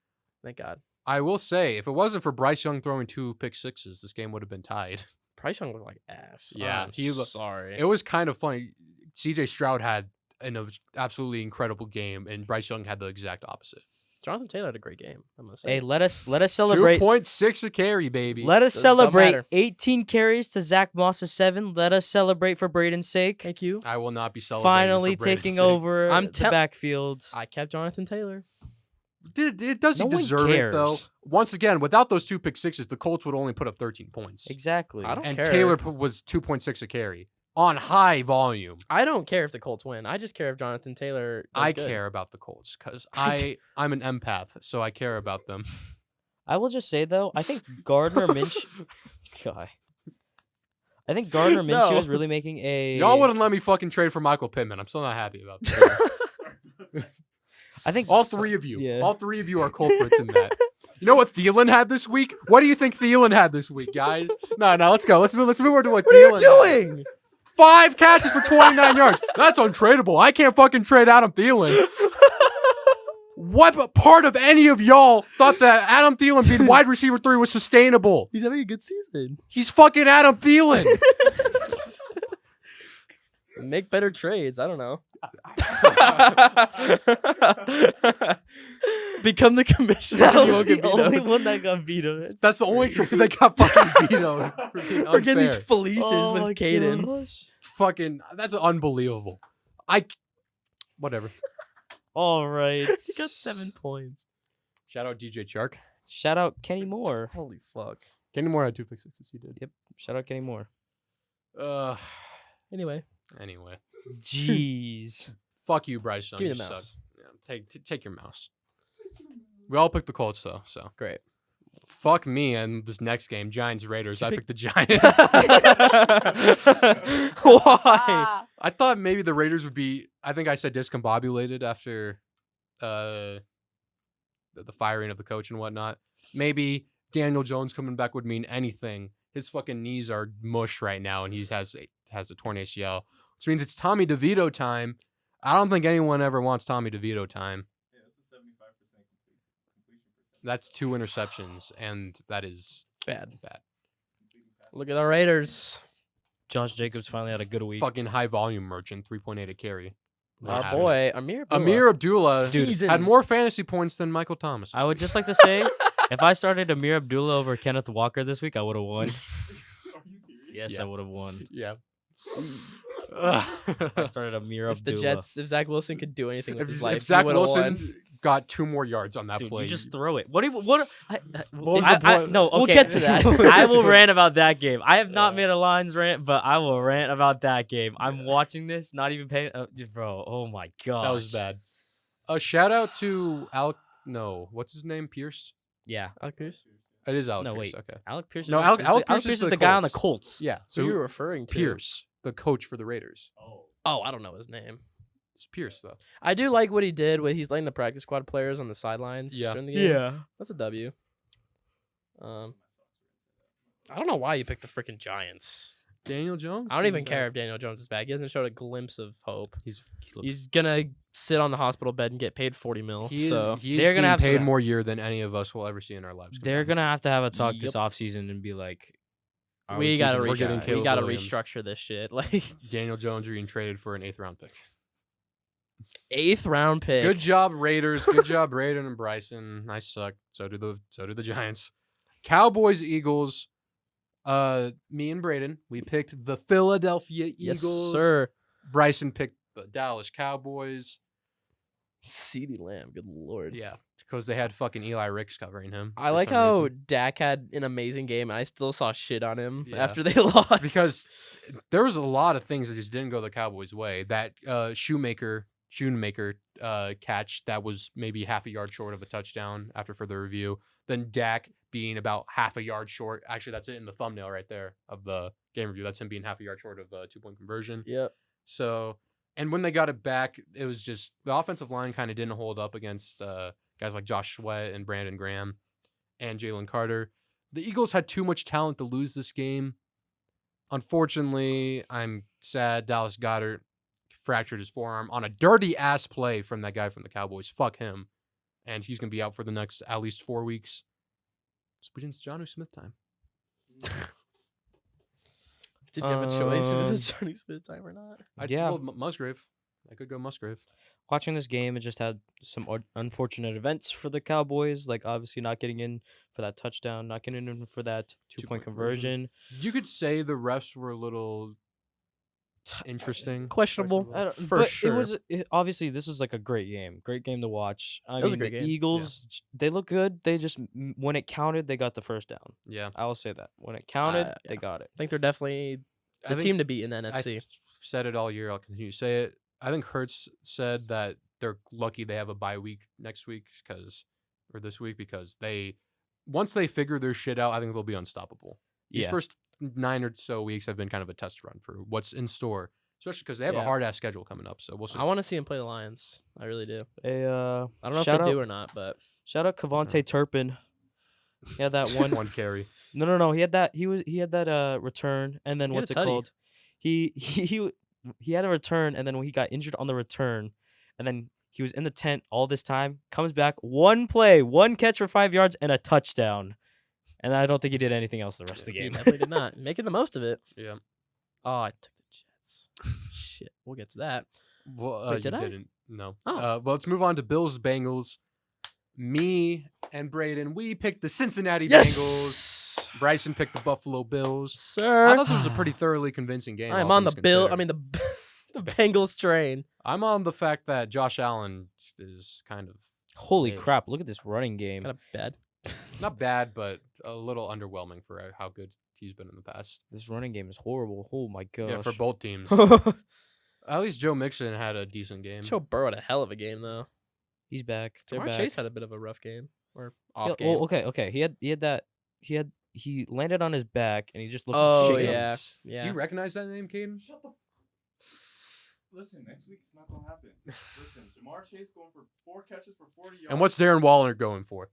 Thank God. I will say, if it wasn't for Bryce Young throwing 2 pick sixes, this game would have been tied. Bryce Young looked like ass. Yeah, I'm he looked- sorry. It was kind of funny. CJ Stroud had an absolutely incredible game, and Bryce Young had the exact opposite. Jonathan Taylor had a great game. I must say. Hey, let us celebrate. 2.6 a carry, baby. Let us Doesn't celebrate matter. 18 carries to Zach Moss's 7. Let us celebrate for Braden's sake. Thank you. I will not be celebrating. Finally for Braden's taking sake. over I'm the backfield. I kept Jonathan Taylor. Does he No one deserve it, though? cares. Once again, without those 2 pick sixes, the Colts would only put up 13 points. Exactly. I don't And care. Taylor was 2.6 a carry on high volume. I don't care if the Colts win. I just care if Jonathan Taylor does I good. care about the Colts because I'm an empath, so I care about them. I will just say though, I think Gardner Minshew. God. I think Gardner Minshew No. is really making a. Y'all wouldn't let me fucking trade for Michael Pittman. I'm still not happy about that. I think all 3 of you, Yeah. all 3 of you are culprits in that. You know what Thielen had this week? What do you think Thielen had this week, guys? No, let's go. Let's move on to what What are you Thielen had. doing? 5 catches for 29 yards. That's untradeable. I can't fucking trade Adam Thielen. What part of any of y'all thought that Adam Thielen being wide receiver 3 was sustainable? He's having a good season. He's fucking Adam Thielen. Make better trades. I don't know. Become the commissioner. that and was you won't the get vetoed. only one that got vetoed. That's the only trade that got fucking vetoed. For being We're getting these unfair. fleeces Oh with my Caden. gosh. Fucking, that's unbelievable. Whatever. All right. He got 7 points. Shout out DJ Chark. Shout out Kenny Moore. Holy fuck. Kenny Moore had 2 pick sixes. He did. Yep. Shout out Kenny Moore. Anyway, Anyway, Jeez. fuck you, Bryce Young. give me You the suck. mouse. Yeah, take your mouse. We all picked the Colts though, so Great. fuck me and this next game, Giants Raiders. I pick- picked the Giants. Why? I thought maybe the Raiders would be. I think I said discombobulated after the firing of the coach and whatnot. Maybe Daniel Jones coming back would mean anything. His fucking knees are mush right now, and he has a torn ACL, which means it's Tommy DeVito time. I don't think anyone ever wants Tommy DeVito time. Yeah, that's a 75% completion percentage. That's 2 interceptions, and that is Bad. bad. Look at the Raiders. Josh Jacobs finally had a good week. Fucking high volume merchant, 3.8 a carry. Not Our having it. boy, Amir Abdullah. Amir Abdullah Season. had more fantasy points than Michael Thomas. I would just like to say, if I started Amir Abdullah over Kenneth Walker this week, I would have won. Are you serious? Yes, Yeah. I would have won. Yeah. I started a Mir If the Abdullah. Jets, if Zach Wilson could do anything with his life, if Zach he would've Wilson won. got 2 more yards on that Dude, play, you just throw it. What? was the point? no, okay. We'll get to that. I will rant about that game. I have not Yeah. made a Lions rant, but I will rant about that game. I'm Yeah. watching this, not even paying. Bro, oh my god, that was bad. A shout out to Alec. No, what's his name? Pierce. Yeah. Alec Pierce? It is Alec No, Pierce. wait. Okay. Alec Pierce. No, is, Alec- is Alec the, Pierce Pierce is is the the guy on the Colts. Colts. Yeah. So So you were referring to Pierce, the coach for the Raiders. Oh, I don't know his name. It's Pierce though. I do like what he did when he's letting the practice squad players on the sidelines. Yeah. During the game. Yeah. That's a W. I don't know why you picked the freaking Giants. Daniel Jones. I don't even care if Daniel Jones is back. He hasn't showed a glimpse of hope. He looks, He's gonna sit on the hospital bed and get paid $40 million. he is, So he is They're gonna being have paid some- more year than any of us will ever see in our lives. They're combined. gonna have a talk this Yep. offseason and be like, are we gotta keeping this getting guy? we Caleb gotta Williams. restructure this shit. Like Daniel Jones being traded for an 8th round pick. 8th round pick. Good job, Raiders. Good job, Braeden and Bryson. I suck. So do the Giants. Cowboys, Eagles. Me and Braeden, we picked the Philadelphia Yes, Eagles. sir. Bryson picked the Dallas Cowboys. CeeDee Lamb. Good lord. Yeah, because they had fucking Eli Ricks covering him. I for like some how reason. Dak had an amazing game, and I still saw shit on him Yeah. after they lost. because there was a lot of things that just didn't go the Cowboys' way. That Shoemaker catch that was maybe half a yard short of a touchdown after further review. Then Dak being about half a yard short. Actually, that's it in the thumbnail right there of the game review. That's him being half a yard short of a 2-point conversion. Yep. So, and when they got it back, it was just the offensive line kind of didn't hold up against guys like Josh Sweat and Brandon Graham and Jalen Carter. The Eagles had too much talent to lose this game. Unfortunately, I'm sad Dallas Goedert fractured his forearm on a dirty ass play from that guy from the Cowboys. Fuck him. And he's going to be out for the next at least 4 weeks. So it's Jonnu Smith time. Did you have a choice if it was Jonnu Smith time or not? Yeah. Musgrave. I could go Musgrave. Watching this game, it just had some unfortunate events for the Cowboys, like obviously not getting in for that touchdown, not getting in for that two-point conversion. You could say the refs were a little interesting. Questionable. For but sure. Obviously this is like a great game to watch. I It was a mean, great the game. Yeah. Eagles, they look good. They just when it counted, they got the first down. Yeah. I will say that when it counted, Yeah. they got it. I think they're definitely the team to beat in the NFC. I've said it all year. I'll continue to say it. I think Hertz said that they're lucky they have a bye week next week or this week because once they figure their shit out, I think they'll be unstoppable. These Yeah. first 9 or so weeks have been kind of a test run for what's in store, especially because they have a Yeah. hard ass schedule coming up. So we'll see. I want to see him play the Lions. I really do. I I don't know if shout they out, do or not, but Shout out Kevontae Turpin. He had that one. one carry. No. He had that. He had that return, and then He had what's a it tutty. called? He had a return, and then when he got injured on the return, and then he was in the tent all this time. Comes back, one play, one catch for 5 yards, and a touchdown. And I don't think he did anything else the rest of the he game. definitely did not. Making the most of it. Yeah. Oh, I took the Jets. Shit. We'll get to that. Well, Wait, did you I? didn't. No. Oh. Well, let's move on to Bills Bengals. Me and Braeden, we picked the Cincinnati Bengals. Yes, Bryson picked the Buffalo Bills. sir. I thought this was a pretty thoroughly convincing game. I'm all on the things Bill. considered. I mean the Bengals train. I'm on the fact that Josh Allen is kind of Holy Yeah. crap! Look at this running game. Kind of bad. not bad, but a little underwhelming for how good he's been in the past. This running game is horrible. Oh my gosh. Yeah, for both teams. At least Joe Mixon had a decent game. Joe Burrow had a hell of a game though. He's back. They're Jamar back. Chase had a bit of a rough game or Yeah, off game. well, okay. He landed on his back and he just looked Oh, shaky. yeah. Do Yeah. you recognize that name, Caden? Shut the. Listen, next week it's not gonna happen. Listen, Jamar Chase going for 4 catches for 40 yards. And what's Darren Waller going for?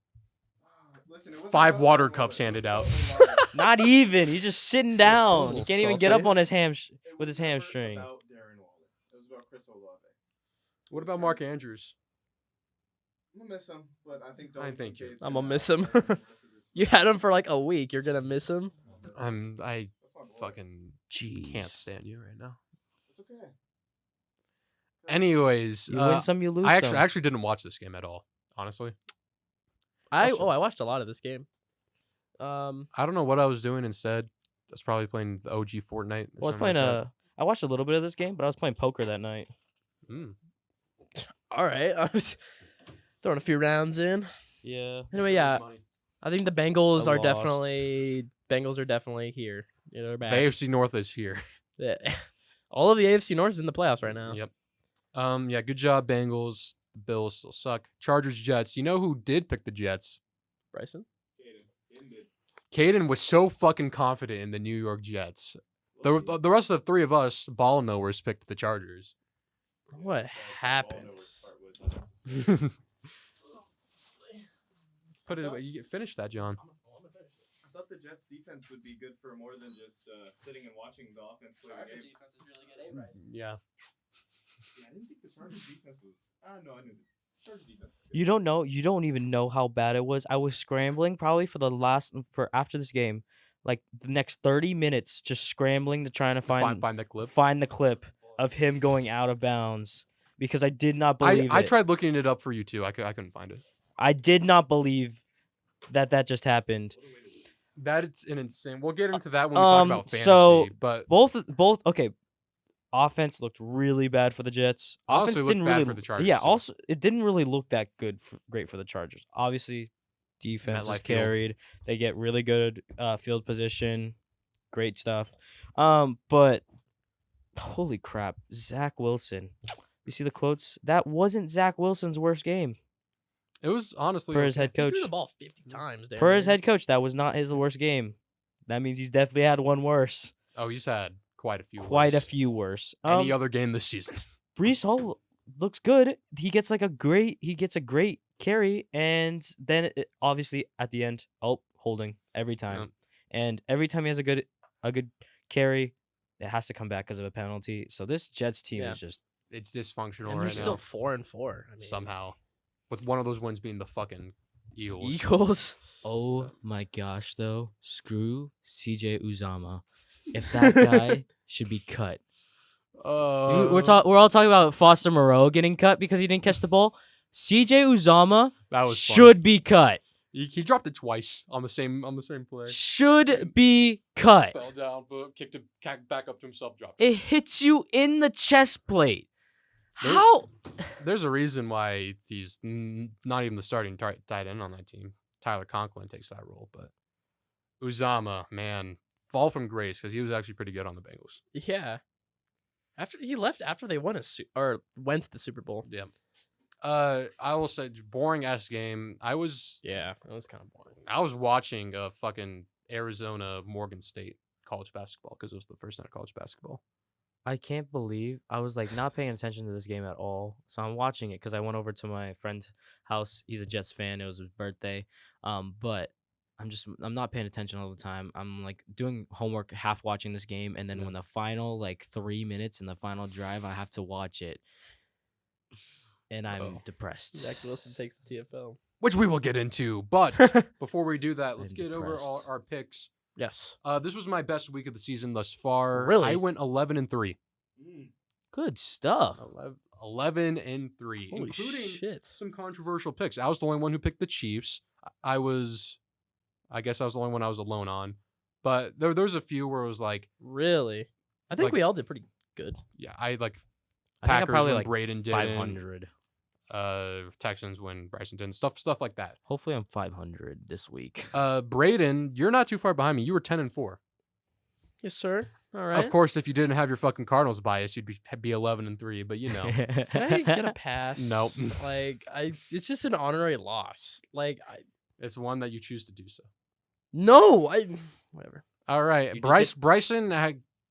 Listen, it wasn't 5 about water Darren cups Waller. handed It out. was about Not even. He's just sitting Sounds a down. little He can't even get up salty. on his ham It with was his never hamstring. about Darren Waller. It was about Chris Olave. What about Mark Andrews? I'm gonna miss him, but I think. I think you're- I'm gonna miss him. You had him for like a week. You're gonna miss him. I That's my boy. fucking Jeez. can't stand you right now. It's okay. Anyways, You win some, you lose I some. actually didn't watch this game at all, honestly. I Awesome. watched a lot of this game. I don't know what I was doing instead. was probably playing the OG Fortnite. Well, I was playing I watched a little bit of this game, but I was playing poker that night. All right, I was throwing a few rounds in. Yeah. Anyway, yeah, I think the Bengals I are lost. definitely here. You know, they're The back. AFC North is here. Yeah. All of the AFC North is in the playoffs right now. Yep. Yeah, good job, Bengals. The Bills still suck. Chargers, Jets. You know who did pick the Jets? Bryson? Caden did. Caden was so fucking confident in the New York Jets. The rest of the three of us, ball knowers, picked the Chargers. What happened? Put it away. You finish that, John. I thought the Jets defense would be good for more than just sitting and watching the offense play the game. defense is really good, Bryson. Yeah. Yeah, I didn't think the Chargers defense was. No, I knew the Chargers defense. You don't even know how bad it was. I was scrambling probably for after this game, like the next 30 minutes, just scrambling to trying to find Find the clip. find the clip of him going out of bounds because I did not believe I it. tried looking it up for you too. I couldn't find it. I did not believe that just happened. That is an insane. We'll get into that when we talk about fantasy. So but both okay. Offense looked really bad for the Jets. Also Offense looked didn't bad really for the Chargers, Yeah, too. also it didn't really look that great for the Chargers. Obviously, defense is MetLife Field. carried. They get really good field position. Great stuff. But holy crap, Zach Wilson. You see the quotes? That wasn't Zach Wilson's worst game it was honestly for his okay. head He coach. threw the ball 50 times. For his head coach, that was not his worst game. That means he's definitely had one worse. Oh, he's had quite a few. Quite a worse. few worse. Any other game this season? Brees Hall looks good. He gets a great carry, and then obviously at the end, holding every time. Yep. And every time he has a good carry, it has to come back because of a penalty. So this Jets team is just It's dysfunctional And right they're still now. 4-4. I mean, Somehow, with one of those wins being the fucking Eagles. Eagles. oh my gosh though, screw CJ Uzama. If that guy should be cut. We're all talking about Foster Moreau getting cut because he didn't catch the ball. CJ Uzama That was should be cut. He dropped it twice on the same play. Should be cut. Fell down, but kicked it back up to himself. Dropped. It hits you in the chest plate. There- How? There's a reason why he's not even the starting tight end on that team. Tyler Conklin takes that role, but Uzama, man, fall from grace because he was actually pretty good on the Bengals. Yeah. He left after they won went to the Super Bowl. Yeah. I will say, boring ass game. Yeah, that was kind of boring. I was watching fucking Arizona Morgan State college basketball because it was the first night of college basketball. I can't believe I was like not paying attention to this game at all. So I'm watching it because I went over to my friend's house. He's a Jets fan. It was his birthday. But I'm not paying attention all the time. I'm like doing homework, half watching this game, and then when the final 3 minutes in the final drive, I have to watch it, and I'm depressed. Zach Wilson takes the TFL. Which we will get into. But before we do that, let's I'm get over depressed. our picks. Yes. This was my best week of the season thus far. Really? I went 11-3. Good stuff. 11-3, Holy including shit. some controversial picks. I was the only one who picked the Chiefs. I guess I was the only one I was alone on. But there's a few where it was like, Really? I think Like- we all did pretty good. yeah, I like I think I Packers probably when like Braeden did. 500. Texans when Bryson did. Stuff like that. Hopefully, I'm 500 this week. Braeden, you're not too far behind me. You were 10-4. Yes, sir. All right. Of course, if you didn't have your fucking Cardinals bias, you'd be 11-3. But you know, Can I get a pass? Nope. It's just an honorary loss. it's one that you choose to do so. Whatever. All right, You did Bryson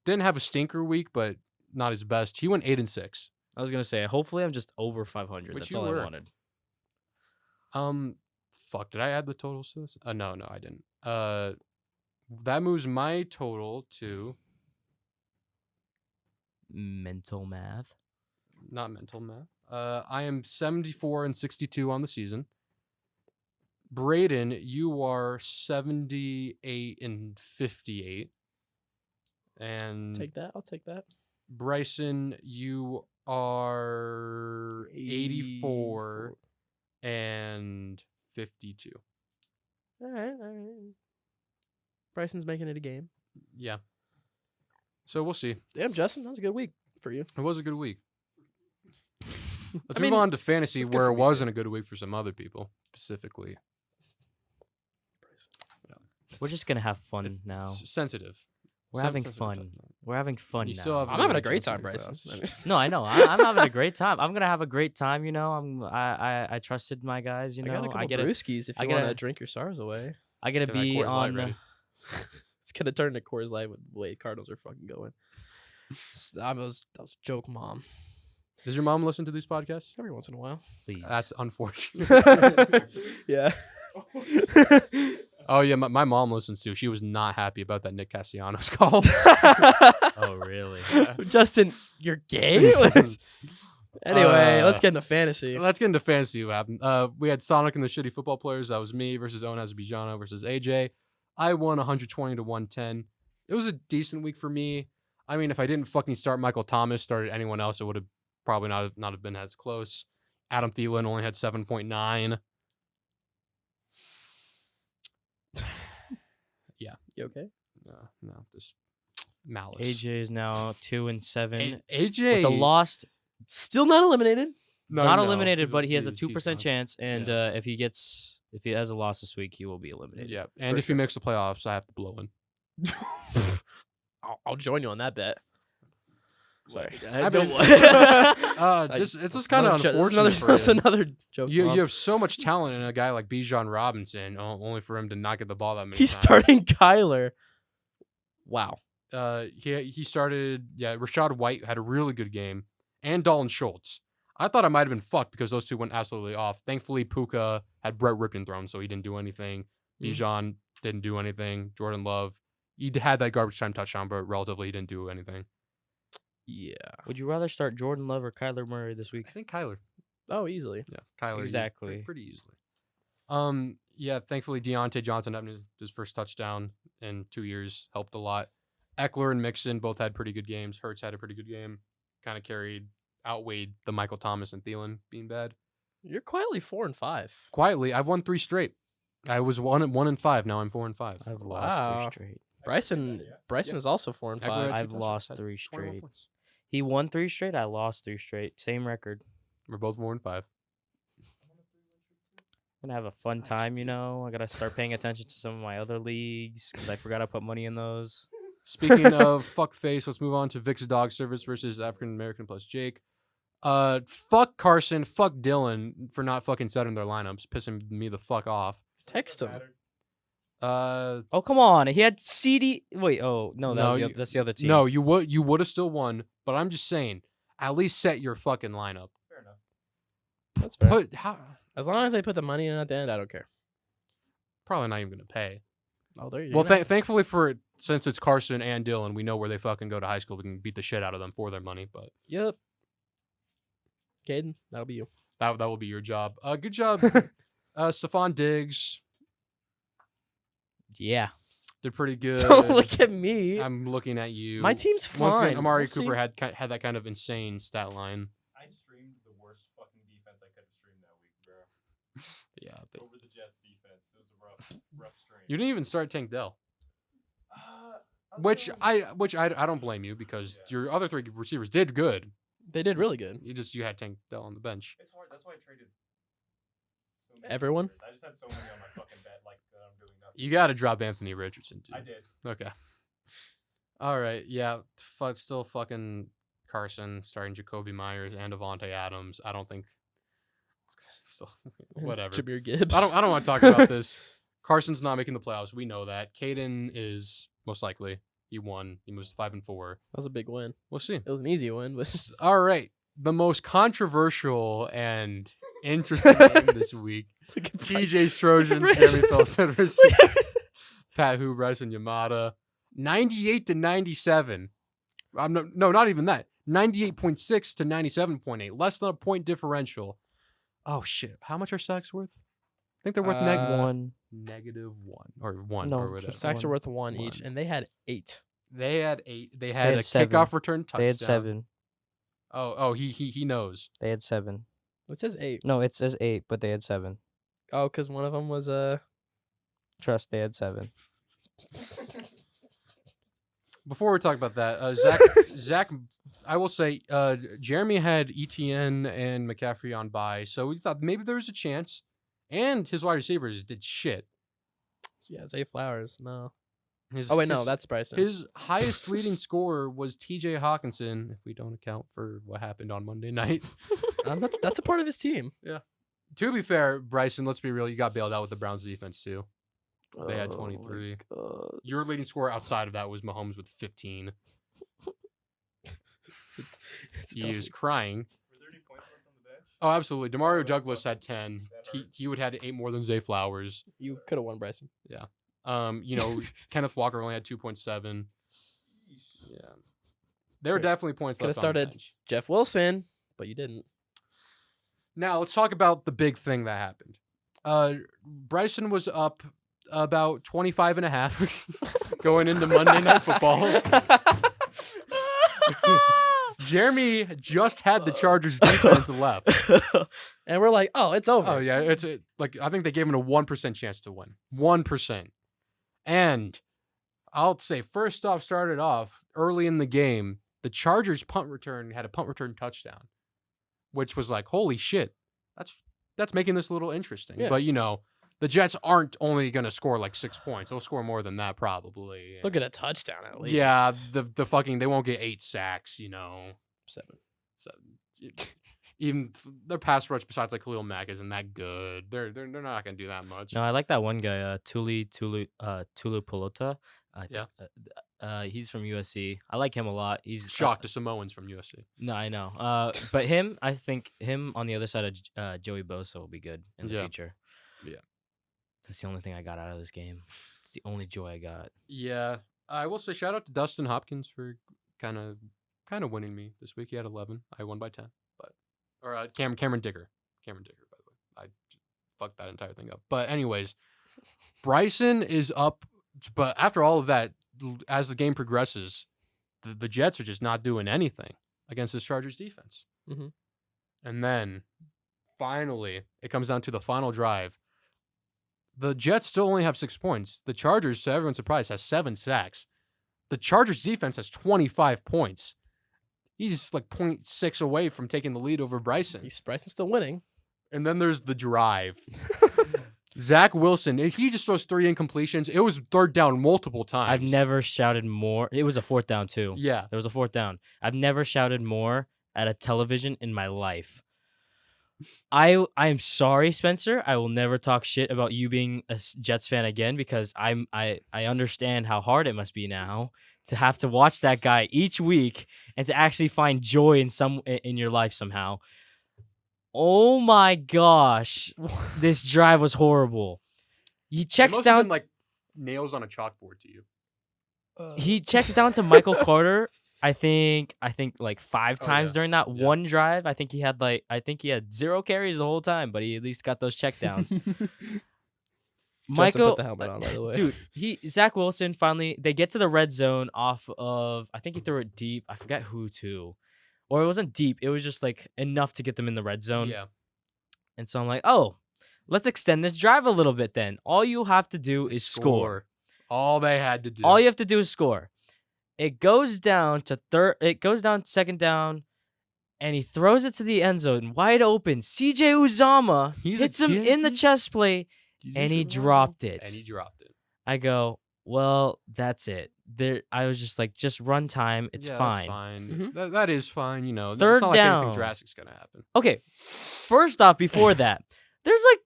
didn't have a stinker week, but not his best. He went 8-6. I was gonna say, hopefully, I'm just over 500. Which That's you all were. I wanted. Fuck, did I add the totals to this? No, I didn't. That moves my total to Mental math. not mental math. I am 74-62 on the season. Braeden, you are 78-58. And Take that. I'll take that. Bryson, you are 84-52. All right. Bryson's making it a game. Yeah. So we'll see. Damn, Justin, that was a good week for you. It was a good week. Let's I move mean, on to fantasy, it's good where for it me, wasn't too. a good week for some other people, specifically. We're just gonna have fun It's now. sensitive. We're having Sensitive fun. stuff. We're having fun You now. still have I'm having a another great chance time, to make Bryson. playoffs. I mean, No, I know. I'm having a great time. I'm gonna have a great time. You know, I trusted my guys. You I know, got a couple get to brewskis if I you want to gotta- drink your stars away. I get to Get that be Coors Light on. ready. It's gonna turn to Coors Light with the way Cardinals are fucking going. That was a joke, Mom. Does your mom listen to these podcasts? Every once in a while. Please. That's unfortunate. Yeah. Oh yeah, my mom listens too. She was not happy about that Nick Castellanos call. Oh really? Justin, you're gay? Anyway, let's get into fantasy. Let's get into fantasy. What happened? We had Sonic and the Shitty Football Players. That was me versus Owen Azabijano versus AJ. I won 120 to 110. It was a decent week for me. I mean, if I didn't fucking start Michael Thomas, started anyone else, it would have probably not have been as close. Adam Thielen only had 7.9. You okay? No, just malice. AJ is now 2-7. AJ, With the lost, Still not eliminated. not eliminated, but he has a he's 2% not. chance, and Yeah. if he has a loss this week, he will be eliminated. Yeah, and For if he makes the playoffs, I have to blow in. I'll join you on that bet. Sorry. I Don't- mean- I- it's just kind of Another jo- unfortunate That's for him. another joke. You Mom. have so much talent in a guy like Bijan Robinson, only for him to not get the ball that many He's times. starting Kyler. Wow. He started. Yeah, Rashad White had a really good game, and Dalton Schultz. I thought I might have been fucked because those two went absolutely off. Thankfully, Puka had Brett Ripken thrown, so he didn't do anything. Bijan didn't do anything. Jordan Love, he had that garbage time touchdown, but relatively he didn't do anything. Yeah. Would you rather start Jordan Love or Kyler Murray this week? I think Kyler. Oh, easily. Yeah, Kyler. Exactly. Pretty easily. Yeah, thankfully Deontay Johnson having his first touchdown in 2 years helped a lot. Eckler and Mixon both had pretty good games. Hurts had a pretty good game. Kind of outweighed the Michael Thomas and Thielen being bad. You're quietly 4-5. Quietly, I've won 3 straight. I was 1-5. Now I'm 4-5. I've lost Wow. 3 straight. Bryson Yeah. is also 4-5. Eckler had 2 I've touchdowns, lost had 3 21 straight. points. He won 3 straight. I lost 3 straight. Same record. We're both 4-5. Gonna have a fun time, you know. I gotta start paying attention to some of my other leagues because I forgot to put money in those. Speaking of fuckface, let's move on to Vic's Dog Service versus African American plus Jake. Fuck Carson, fuck Dylan for not fucking setting their lineups, pissing me the fuck off. Text him. Oh come on, he had CD. Wait, oh no, that's the other team. No, you would have still won, but I'm just saying, at least set your fucking lineup. Fair enough. That's fair. But how? As long as they put the money in at the end, I don't care. Probably not even gonna pay. Oh, there you Well, go. thankfully since it's Carson and Dylan, we know where they fucking go to high school. We can beat the shit out of them for their money. But Yep. Caden, that'll be you. that will be your job. Good job, Stephon Diggs. Yeah. Did pretty good. Don't look at me. I'm looking at you. My team's fine. Once again, Amari We'll see. Cooper had that kind of insane stat line. I streamed the worst fucking defense I could have streamed that week, bro. Yeah, but Over the Jets defense. It was a rough stream. you didn't even start Tank Dell, I was which feeling- I don't blame you because Yeah. your other 3 receivers did good. They did really good. You had Tank Dell on the bench. It's hard. That's why I traded. So many Everyone? players. I just had so many on my fucking bet, like that I'm doing nothing. You got to drop Anthony Richardson too. I did. Okay. All right. Yeah. Still fucking Carson starting Jacoby Myers and Devontae Adams. I don't think. Still, whatever. Jameer Gibbs. I don't want to talk about this. Carson's not making the playoffs. We know that. Caden is most likely. He won. He moves to 5-4. That was a big win. We'll see. It was an easy win, but All right. The most controversial and interesting game this week. look at TJ Trojan, Bryson. Jeremy Felsen versus Look at- Pat Who, Bryson Yamada. 98 to 97. No, not even that. 98.6 to 97.8. Less than a point differential. Oh, shit. How much are sacks worth? I think they're worth -1. -1 or 1 No, or whatever. just Sacks are one. worth one each, and they had 8. They had 8. They had had a 7. kickoff return touchdown. They had 7. Oh, he knows. They had 7. It says 8. No, it says 8, but they had 7. Oh, because one of them was Trust, they had 7. Before we talk about that, Zach, I will say, Jeremy had ETN and McCaffrey on bye, so we thought maybe there was a chance. And his wide receivers did shit. Yeah, Zay Flowers. No. His, Oh wait, no, that's Bryson. His highest leading scorer was T.J. Hawkinson, if we don't account for what happened on Monday night. That's a part of his team. Yeah. To be fair, Bryson, let's be real, you got bailed out with the Browns defense too. They had 23. Your leading scorer outside of that was Mahomes with 15. He was crying. Were there any points left on the bench? Oh, absolutely. Demario Douglas had 10. He would have had 8 more than Zay Flowers. You could have won, Bryson. Yeah. Kenneth Walker only had 2.7. Yeah. There were definitely points Could have left on the started bench. Jeff Wilson, but you didn't. Now, let's talk about the big thing that happened. Bryson was up about 25.5 going into Monday Night Football. Jeremy just had the Chargers defense left. And we're like, oh, it's over. Oh, yeah. I think they gave him a 1% chance to win. 1%. And I'll say, first off, started off early in the game, the Chargers punt return had a punt return touchdown, which was like, holy shit. That's making this a little interesting. Yeah. But, the Jets aren't only going to score like 6 points. They'll score more than that probably. Look at a touchdown at least. Yeah, the fucking they won't get 8 sacks, 7. So even their pass rush besides like Khalil Mack isn't that good. They're not going to do that much. No, I like that one guy, Tulu Pelota. He's from USC. I like him a lot. He's shocked to Samoans from USC. No, I know. But I think him on the other side of Joey Bosa will be good in the future. Yeah. That's the only thing I got out of this game. It's the only joy I got. Yeah. I will say shout out to Dustin Hopkins for kind of winning me this week. He had 11. I won by 10. Cameron Dicker. Cameron Dicker, by the way. I fucked that entire thing up. But anyways, Bryson is up. But after all of that, as the game progresses, the Jets are just not doing anything against this Chargers defense. Mm-hmm. And then finally, it comes down to the final drive. The Jets still only have 6 points. The Chargers, to everyone's surprise, has 7 sacks. The Chargers defense has 25 points. He's like 0.6 away from taking the lead over Bryson. Bryson's still winning. And then there's the drive. Zach Wilson, he just throws 3 incompletions. It was third down multiple times. I've never shouted more. It was a 4th down too. Yeah. There was a 4th down. I've never shouted more at a television in my life. I am sorry, Spencer. I will never talk shit about you being a Jets fan again because I understand how hard it must be now to have to watch that guy each week and to actually find joy in your life somehow. Oh my gosh, this drive was horrible. He checks down been like nails on a chalkboard to you. He checks down to Michael Carter. I think like 5 times during that one drive. I think he had 0 carries the whole time, but he at least got those checkdowns. Michael put the helmet on, by the way. Dude, Zach Wilson finally they get to the red zone off of I think he threw it deep. I forget who to. Or it wasn't deep. It was just like enough to get them in the red zone. Yeah. And so I'm like, "Oh, let's extend this drive a little bit then. All you have to do is score. All they had to do. All you have to do is score." It goes down to second down, and he throws it to the end zone, wide open. CJ Uzomah hits him in the chest plate, and he dropped it. I go, well, that's it. I was just like, just run time. It's fine. That's fine. Mm-hmm. That is fine. Third it's not down. Like anything drastic's gonna happen. Okay, first off, before that, there's like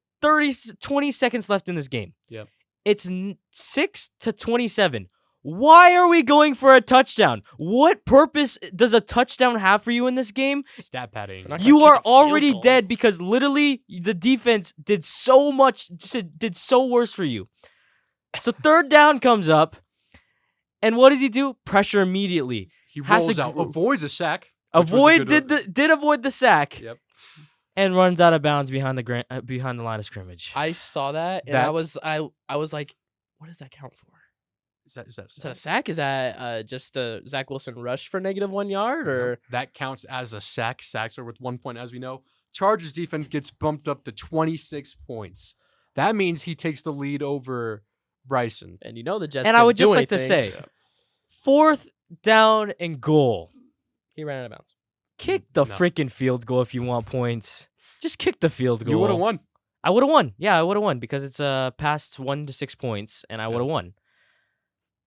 20 seconds left in this game. Yep. It's 6-27. Why are we going for a touchdown? What purpose does a touchdown have for you in this game? Stat padding. You are already dead because literally the defense did so worse for you. So third down comes up, and what does he do? Pressure immediately. He rolls out, avoids a sack. Did avoid the sack. Yep. And runs out of bounds behind the line of scrimmage. I saw that, and I was like, what does that count for? Is that a sack? Is that just a Zach Wilson rush for -1 yard? Or that counts as a sack. Sacks are worth 1 point, as we know. Chargers defense gets bumped up to 26 points. That means he takes the lead over Bryson. And the Jets. And I would just like to say, 4th down and goal. He ran out of bounds. Kick the No. freaking field goal if you want points. Just kick the field goal. You would have won. I would have won. Yeah, I would have won because it's past 1 to 6 points, and I would have won.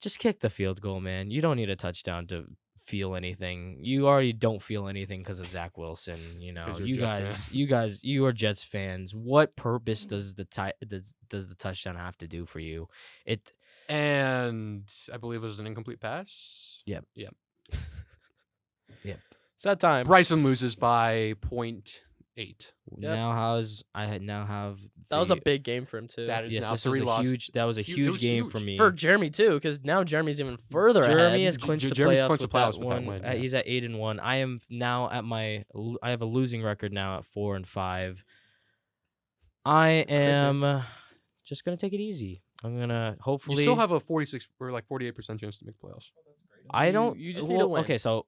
Just kick the field goal, man. You don't need a touchdown to feel anything. You already don't feel anything because of Zach Wilson. You know, 'Cause you're you Jets guys, you are Jets fans. What purpose does the touchdown have to do for you? And I believe it was an incomplete pass. Yep. It's that time. Bryson loses by 0.8. Yep. I now have. That was a big game for him too. That is Yes, now this 3 was a losses. huge. That was a It huge was game huge. for me. for Jeremy too, because now Jeremy's even further Jeremy ahead. has clinched the Jeremy's playoffs clinched the with that playoffs with that one. win, yeah. He's at 8-1. I am now at I have a losing record now at 4-5. I am just gonna take it easy. I'm gonna You hopefully. still have a 46 or like 48% chance to make playoffs. I don't. You just need to win. Okay, so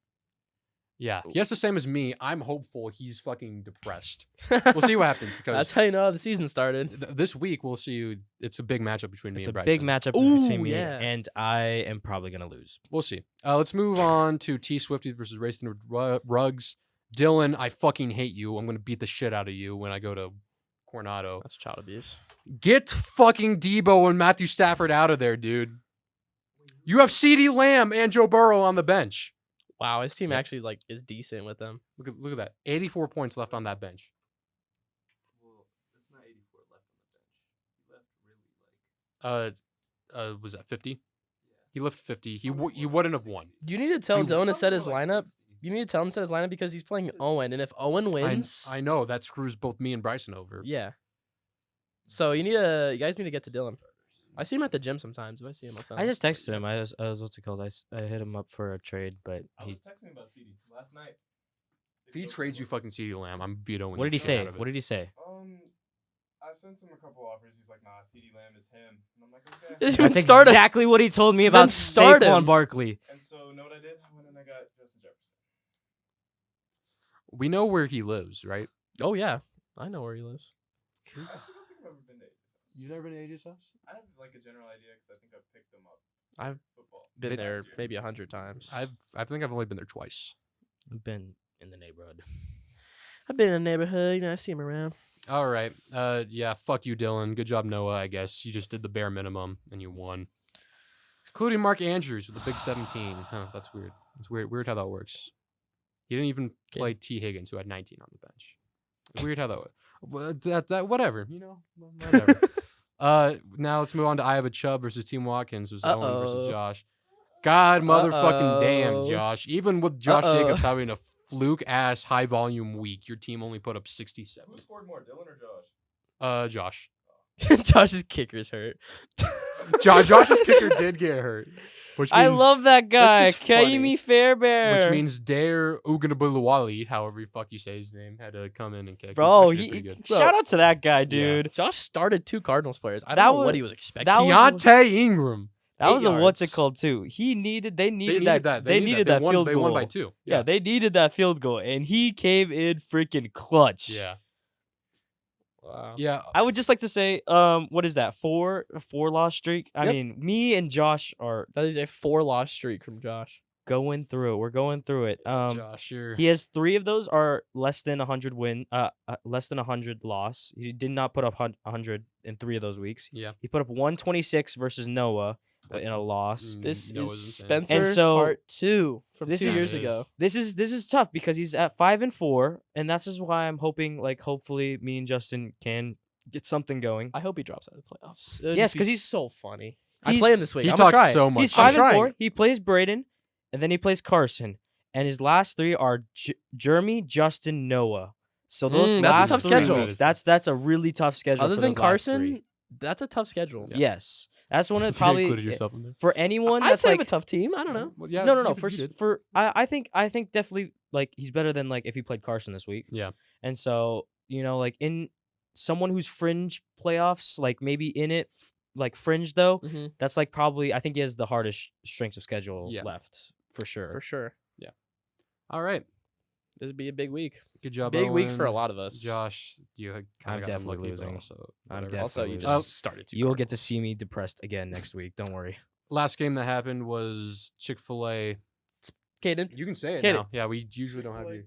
Yeah, he has the same as me. I'm hopeful. He's fucking depressed. We'll see what happens That's because how you know how the season started. this week we'll see. It's a big matchup between me it's and a Bryson. big matchup Ooh, between me yeah. and I am probably gonna lose. We'll see. Let's move on to T Swifties versus Racing Ruggs. Dylan, I fucking hate you. I'm gonna beat the shit out of you when I go to Coronado. That's child abuse. Get fucking Debo and Matthew Stafford out of there, dude. You have CeeDee Lamb and Joe Burrow on the bench. Wow, his team Yep. actually like is decent with them. Look at that. 84 points left on that bench. Well, that's not 84 left on the bench. He left really like. Was that 50? He left 50. He How many he won? wouldn't have won. You need to tell You- Dylan to set his Probably lineup. 60. You need to tell him to set his lineup because he's playing Owen, and if Owen wins, I know that screws both me and Bryson over. yeah. So you guys need to get to Dylan. I see him at the gym sometimes. If I see him, I'll tell I him. just texted him. I was what's it called? I hit him up for a trade, but I he. was texting about CD last night. If he trades you fucking CeeDee Lamb, I'm vetoing. What did the he shit say? out of it. What did he say? I sent him a couple offers. He's like, nah, CD Lamb is him. And I'm like, okay. Doesn't even That's start him. exactly what he told me Then about start Saquon him. Barkley. And so, know what I did? I went and I got Justin Jefferson. We know where he lives, right? Oh yeah, I know where he lives. I actually don't think I've ever been to AJ's house. You've never been to AJ's house? I have like a general idea because I think I've picked them up. I've Football. been Last there year. maybe 100 times. I think I've only been there twice. I've been in the neighborhood. I've been in the neighborhood. I see him around. All right. Yeah. Fuck you, Dylan. Good job, Noah. I guess you just did the bare minimum and you won, including Mark Andrews with a big 17. Huh? That's weird. It's weird. Weird how that works. He didn't even play T Higgins, who had 19 on the bench. It's weird how that. That whatever. You know. Whatever. Now let's move on to Iowa Chubb versus Team Watkins. It was Owen versus Uh-oh. Josh. God motherfucking damn, Uh-oh. Josh. Even with Josh Uh-oh. Jacobs having a fluke ass high volume week, your team only put up 67. Who scored more, Dylan or Josh? Josh. Josh's kicker's hurt. Josh's kicker did get hurt. Which I means- love that guy, just funny. Kaimi Fairbairn. Which means Dare Uganabuluwali, however you fuck you say his name, had to come in and kick. bro, Actually did pretty good. Bro. shout out to that guy, dude. Josh started 2 Cardinals players. I That don't know was- what he was expecting. that was- Keontae Ingram. That 8 was a what's it yards. called too. They needed They needed that. They needed that won, field they goal. won by 2. Yeah, they needed that field goal, and he came in freaking clutch. Yeah. Wow. Yeah. I would just like to say, what is that? A 4-loss streak. I Yep. mean, me and Josh are That is a 4-loss streak from Josh. going through it. We're going through it. Josh, you're... He has 3 of those are less than 100 win. Less than 100 loss. He did not put up 100 in 3 of those weeks. Yeah. He put up 126 versus Noah That's- in a loss. This Noah's is insane. Spencer And so, Part 2 from this 2 is- years It ago. is. This is tough because he's at 5-4, and that's just why I'm hoping, like, hopefully me and Justin can get something going. I hope he drops out of the playoffs. It would Yes, just be 'cause he's- so funny. I he's- play him this week. He I'm gonna talks try. so much. He's shit. I'm 5-4. trying. He plays Braeden, and then he plays Carson, and his last 3 are Jeremy, Justin, Noah. So those That's a last tough 3 schedule. weeks, that's a really tough schedule. Other for than those last 3. Carson, that's a tough schedule. Yeah. Yes, that's one of You the probably included yourself in there. for anyone I'd that's say like I'm a tough team. I don't know. Well, yeah, no. you For did. I think definitely like he's better than like if he played Carson this week. Yeah. And so like in someone who's fringe playoffs, like maybe in it like fringe though, Mm-hmm. that's like probably I think he has the hardest strength of schedule Yeah. left for sure. For sure. All right. This would be a big week. Good job, Big week for a Owen. lot of us. Josh, you kind I'm of definitely unlucky, but losing. Also, I'm whatever. Also, you definitely just losing. started 2 You'll get to Cardinals. see me depressed again next week. Don't worry. last game that happened was Chick-fil-A. Caden. You can say it Get now. Yeah, we usually don't have you.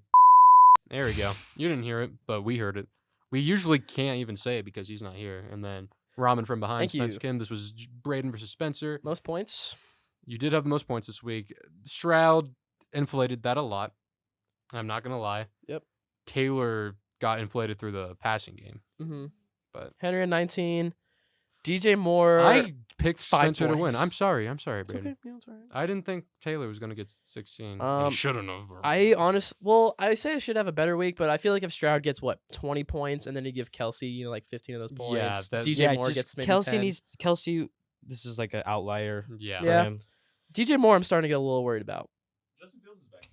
There we go. You didn't hear it, but we heard it. We usually can't even say it because he's not here. And then Ramen from behind, Thank Spencer you. Kim. This was Braeden versus Spencer. Most points. You did have the most points this week. Stroud inflated that a lot. I'm not going to lie. Yep. Taylor got inflated through the passing game. Mm-hmm. But Henry at 19. DJ Moore. I picked 5 Spencer to win. points. I'm sorry, It's Braeden. okay. Yeah, it's all right. I didn't think Taylor was going to get 16. Um, He shouldn't have. I say I should have a better week, but I feel like if Stroud gets 20 points, and then you give Kelsey, like 15 of those points. Yeah, that- DJ Moore gets maybe Kelsey 10. Kelsey. This is like an outlier. Yeah. For Yeah. him. DJ Moore, I'm starting to get a little worried about. Justin Fields is back soon.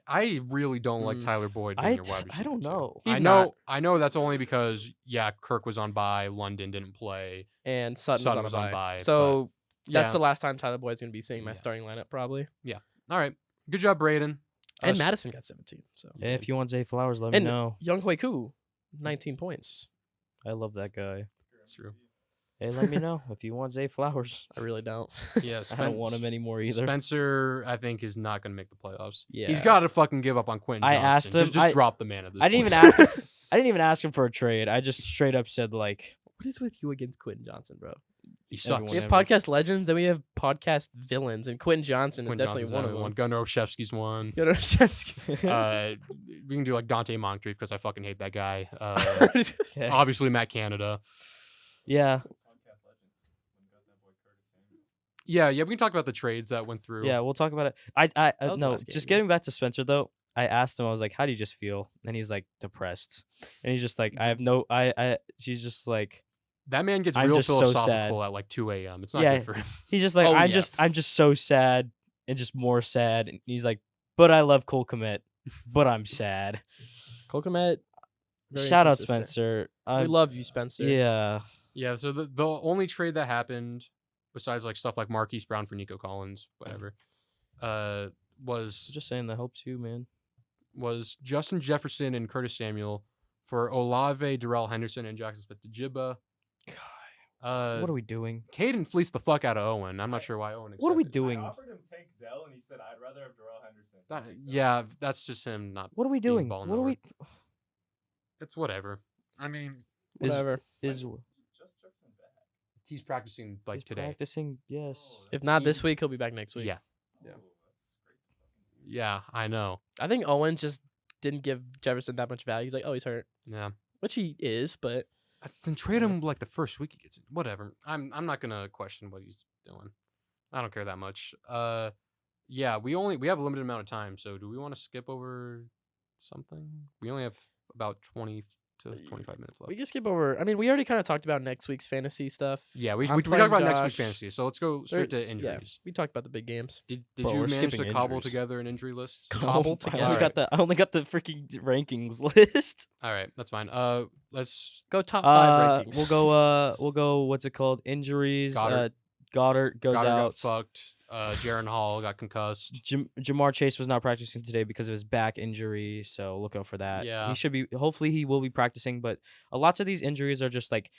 I really don't like Mm. Tyler Boyd being your wide receiver. I don't too. know. He's I know. not. I know that's only because Kirk was on bye, London didn't play. And Sutton, Sutton was was on on bye. bye, So Yeah. that's the last time Tyler Boyd's going to be seeing my Yeah. starting lineup, probably. All right. Good job, Braeden. And Us- Madison got 17. So If you want Zay Flowers, let me And- know. Young Hui Koo, 19 points. I love that guy. That's true. Hey, let me know if you want Zay Flowers. I really don't. Yeah, I don't want him anymore either. Spencer, I think, is not going to make the playoffs. Yeah. He's got to fucking give up on Quentin I Johnson. asked him- Just I- drop the man at this I didn't point. even ask. Him, I didn't even ask him for a trade. I just straight up said like, What is with you against Quentin Johnson, bro? He sucks. everyone We have Whatever. podcast legends, then we have podcast villains, and Quentin Johnson is Quentin definitely Johnson's one of another them. Gunnar Olszewski's one. You know, Shevsky. We can do like Dante Moncrief because I fucking hate that guy. okay. Obviously, Matt Canada. yeah, Podcast legends. When we got that boy Curtis Samuel. Yeah, we can talk about the trades that went through. yeah. We'll talk about it. I That was the no. last game, Just yeah. getting back to Spencer though. I asked him. I was like, "How do you just feel?" And he's like, "Depressed." And he's just like, "I have no." She's just like, That man gets I'm real just so philosophical sad. at like 2 a.m. It's not Yeah. good for him. he's just like, Oh, I'm yeah. just so sad and just more sad. And he's like, "But I love Cole Kmet, but I'm sad." Cole Kmet, very Shout out inconsistent. Spencer. We love you, Spencer. Yeah. Yeah, so the only trade that happened, besides like stuff like Marquise Brown for Nico Collins, whatever, was Just saying that helps you, man. Justin Jefferson and Curtis Samuel for Olave, Darrell Henderson, and Jackson Smith-Njigba. What are we doing? Caden fleeced the fuck out of Owen. I'm not sure why Owen. What are we accepted. doing? I offered him Tank Dell, and he said, I'd rather have Darrell Henderson. Yeah, that's just him not. What are we being doing? ball What are we? It's whatever. I mean, Whatever. Is Just Jefferson back. he's practicing like he's today. practicing? Yes. Oh, If that's not neat. this week, he'll be back next week. Yeah, Oh, Yeah. that's great. yeah, I know. I think Owen just didn't give Jefferson that much value. He's like, oh, he's hurt, Yeah. which he is, but Then trade him like the first week he gets it. Whatever. I'm not gonna question what he's doing. I don't care that much. Yeah, we have a limited amount of time, so do we want to skip over something? We only have about 20 to 25 minutes left. we can skip over. I mean, we already kind of talked about next week's fantasy stuff. Yeah, we I'm talked playing about next week's Josh. fantasy, so let's go straight to Yeah, injuries. we talked about the big games. Did Bro, you we're manage to skipping cobble injuries. together an injury list? Cobble I together. only got the freaking rankings list. All right, that's fine. Let's Go top 5 rankings. We'll go. What's it called? Injuries. Goddard. Goddard goes Goddard out. got fucked. Jaron Hall got concussed. Jamar Chase was not practicing today because of his back injury, so look out for that. Yeah. He should be. Hopefully, he will be practicing. But a lots of these injuries are just like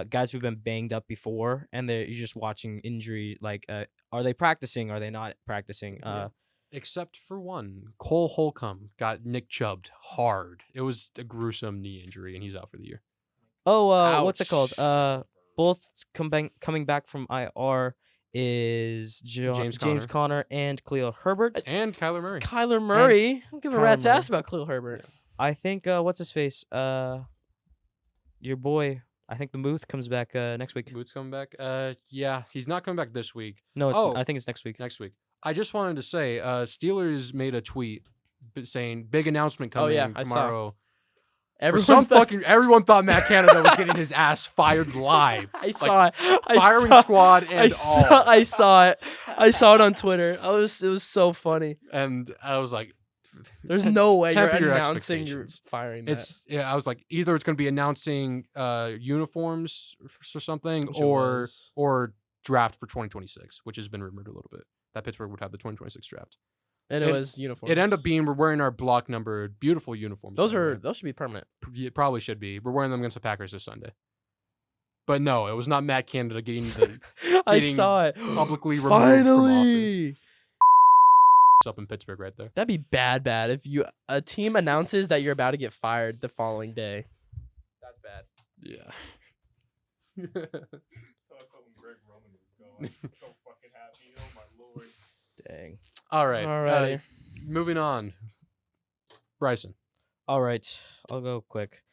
guys who've been banged up before, and you're just watching injury. Like, are they practicing? Are they not practicing? Yeah. Except for one, Cole Holcomb got Nick Chubbed hard. It was a gruesome knee injury, and he's out for the year. Oh, what's it called? Ouch. Both coming back from IR is James James Conner and Khalil Herbert. And Kyler Murray. Kyler Murray. I don't give a Kyler rat's ass Murray. about Khalil Herbert. I think what's his face? Your boy. I think the Muth comes back next week. Boots coming back. Yeah, he's not coming back this week. No, it's Oh. I think it's next week. Next week. I just wanted to say, Steelers made a tweet saying big announcement Oh, coming yeah, I saw. tomorrow. Everyone thought- Everyone thought Matt Canada was getting his ass fired live. I saw it. Firing squad and all. I saw it. I saw it on Twitter. It was so funny. And I was like, There's no way you're temper your announcing you're expectations. firing that. It's I was like, either it's going to be announcing uniforms or something, Which it or was. draft for 2026, which has been rumored a little bit that Pittsburgh would have the 2026 draft. And it- it was uniform. It ended up being we're wearing our block numbered beautiful uniforms. those by the are way. those should be permanent. It probably should be. We're wearing them against the Packers this Sunday. But no, it was not Matt Canada getting I getting saw it. publicly removed from office. Finally. Up in Pittsburgh right there. That'd be bad if a team announces that you're about to get fired the following day. That's bad. Yeah. So I felt when Greg Roman was going. So fucking happy. Oh my lord. Dang. All right. Alrighty. Moving on. Bryson. All right, I'll go quick.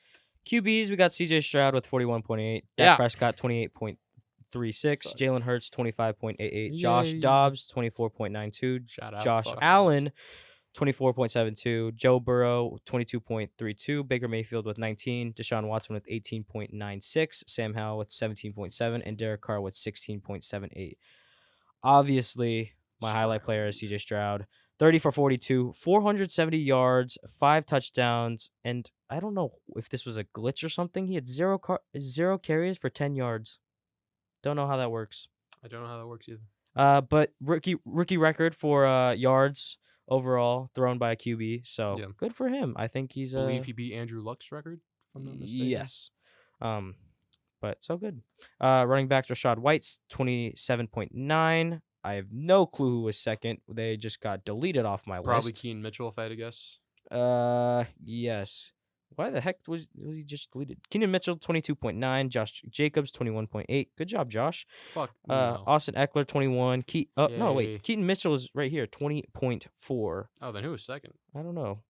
QBs, we got CJ Stroud with 41.8. Dak Yeah. Prescott 28.36. Suck. Jalen Hurts 25.88. Josh Yay. Dobbs 24.92. Shout out. Josh Allen 24.72. Joe Burrow 22.32. Baker Mayfield with 19. Deshaun Watson with 18.96. Sam Howell with 17.7. And Derek Carr with 16.78. Obviously, my highlight player is CJ Stroud. 30 for 42, 470 yards, 5 touchdowns, and I don't know if this was a glitch or something. He had zero carries for 10 yards. Don't know how that works. I don't know how that works either. But rookie record for yards overall thrown by a QB. So Yeah. good for him. I think he's I believe he beat Andrew Luck's record, if I'm not mistaken. yes. But so good. Running back Rashad White's 27.9. I have no clue who was second. They just got deleted off my Probably list. Keen Mitchell, if I had to guess. Yes. Why the heck was he just deleted? Keenan Mitchell 22.9. Josh Jacobs 21.8. Good job, Josh. Fuck. No. Austin Eckler 21. No, Yay. wait. Keaton Mitchell is right here 20.4. Oh, then who was second? I don't know.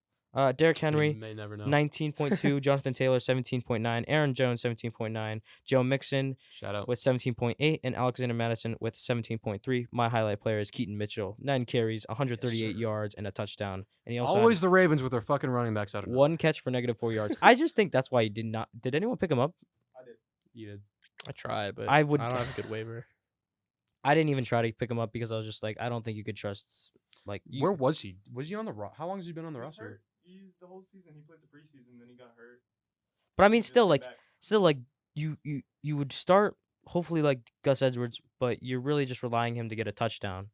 Derrick Henry You may never know. 19.2. Jonathan Taylor 17.9. Aaron Jones 17.9. Joe Mixon Shout out. with 17.8, and Alexander Madison with 17.3. My highlight player is Keaton Mitchell. 9 carries, 138 sir. yards, and a touchdown. And he also Always had the Ravens with their fucking running backs out of one catch for -4 yards. I just think that's why he did not. Did anyone pick him up? You did. I tried, but I I would- don't have a good waiver. I didn't even try to pick him up because I was just like, I don't think you could trust. Like, Where was he? Was he on the roster? How long has he been on the He was roster? hurt. The whole season he played the preseason, then he got hurt. but I mean, Just still, came like, back. you would start hopefully like Gus Edwards, but you're really just relying him to get a touchdown,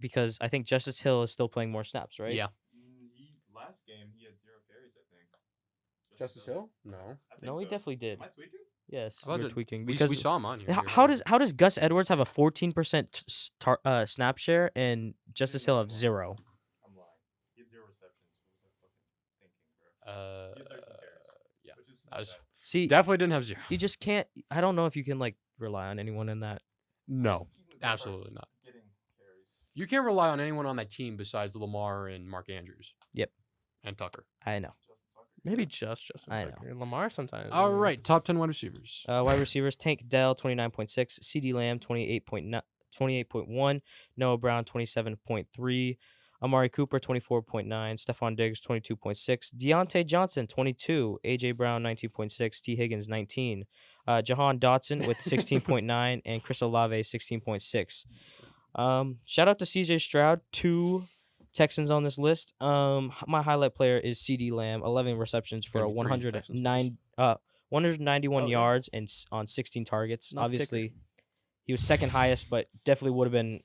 because I think Justice Hill is still playing more snaps, right? Yeah. Last game he had 0 carries, I think. Justice Hill? No. I think No, he so. definitely did. Am I tweaking? Yes, I thought you're that- tweaking We because saw him on here. how does Gus Edwards have a 14% snap share and Justice Hill have 0? I'm lying. He had 0 receptions. What was I fucking thinking, bro? He had 13 carries. yeah. Which is I was See, definitely didn't have 0. you just can't. I don't know if you can like rely on anyone in that. No, absolutely not. Getting carries. You can't rely on anyone on that team besides Lamar and Mark Andrews. Yep. And Tucker. I know. Justin Tucker. Maybe just Justin I know. Tucker. Lamar sometimes. All right, top 10 wide receivers. Wide receivers: Tank Dell 29.6, CeeDee Lamb 28.1, Noah Brown 27.3, Amari Cooper 24.9, Stephon Diggs 22.6, Deontay Johnson 22, AJ Brown 19.6, T Higgins 19, Jahan Dotson with 16.9, and Chris Olave 16.6. Shout out to CJ Stroud, 2 Texans on this list. My highlight player is CeeDee Lamb, 11 receptions for a Maybe 3 Texans 191 Oh, yeah. yards and on 16 targets. Not the kicker. Obviously, he was second highest, but definitely would have been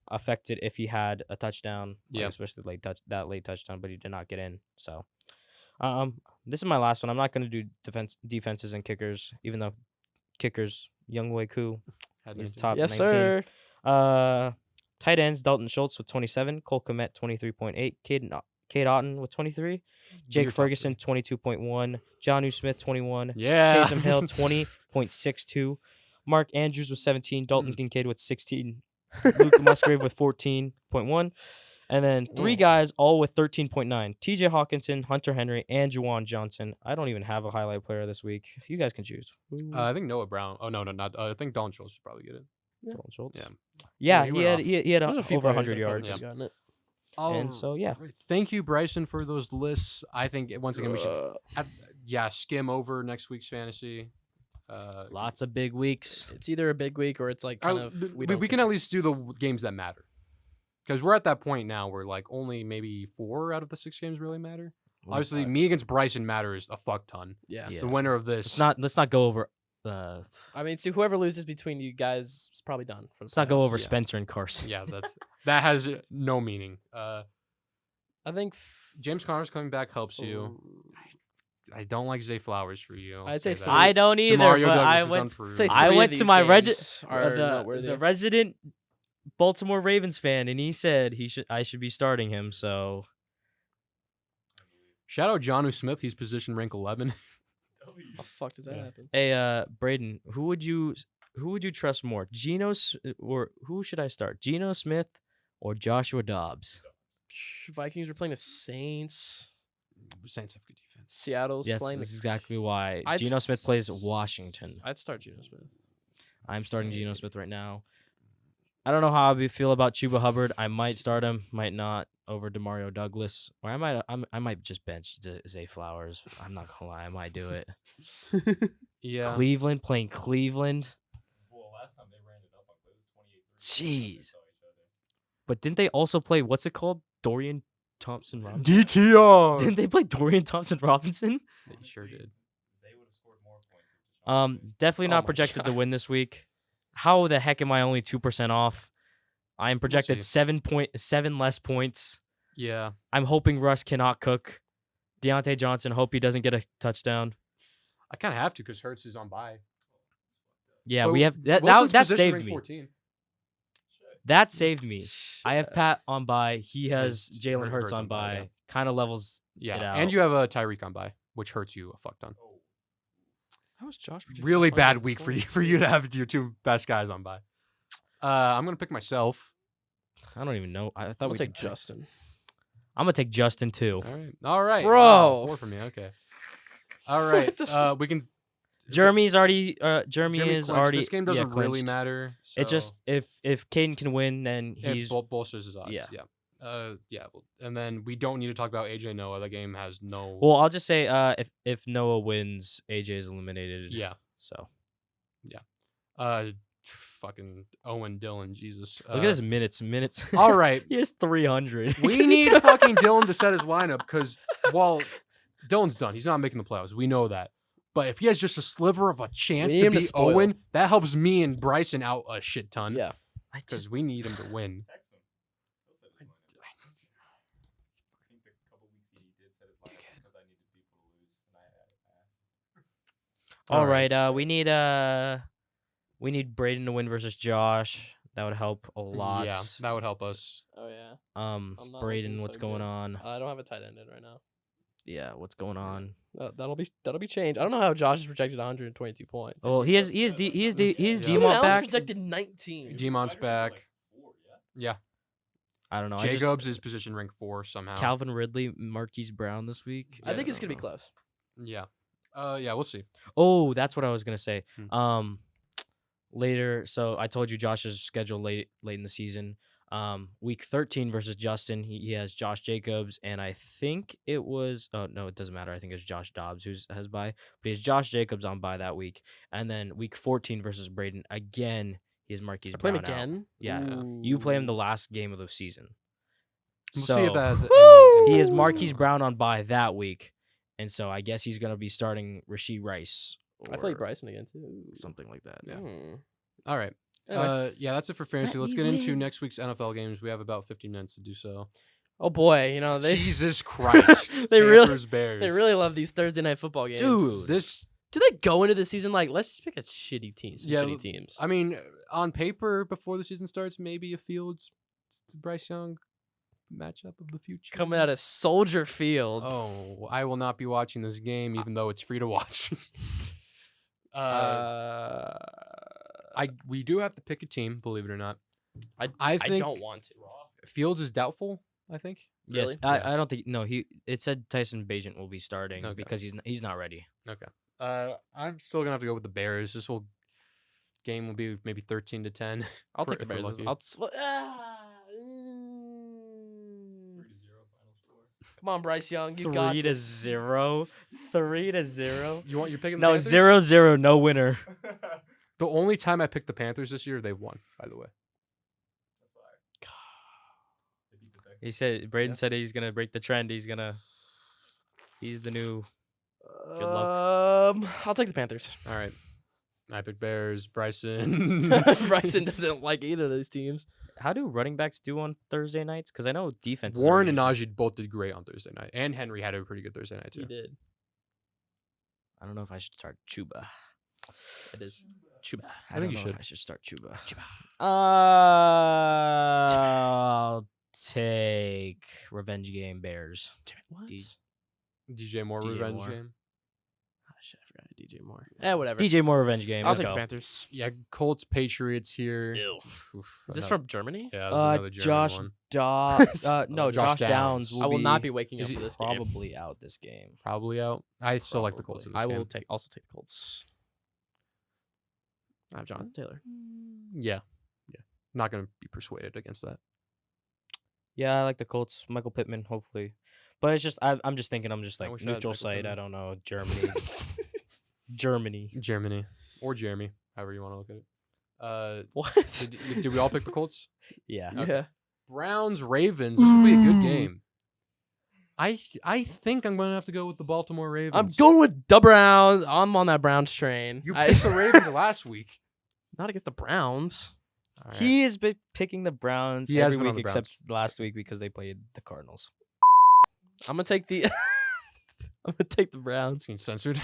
affected if he had a touchdown. Yeah. Especially that late touchdown, but he did not get in. So, this is my last one. I'm not going to do defenses and kickers, even though kickers, Younghoe Koo, he's top Yes, 19. sir. Tight ends: Dalton Schultz with 27, Cole Kmet 23.8, Cade Otton with 23, Jake Ferguson 22.1, Jonnu Smith 21, Yeah. Taysom Hill 20.62, Mark Andrews with 17, Dalton Kincaid with 16, Luke Musgrave with 14.1, and then 3 guys all with 13.9: T.J. Hawkinson, Hunter Henry, and Juwan Johnson. I don't even have a highlight player this week. You guys can choose. I think Noah Brown. Oh, no, not. I think Dalton Schultz should probably get it. Dalton Schultz. Yeah. Yeah, he he went had off. he had There's a few over players 100 that probably yards. should've gotten it. And so, yeah. Alright, thank you, Bryson, for those lists. I think once again we should, skim over next week's fantasy. Lots of big weeks. It's either a big week or it's like kind of we don't can care. at least do the games that matter, because we're at that point now where like only maybe 4 out of the 6 games really matter. Obviously, me against Bryson matters a fuck ton. Yeah. Yeah. The winner of this. Let's not go over I mean, see, whoever loses between you guys is probably done for the let's not go playoffs. over Yeah. Spencer and Carson. Yeah, that has no meaning. I think James Conner's coming back helps you. I don't like Zay Flowers for you. I'd say that. three. I don't either. Demario But I Douglas is went. unproved. Say I three went of to these my games are the noteworthy. resident Baltimore Ravens fan, and he said I should be starting him. So Shout out Jonnu Smith. He's position rank 11. How the fuck does that happen? hey, Braeden, who would you trust more, or who should I start, Geno Smith or Joshua Dobbs? Vikings are playing the Saints. Saints have good defense. Seattle's Yes, playing that's the. exactly why I'd Geno Smith plays s- Washington. I'd start Geno Smith. I'm starting Geno Smith right now. I don't know how I feel about Chuba Hubbard. I might start him, might not, over Demario Douglas, or I might just bench Zay Flowers. I'm not gonna lie, I might do it. Yeah. Cleveland playing Cleveland. Well, last time they ran it up, it was 28-3. Jeez. But didn't they also play what's it called? Dorian Thompson Robinson. DTR. Didn't they play Dorian Thompson Robinson? They sure did. They would have scored more points. Definitely Oh not my projected to God. win this week. How the heck am I only 2% off? I am projected see. 7 less points. Yeah. I'm hoping Russ cannot cook. Deontay Johnson, hope he doesn't get a touchdown. I kind of have to because Hurts is on bye. Yeah, But we have that. Wilson's That position saved rank me. 14. That saved me. I have Pat on bye. He has Has Jalen Hurts Hurts on on bye, yeah. bye. Kind of levels it Yeah. out. And you have a Tyreek on bye, which hurts you a fuck ton. How was Josh? projected Really to bad play? week for you to have your two best guys on bye. I'm gonna pick myself. I don't even know. I thought I'll we take could- Justin. I'm gonna take Justin too. All right. Bro. Wow, 4 for me. Okay. All right. What the We can. Jeremy's already. Jeremy Jeremy is clinched. already. This game doesn't really clinched. matter. It just so if Caden can win, then it he's. bolsters his odds. yeah. Yeah. Yeah. And then we don't need to talk about AJ Noah. The game has no. Well, I'll just say if Noah wins, AJ is eliminated. Yeah. So Fucking Owen Dillon. Jesus. look at his minutes. All right. He has 300. We need fucking Dillon to set his lineup because while Dillon's done, he's not making the playoffs. We know that. But if he has just a sliver of a chance need to him to beat spoil. Owen, that helps me and Bryson out a shit ton. Yeah. I Because just we need him to win. Text him. He'll set his lineup. I think the couple weeks he did set his lineup because I needed people to lose, and I had to pass. all right. We need Braeden to win versus Josh. That would help a lot. Yeah, that would help us. Oh yeah. I'm not Braeden, looking what's so going good. on? I don't have a tight end in right now. Yeah, what's going on? That'll be changed. I don't know how Josh is projected 122 points. Well, he is Yeah. Steven Demont Allen's back. projected 19. Demon's Wide receiver, back. like 4, yeah? Yeah. I don't know. Jacobs is position rank 4 somehow. Calvin Ridley, Marquise Brown this week. I think Yeah, it's I gonna be don't know. close. Yeah. Yeah, we'll see. Oh, that's what I was gonna say. Hmm. Later. So I told you Josh's schedule late in the season. Week 13 versus Justin. He has Josh Jacobs, and I think it was. Oh no, it doesn't matter. I think it's Josh Dobbs who has bye, but he has Josh Jacobs on bye that week. And then week 14 versus Braeden again. He has Marquise I play him Brown out. again. Yeah, you play him the last game of the season. We'll so see if that has he any. has Marquise Brown on bye that week, and so I guess he's gonna be starting Rasheed Rice. I played or Bryson again too. something like that. Yeah. Hmm. All right. Anyway. Yeah, that's it for fantasy. Let Let's me get into win. next week's NFL games. We have about 15 minutes to do so. Oh boy, you know they Jesus Christ. They really- Panthers, Bears. they really love these Thursday night football games. Dude. This, do they go into the season like let's just pick a shitty team? Some Yeah, shitty teams. I mean, on paper, before the season starts, maybe a Fields, Bryce Young matchup of the future. coming out of Soldier Field. Oh, I will not be watching this game, even though it's free to watch. We do have to pick a team, believe it or not. I I think don't want to. Fields is doubtful. I think. Yes, Really? Yeah. I don't think no. It said Tyson Bagent will be starting Okay. because he's not ready. Okay. I'm still gonna have to go with the Bears. This whole game will be maybe 13-10. I'll for- take the if we're Bears. lucky. Come on, Bryce Young, you got 3-0. 3-0. You want you're picking the No, Panthers? 0-0. No winner. The only time I picked the Panthers this year, they've won. By the way. He said Braeden Yeah. said he's gonna break the trend. He's the new. Good I'll take the Panthers. All right. I picked Bears. Bryson. Bryson doesn't like either of those teams. How do running backs do on Thursday nights? Because I know defense. Warren and Najee both did great on Thursday night, and Henry had a pretty good Thursday night He too. did. I don't know if I should start Chuba. It is Chuba. I think don't you know should. if I should start Chuba. I'll take Revenge Game Bears. What? DJ Moore DJ revenge Moore. game. Oh, shit, I forgot DJ Moore. Yeah, whatever. DJ Moore Revenge Game. I'll Let's take go. the Panthers. Yeah, Colts Patriots here. Ew. Oof, Is this another- from Germany? Yeah, this is another German Josh one. Dobbs. No, Josh Josh Downs. Downs. I will not be waking is up he for this game. probably out this game. Probably out. I still like the Colts in this I game. will also take the Colts. I have Jonathan Taylor. Yeah. Not gonna be persuaded against that. Yeah, I like the Colts. Michael Pittman, hopefully. But it's just I'm just thinking I'm just I like wish I had neutral Michael site. Pittman. I don't know. Germany. Germany. Germany or Jeremy, however you want to look at it. What? Did we all pick the Colts? Yeah. Okay. Yeah. Browns Ravens. This will be a good game. I think I'm gonna have to go with the Baltimore Ravens. I'm going with the Browns. I'm on that Browns train. You picked the Ravens last week. Not against the Browns. All right. He has been picking the Browns He has every been on week the except last week because they played the Cardinals. I'm gonna take the. I'm gonna take the Browns. It's getting censored.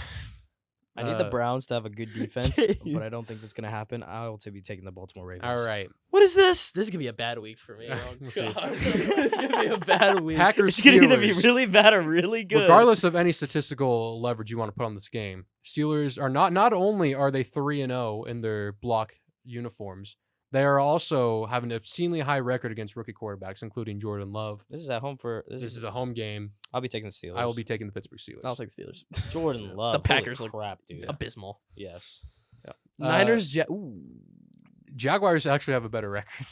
I need the Browns to have a good defense, Okay. but I don't think that's gonna happen. I'll be taking the Baltimore Ravens. All right. What is this? This is gonna be a bad week for me. Oh, We'll see. God. It's gonna be a bad week. Packers It's gonna either be Steelers. really bad or really good. Regardless of any statistical leverage you want to put on this game, Steelers are not only are they 3-0 in their block uniforms, they are also have an obscenely high record against rookie quarterbacks, including Jordan Love. This is at home for This is a home game. I'll be taking the Steelers. I will be taking the Pittsburgh Steelers. I'll take the Steelers. Jordan Love. The Packers Holy look crap, dude. abysmal. Yes. Niners. Ooh, Jaguars actually have a better record,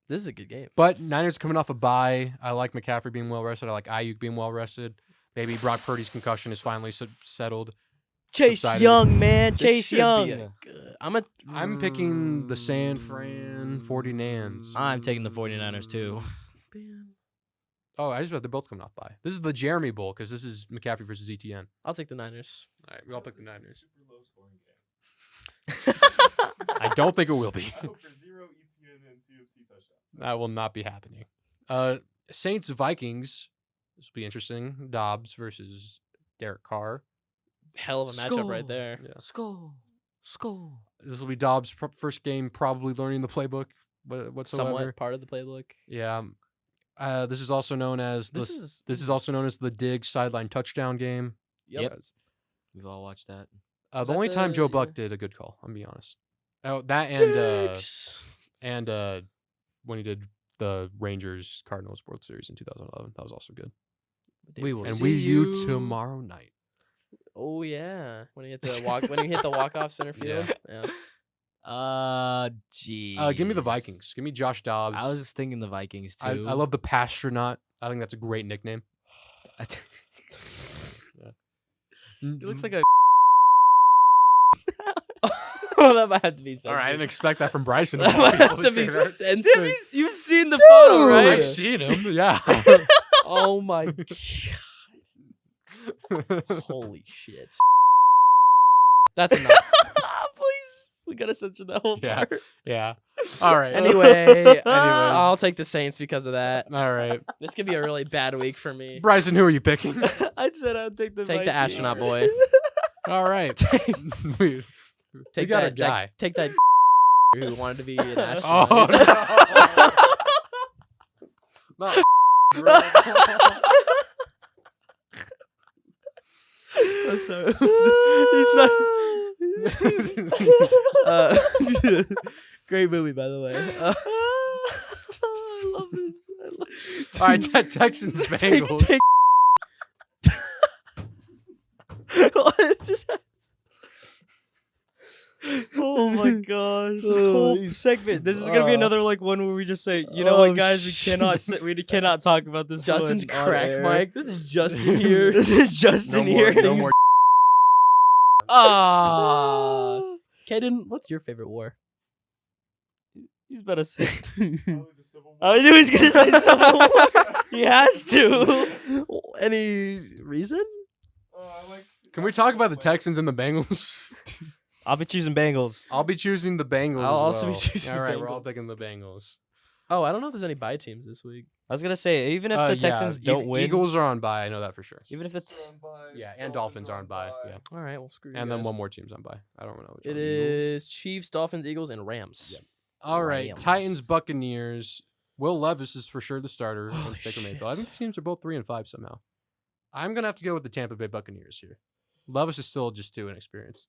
this is a good game. but Niners coming off a bye. I like McCaffrey being well rested. I like Ayuk being well rested. Maybe Brock Purdy's concussion is finally settled. Chase Subsided. Young, man. This Chase should be Young. a good- I'm picking the San Fran 49ers. I'm taking the 49ers too. Man. Oh, I just read they're both coming off bye. This is the Jeremy Bowl because this is McCaffrey versus ETN. I'll take the Niners. All right, we all pick the This is a Niners. Super low scoring game. I don't think it will be. I hope for 0 ETN and CFC touchdowns. That will not be happening. Saints Vikings. This will be interesting. Dobbs versus Derek Carr. Hell of a matchup right there. Yeah. Skull. This will be Dobbs' first game, probably learning the playbook whatsoever. Somewhat part of the playbook. Yeah. This is also known as This this is is also known as the Diggs sideline touchdown game. Yep. We've all watched that. The that only time the- Joe yeah. Buck did a good call, I'm being honest. Oh, that and when he did the Rangers Cardinals World Series in 2011, that was also good. We will And see we you you tomorrow night. Oh yeah, when you hit the walk off center field. Yeah. Gee. Give me the Vikings. Give me Josh Dobbs. I was just thinking the Vikings too. I love the Passtronaut. I think that's a great nickname. He looks like a. Oh, that might have to be censored. All right, I didn't expect that from Bryson. That might have to be Have censored. you've seen the photo, Dude! right? I've seen him. Yeah. Oh my god! Holy shit! That's enough. Please, we gotta censor that whole Yeah. part. Yeah. All right. Anyway, I'll take the Saints because of that. All right. This could be a really bad week for me. Bryson, who are you picking? I said I'd take the Take the Vikings. astronaut boy. All right. we Take got that a guy. take that who wanted to be an astronaut. Oh, no. Not I'm sorry. He's not. Great movie, by the way. I love this. All right, Texans Bengals. What just happened? Oh my gosh! This Oh, whole he's- segment. This is gonna be another like one where we just say, you know Oh, what, guys, shit. we cannot talk about this. Justin's one on crack air. mic. This is Justin here. This is Justin here. No more. Ah. Kaden, what's your favorite war? He's better say. Probably the Civil War. I knew he was gonna say Civil War. He has to. Any reason? I like. Can we talk about the Texans and the Bengals? I'll be choosing Bengals. I'll be choosing the Bengals. I'll as also be well. choosing All the right, we're all Bengals. picking the Bengals. Oh, I don't know if there's any bye teams this week. I was gonna say, even if the Texans don't win, Eagles are on bye. I know that for sure. even if the Yeah, and Dolphins are on bye. Yeah, All right, well, screw you and then guys. one more team's on bye. I don't know which It one. is Chiefs, Dolphins, Eagles, and Rams. Yep. All right, Rams. Titans, Buccaneers. Will Levis is for sure the starter Oh, against Baker Mayfield. shit. I think the teams are both 3-5 somehow. I'm gonna have to go with the Tampa Bay Buccaneers here. Levis is still just too inexperienced.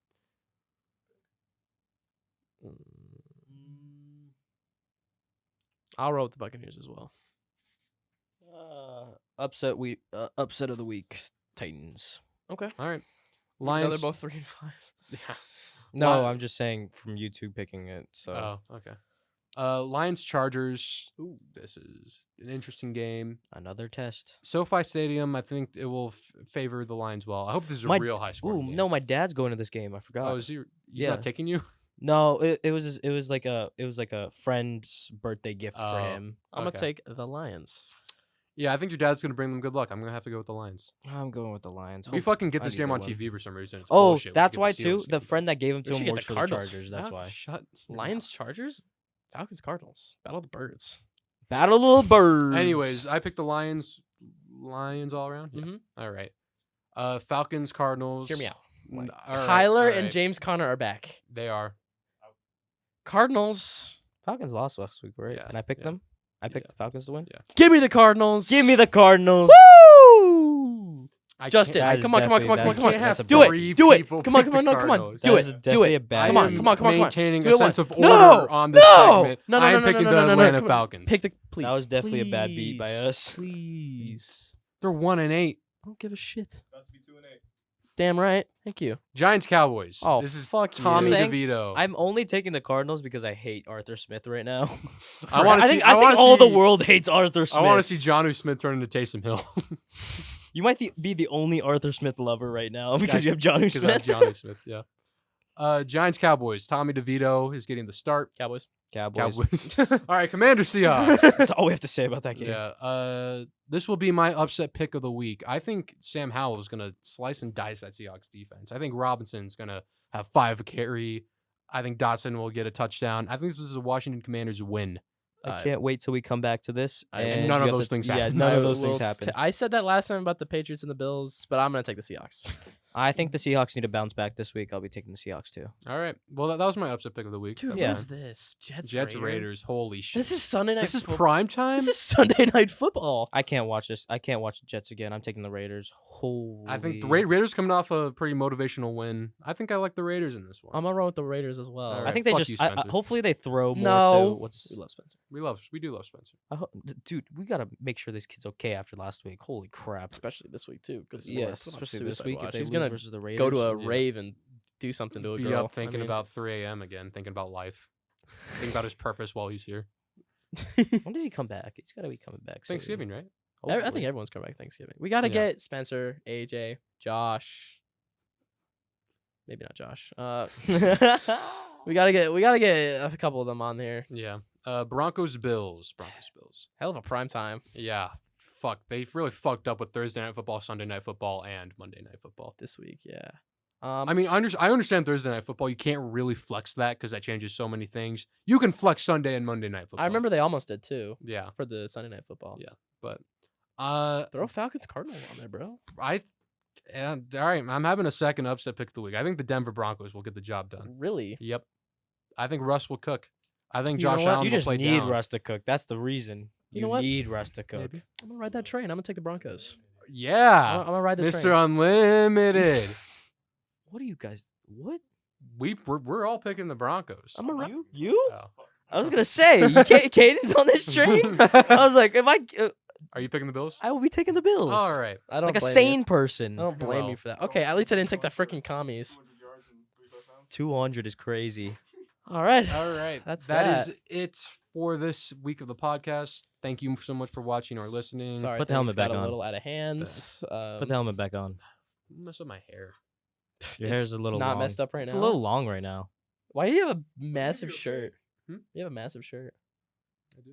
I'll roll with the Buccaneers as well. upset of the week, Titans. Okay. All right, Lions. Lions. They're both 3-5. Yeah. No, Li- I'm just saying from YouTube picking it. So Oh, okay. Lions Chargers. Ooh, this is an interesting game. another test. SoFi Stadium. I think it will favor the Lions well. I hope this is a My- real high score. Ooh, no, my dad's going to this game. I forgot. Oh, is he? He's Yeah. not taking you. No, it was like a friend's birthday gift for Oh. him. I'm Okay. gonna take the Lions. Yeah, I think your dad's gonna bring them good luck. I'm gonna have to go with the Lions. I'm going with the Lions. We Hope- fucking get I this need game to on win. TV for some reason. It's Oh, bullshit. We should that's get why the too. Seahawks The game. friend that gave him We to should him get works the for the Cardinals. Chargers. That's Fuck. why. Shut. your Lions, mouth. Chargers, Falcons, Cardinals. Battle of the Birds. Battle of the Birds. Anyways, I picked the Lions. Lions all around. Yeah. Mhm. All right. Falcons, Cardinals. Hear me out. All right, Kyler all and right. James Conner are back. They are. Cardinals. Falcons lost last week, right? Yeah, And I picked yeah. them. I picked Yeah. the Falcons to win. Yeah. Give me the Cardinals. Give me the Cardinals. Woo! I Justin, That is come on, come on, come on, come on, definitely- come on. can't that's have a Do bad three it. Do it. people Come on, pick come on, the no, come on. Cardinals. Do That it. is Do definitely it. a bad Come on, beat. come on, come on, come on. Maintaining Do a it sense once. of No, order on this no, segment. no, I am no, picking no, the no, no, Atlanta come on. Falcons. Pick the please. That was definitely a bad beat by us. Please. They're 1-8. I don't give a shit. About to be 2-8. Damn right. Thank you. Giants, Cowboys. Oh, this is fuck you. Tommy Saying- DeVito. I'm only taking the Cardinals because I hate Arthur Smith right now. I wanna see- think I wanna all the see- world hates Arthur Smith. I want to see Jonnu Smith turn into Taysom Hill. You might be the only Arthur Smith lover right now because you have Jonnu Because I have Smith. Jonnu Smith, yeah. Giants, Cowboys. Tommy DeVito is getting the start. Cowboys. Cowboys. Cowboys. All right, Commander Seahawks. That's all we have to say about that game. Yeah. This will be my upset pick of the week. I think Sam Howell is going to slice and dice that Seahawks defense. I think Robinson's going to have 5 carry. I think Dotson will get a touchdown. I think this is a Washington Commanders win. I can't wait till we come back to this. And none you of have those to- things Yeah, happen. none I of those will things happen. I said that last time about the Patriots and the Bills, but I'm gonna take the Seahawks. I think the Seahawks need to bounce back this week. I'll be taking the Seahawks too. All right. Well, that was my upset pick of the week. Dude, That's Yeah. what fine. is this? Jets Raiders. Holy shit. This is Sunday night. This is football. prime time. This is Sunday night football. I can't watch this. I can't watch the Jets again. I'm taking the Raiders. Holy. I think the Raiders coming off a pretty motivational win. I think I like the Raiders in this one. I'm gonna roll with the Raiders as well. All I right, think they fuck just. you, I, Spencer. hopefully they throw more No. to what's. We love Spencer, we do love Spencer. Dude, we gotta make sure this kid's okay after last week. Holy crap. especially this week too. Because Yes, especially this week if they he's lose gonna versus the Raiders. go to a yeah. rave and do something to a Be girl. up thinking about 3 a.m. again, thinking about life, thinking about his purpose while he's here. When does he come back? He's gotta be coming back. soon. Thanksgiving, right? I think Hopefully. everyone's coming back Thanksgiving. We gotta Yeah. get Spencer, AJ, Josh. Maybe not Josh. We gotta get a couple of them on here. Yeah. Broncos, Bills. Hell of a prime time Yeah. Fuck. They really fucked up with Thursday night football, Sunday night football, and Monday night football. this week. Yeah. I mean, I understand Thursday night football. You can't really flex that because that changes so many things. You can flex Sunday and Monday night football. I remember they almost did too Yeah. for the Sunday night football. Yeah. But Throw Falcons Cardinals on there, bro. all right. I'm having a second upset pick of the week. I think the Denver Broncos will get the job done. Really? Yep. I think Russ will cook. I think You know Josh what? Allen You will just play need down. Russ to cook. That's the reason. You know what? need Russ to cook. Maybe. I'm gonna ride that train. I'm gonna take the Broncos. I'm Yeah. gonna ride the Mr. train. Unlimited. What are you guys? What? We're all picking the Broncos. I'm gonna ride. You? Oh. I was gonna say, Caden's on this train. I was like, am I? Are you picking the Bills? I will be taking the Bills. All right. I don't Like a blame sane You. person. I don't blame Well. you for that. Okay, at least I didn't take the freaking commies. 200 yards and 3 touchdowns. 200 is crazy. All right. All right. That's that is that. it for this week of the podcast. Thank you so much for watching or listening. Sorry, Put the things helmet back got on. a little out of hands. Put the helmet back on. Mess up my hair. Your hair's It's a little not long. messed up right It's now. a little long right now. Why do you have a massive shirt? Hmm? You have a massive shirt. I do.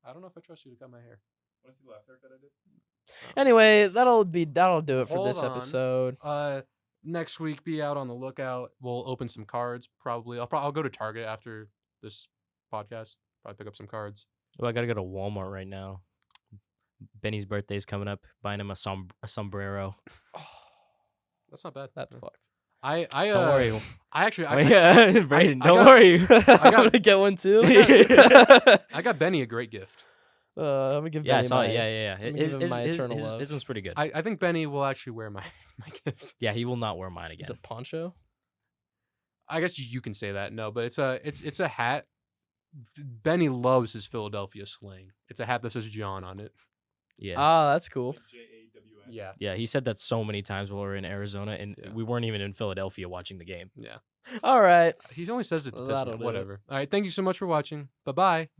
I don't know if I trust you to cut my hair. Want to see the last haircut I did? Anyway, that'll do it for Hold this on. episode. Next week, be out on the lookout. We'll open some cards. Probably. I'll go to Target after this podcast. Probably pick up some cards. Well, I gotta go to Walmart right now. Benny's birthday's coming up. Buying him a sombrero. That's not bad. That's Yeah. fucked. I Don't worry. I actually Braeden, I don't got- worry. I'm gonna get one too. I got Benny a great gift. I'm gonna give Yeah, I Benny saw my, it. Yeah. I'm gonna give him my eternal love. His one's pretty good. I think Benny will actually wear my gift. Yeah, he will not wear mine Is again. it poncho? I guess you can say that. No, but it's a hat. Benny loves his Philadelphia slang. It's a hat that says John on it. Yeah. Ah, that's cool. Like JAWS. Yeah. Yeah, he said that so many times while we were in Arizona, and Yeah. we weren't even in Philadelphia watching the game. Yeah. All right. He only says it to piss me That'll off. do it. Whatever. All right. Thank you so much for watching. Bye-bye.